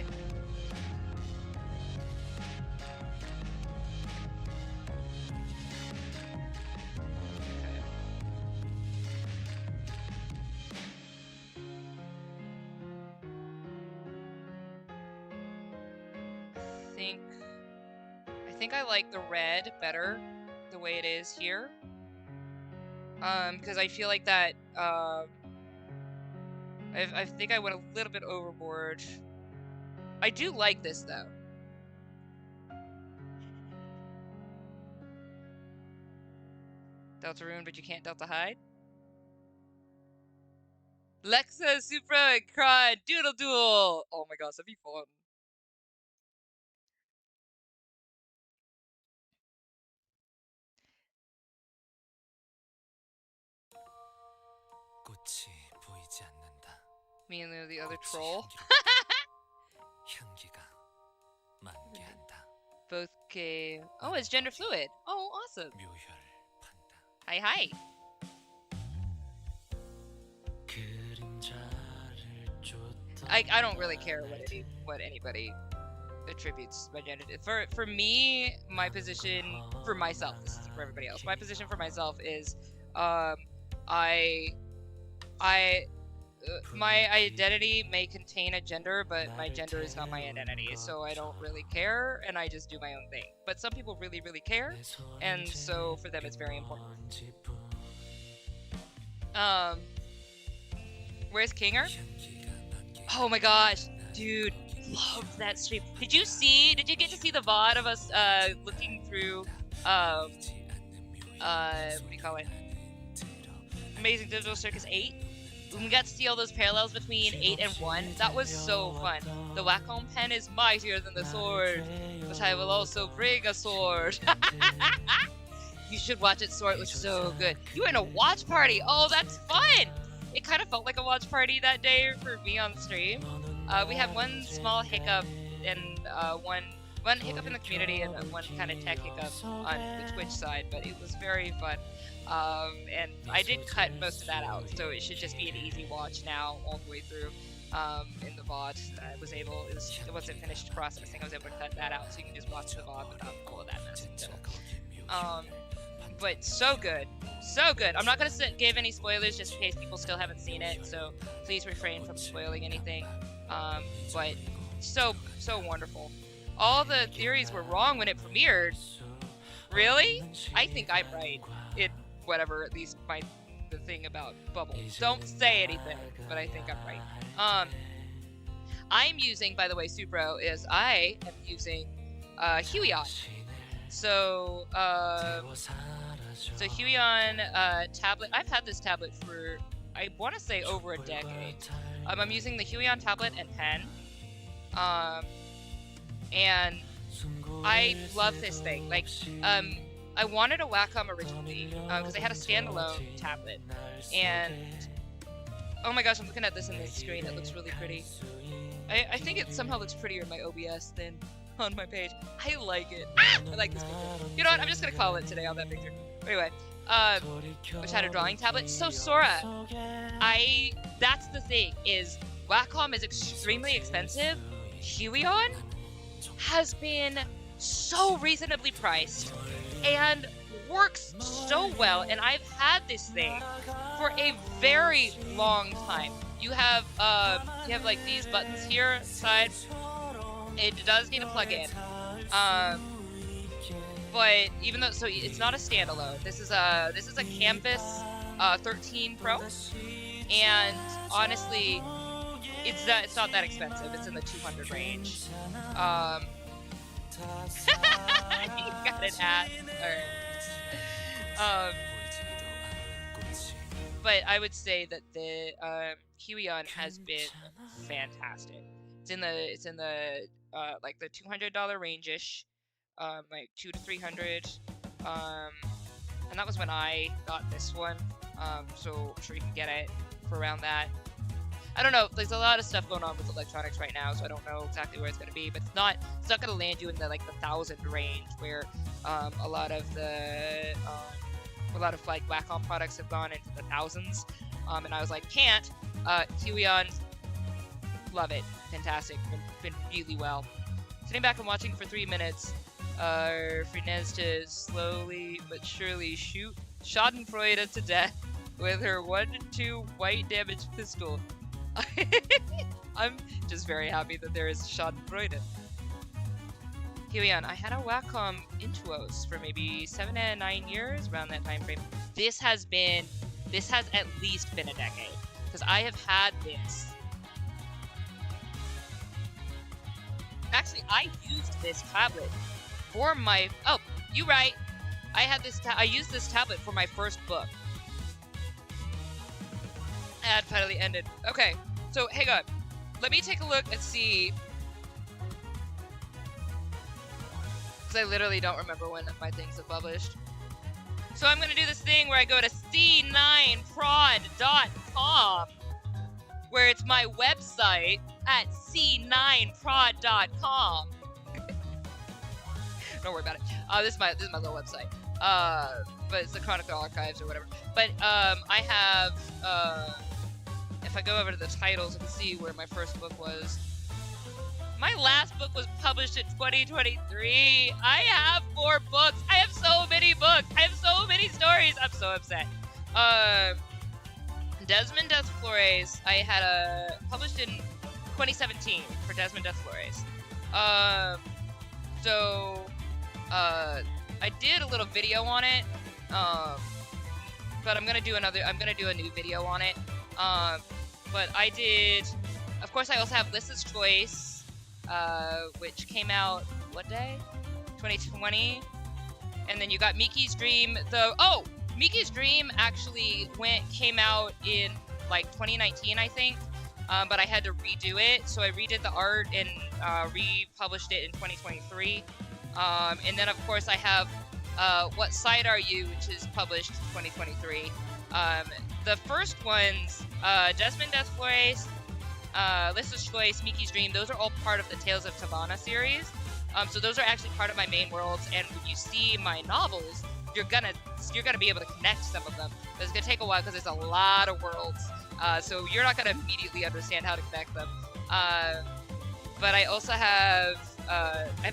I think I like the red better, the way it is here. Because I feel like that, I think I went a little bit overboard. I do like this, though. Delta Rune, but you can't Delta Hide? Lexa, Supra, and Cry, Doodle Duel! Oh my gosh, that'd be fun. Me and the other troll. Both came. Oh, it's gender fluid. Oh, awesome. Hi, hi. I don't really care what anybody attributes my gender to. For me, my position for myself. This is for everybody else. My position for myself is, my identity may contain a gender, but my gender is not my identity, so I don't really care, and I just do my own thing. But some people really, really care, and so for them it's very important. Where's Kinger? Oh my gosh, dude, love that stream. Did you get to see the VOD of us looking through what do you call it? Amazing Digital Circus 8? When we got to see all those parallels between 8 and 1, that was so fun. The Wacom pen is mightier than the sword, but I will also bring a sword. You should watch it, Sword. It was so good. You were in a watch party. Oh, that's fun. It kind of felt like a watch party that day for me on stream. We had one small hiccup and one hiccup in the community and one kind of tech hiccup on the Twitch side, but it was very fun. And I did cut most of that out, so it should just be an easy watch now all the way through in the VOD. It wasn't finished processing. I was able to cut that out, so you can just watch the VOD without all of that mess in the middle. But so good. So good. I'm not going to give any spoilers just in case people still haven't seen it, so please refrain from spoiling anything. But so wonderful. All the theories were wrong when it premiered. Really? I think I'm right. Whatever, at least the thing about bubbles. Don't say anything, but I think I'm right. I'm using, by the way, Supro, I am using Huion. So Huion tablet. I've had this tablet for, I want to say, over a decade. I'm using the Huion tablet and pen. And I love this thing. Like, I wanted a Wacom originally because they had a standalone tablet, and oh my gosh, I'm looking at this in the screen. It looks really pretty. I think it somehow looks prettier in my OBS than on my page. I like it. I like this picture. You know what? I'm just gonna call it today on that picture. Anyway, which had a drawing tablet. So Sora, that's the thing is Wacom is extremely expensive. Huion has been so reasonably priced and works so well, and I've had this thing for a very long time. You have like these buttons here side. It does need a plug-in, Um, but even though, so it's not a standalone. This is a Canvas 13 Pro, and honestly, it's not that expensive. It's in the 200 range. You got an at. Alright. But I would say that the Huion has been fantastic. It's in the like the $200 range-ish, like 200 to 300. And that was when I got this one. So I'm sure you can get it for around that. I don't know. There's a lot of stuff going on with electronics right now, so I don't know exactly where it's going to be. But it's not going to land you in the like the 1,000 range, where a lot of like Wacom products have gone into the thousands. And I was like, can't. Huion, love it, fantastic, been really well. Sitting back and watching for 3 minutes. For Nez to slowly but surely shoot Schadenfreude to death with her 1-2 white damage pistol. I'm just very happy that there is Schadenfreude. Huion, I had a Wacom Intuos for maybe 7 to 9 years, around that time frame. This has at least been a decade, because I have had this. Actually, I used this tablet for my, oh, you right. I used this tablet for my first book. Ad finally ended. Okay, so hang on. Let me take a look and see. Because I literally don't remember when my things are published. So I'm going to do this thing where I go to c9prod.com, where it's my website at c9prod.com. Don't worry about it. This is my little website. But it's the Chronicler Archives or whatever. But I have, if I go over to the titles, I can see where my first book was. My last book was published in 2023. I have 4 books. I have so many books. I have so many stories. I'm so upset. Desmond Desflores, I had published in 2017 for Desmond Desflores. I did a little video on it. But I'm gonna do a new video on it. But I did, of course, I also have Lissa's Choice, which came out, what day? 2020. And then you got Miki's Dream. Miki's Dream actually came out in like 2019, I think. But I had to redo it, so I redid the art and republished it in 2023. And then of course I have What Side Are You, which is published in 2023. The first ones, Desmond Desflores, Lissa's Choice, Miki's Dream, those are all part of the Tales of Tavana series. So those are actually part of my main worlds, and when you see my novels, you're gonna be able to connect some of them. But it's gonna take a while because there's a lot of worlds, so you're not gonna immediately understand how to connect them. But I also have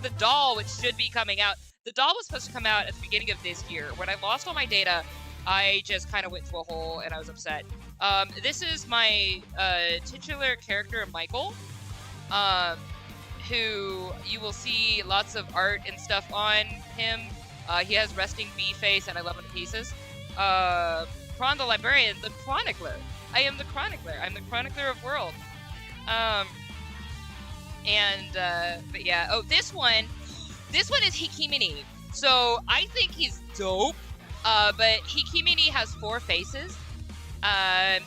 the doll, which should be coming out. The doll was supposed to come out at the beginning of this year. When I lost all my data, I just kind of went to a hole and I was upset. This is my titular character, Michael, who you will see lots of art and stuff on him. He has resting bee face and I love him to pieces. Kron the Librarian, the Chronicler. I am the Chronicler. I'm the Chronicler of Worlds. But yeah. Oh, this one is Hikimini. So I think he's dope. But Hikimini has 4 faces.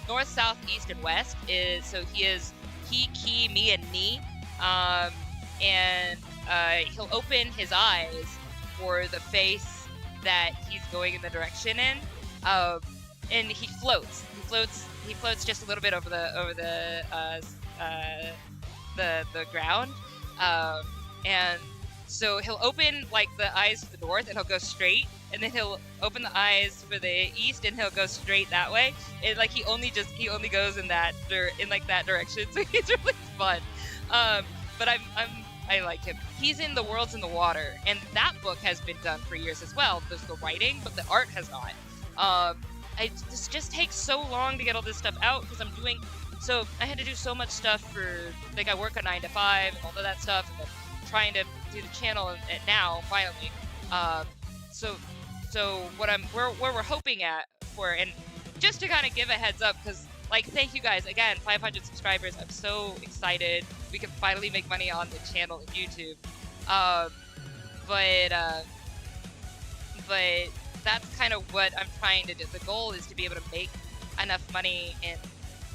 North, south, east, and west so he is Hiki, me, and Ni. And he'll open his eyes for the face that he's going in the direction in. And he floats. He floats just a little bit over the ground. And so he'll open like the eyes to the north and he'll go straight, and then he'll open the eyes for the east and he'll go straight that way. And like he only goes in that direction, so it's really fun. But I like him. He's in The Worlds in the Water, and that book has been done for years as well. There's the writing, but the art has not. This just takes so long to get all this stuff out because I had to do so much stuff for, like, I work a 9 to 5 and all of that stuff, and then trying to do the channel now finally. So where we're hoping at for, and just to kind of give a heads up, because like, thank you guys again, 500 subscribers. I'm so excited. We can finally make money on the channel and YouTube. But that's kind of what I'm trying to do. The goal is to be able to make enough money in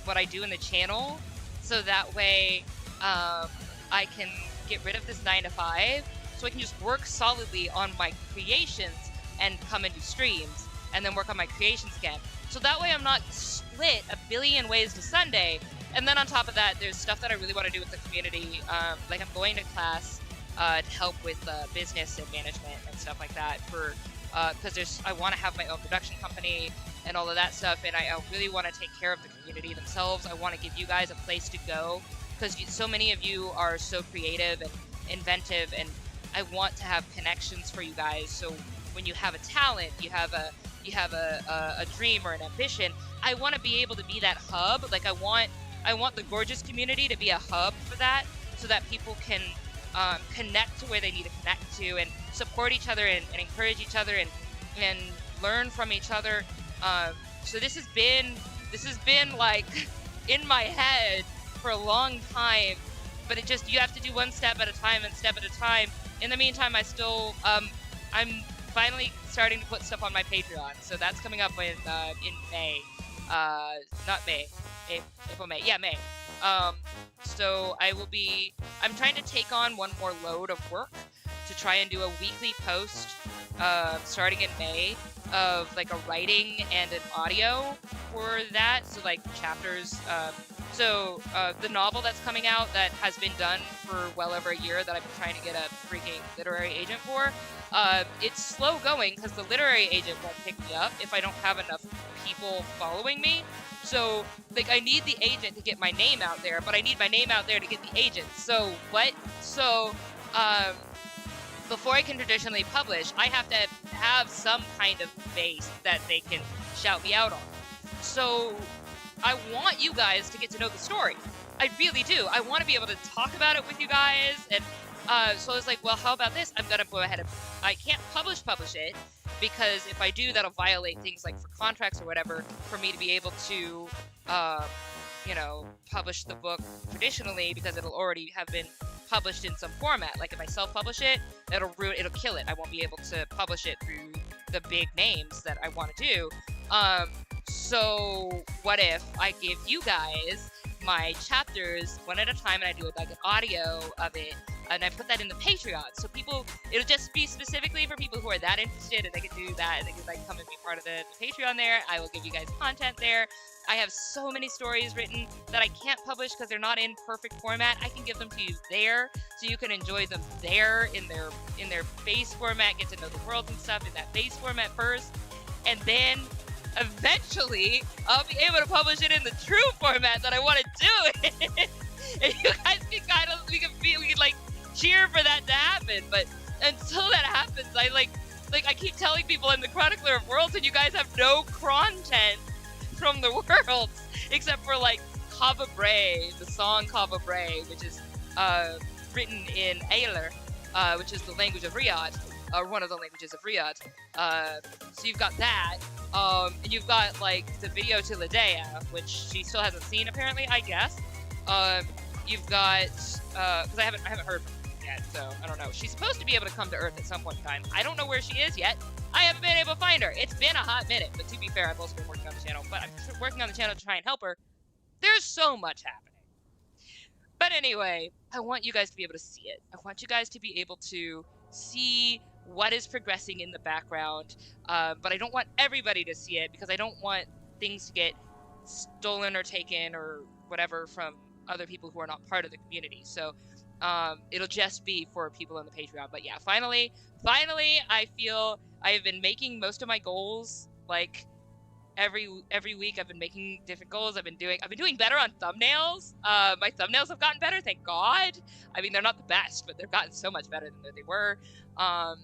what I do in the channel, so that way I can get rid of this 9 to 5, so I can just work solidly on my creations and come and do streams, and then work on my creations again. So that way I'm not split a billion ways to Sunday. And then on top of that, there's stuff that I really want to do with the community. Like, I'm going to class to help with business and management and stuff like that, for because I want to have my own production company and all of that stuff, and I really want to take care of the community themselves. I want to give you guys a place to go, because so many of you are so creative and inventive, and I want to have connections for you guys. So when you have a talent, you have a dream or an ambition, I want to be able to be that hub. Like, I want the gorgeous community to be a hub for that, so that people can connect to where they need to connect to, and support each other, and encourage each other, and learn from each other. So this has been like in my head for a long time, but it just, you have to do one step at a time and step at a time. In the meantime, I still I'm finally starting to put stuff on my Patreon, so that's coming up in May. Not May, April, May. Yeah, May. So I'm trying to take on one more load of work to try and do a weekly post, starting in May, of like a writing and an audio for that. So like chapters. So the novel that's coming out that has been done for well over a year, that I've been trying to get a freaking literary agent for, it's slow going because the literary agent won't pick me up if I don't have enough people following me. So, like, I need the agent to get my name out there, but I need my name out there to get the agent. So, what? So, before I can traditionally publish, I have to have some kind of base that they can shout me out on. So, I want you guys to get to know the story. I really do. I want to be able to talk about it with you guys, and so I was like, well, how about this? I'm gonna go ahead and, I can't publish it, because if I do, that'll violate things like for contracts or whatever, for me to be able to, publish the book traditionally, because it'll already have been published in some format. Like, if I self-publish it, it'll kill it. I won't be able to publish it through the big names that I want to do. So what if I give you guys my chapters one at a time, and I do like an audio of it, and I put that in the Patreon, so it'll just be specifically for people who are that interested, and they can do that, and they can like come and be part of the Patreon there. I will give you guys content there. I have so many stories written that I can't publish because they're not in perfect format. I can give them to you there, so you can enjoy them there in their base format, get to know the world and stuff in that base format first, and then eventually I'll be able to publish it in the true format that I want to do it. And you guys can we can like cheer for that to happen. But until that happens, I keep telling people I'm the Chronicler of Worlds, and you guys have no content from the worlds except for like Kava Bray, the song Kava Bray, which is written in Ayler, which is the language of Riyadh, or one of the languages of Riyadh. So you've got that, and you've got like the video to Ladea, which she still hasn't seen apparently, I guess. You've got, because I haven't heard from her yet, so I don't know. She's supposed to be able to come to Earth at some point in time. I don't know where she is yet. I haven't been able to find her. It's been a hot minute, but to be fair, I've also been working on the channel. But I'm working on the channel to try and help her. There's so much happening. But anyway, I want you guys to be able to see it. I want you guys to be able to see what is progressing in the background. But I don't want everybody to see it, because I don't want things to get stolen or taken or whatever from other people who are not part of the community. So it'll just be for people on the Patreon. But yeah, finally, I feel I have been making most of my goals. Like every week, I've been making different goals. I've been doing better on thumbnails. My thumbnails have gotten better, thank God. I mean, they're not the best, but they've gotten so much better than they were. And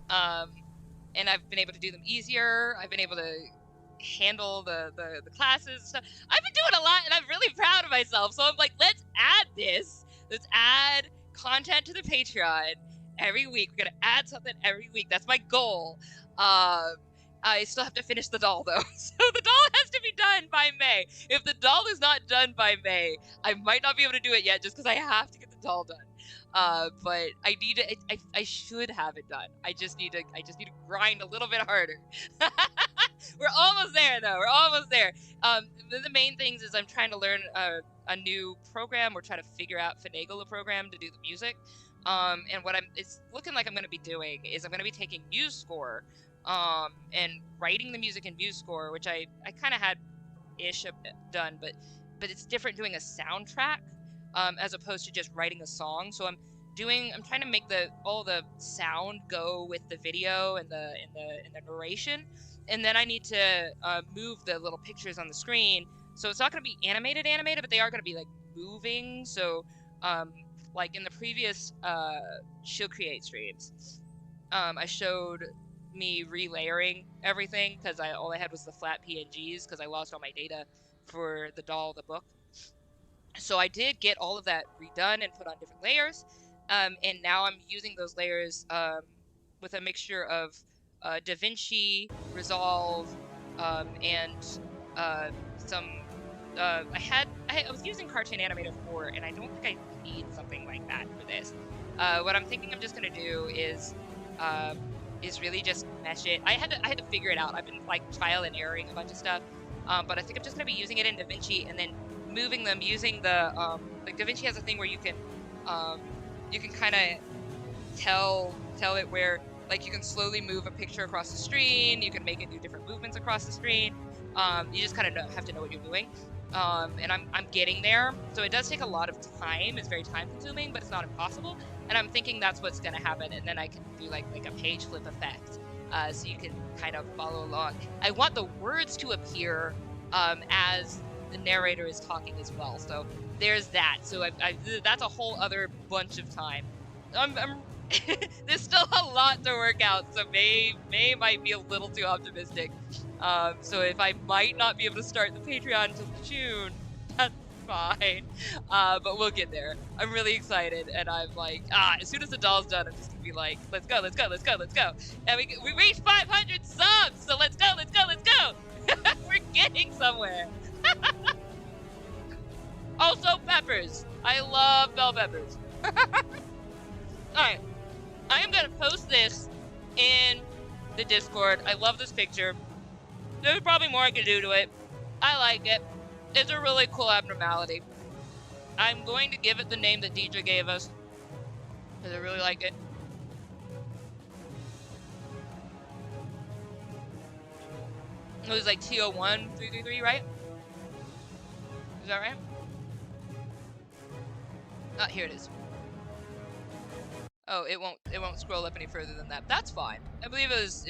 I've been able to do them easier. I've been able to handle the classes and stuff. I've been doing a lot, and I'm really proud of myself. So I'm like, let's add content to the Patreon every week. We're gonna add something every week. That's my goal. I still have to finish the doll though. So the doll has to be done by May. If the doll is not done by May, I might not be able to do it yet just because I have to get the doll done. But I need to, I should have it done. I just need to grind a little bit harder. We're almost there though. We're almost there. The main things is I'm trying to learn a new program. We're trying to figure out finagle a program to do the music. And what it's looking like I'm going to be doing is I'm going to be taking MuseScore, and writing the music in MuseScore, which I kind of had ish done, but it's different doing a soundtrack, as opposed to just writing a song. So I'm trying to make all the sound go with the video and the narration, and then I need to move the little pictures on the screen. So it's not going to be animated, but they are going to be like moving. So like in the previous ChillCreate streams, I showed me relayering everything because all I had was the flat PNGs because I lost all my data for the doll, the book. So I did get all of that redone and put on different layers, and now I'm using those layers with a mixture of DaVinci, Resolve, and some. I was using Cartoon Animator 4, and I don't think I need something like that for this. What I'm thinking I'm just gonna do is really just mesh it. I had to figure it out. I've been like trial and erroring a bunch of stuff, but I think I'm just gonna be using it in DaVinci and then moving them using the like DaVinci has a thing where you can kind of tell it where, like, you can slowly move a picture across the screen. You can make it do different movements across the screen. You just kind of have to know what you're doing. And I'm getting there. So it does take a lot of time. It's very time consuming, but it's not impossible. And I'm thinking that's what's going to happen. And then I can do like a page flip effect. So you can kind of follow along. I want the words to appear as the narrator is talking as well. So there's that. So that's a whole other bunch of time. There's still a lot to work out. So May might be a little too optimistic. So if I might not be able to start the Patreon until June, that's fine. But we'll get there. I'm really excited, and I'm like, as soon as the doll's done, I'm just gonna be like, let's go. And we reached 500 subs, so let's go. We're getting somewhere. Also, peppers. I love bell peppers. Alright, I am gonna post this in the Discord. I love this picture. There's probably more I can do to it. I like it. It's a really cool abnormality. I'm going to give it the name that Deidre gave us, because I really like it. It was like TO1333, right? Is that right? Here it is. Oh, it won't scroll up any further than that. That's fine. I believe it was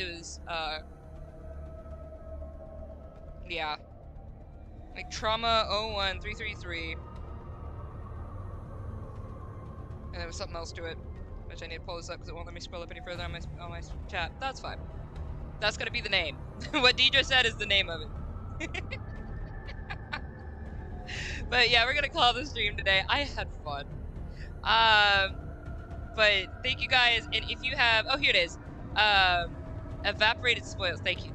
yeah. Like trauma 01333. And there was something else to it, which I need to pull this up because it won't let me scroll up any further on my chat. That's fine. That's gonna be the name. What Deidre said is the name of it. But yeah, we're gonna call the stream today. I had fun. But thank you guys, and if you have, oh, here it is. Evaporated Spoils. Thank you.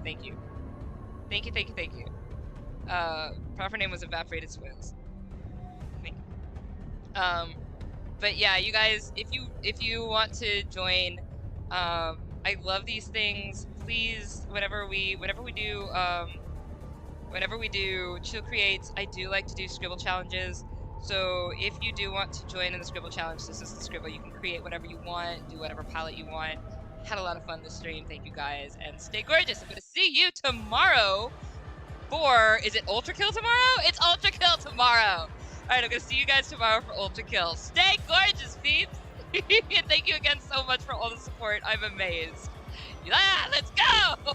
Proper name was Evaporated Spoils. Thank you. But yeah, you guys, if you want to join, I love these things. Please, whenever we do ChillCreate, I do like to do scribble challenges. So if you do want to join in the scribble challenge, this is the scribble. You can create whatever you want, do whatever palette you want. Had a lot of fun this stream. Thank you guys, and stay gorgeous. I'm gonna see you tomorrow for, is it Ultra Kill tomorrow? It's Ultra Kill tomorrow. All right, I'm gonna see you guys tomorrow for Ultra Kill. Stay gorgeous, peeps. And thank you again so much for all the support. I'm amazed. Yeah, let's go.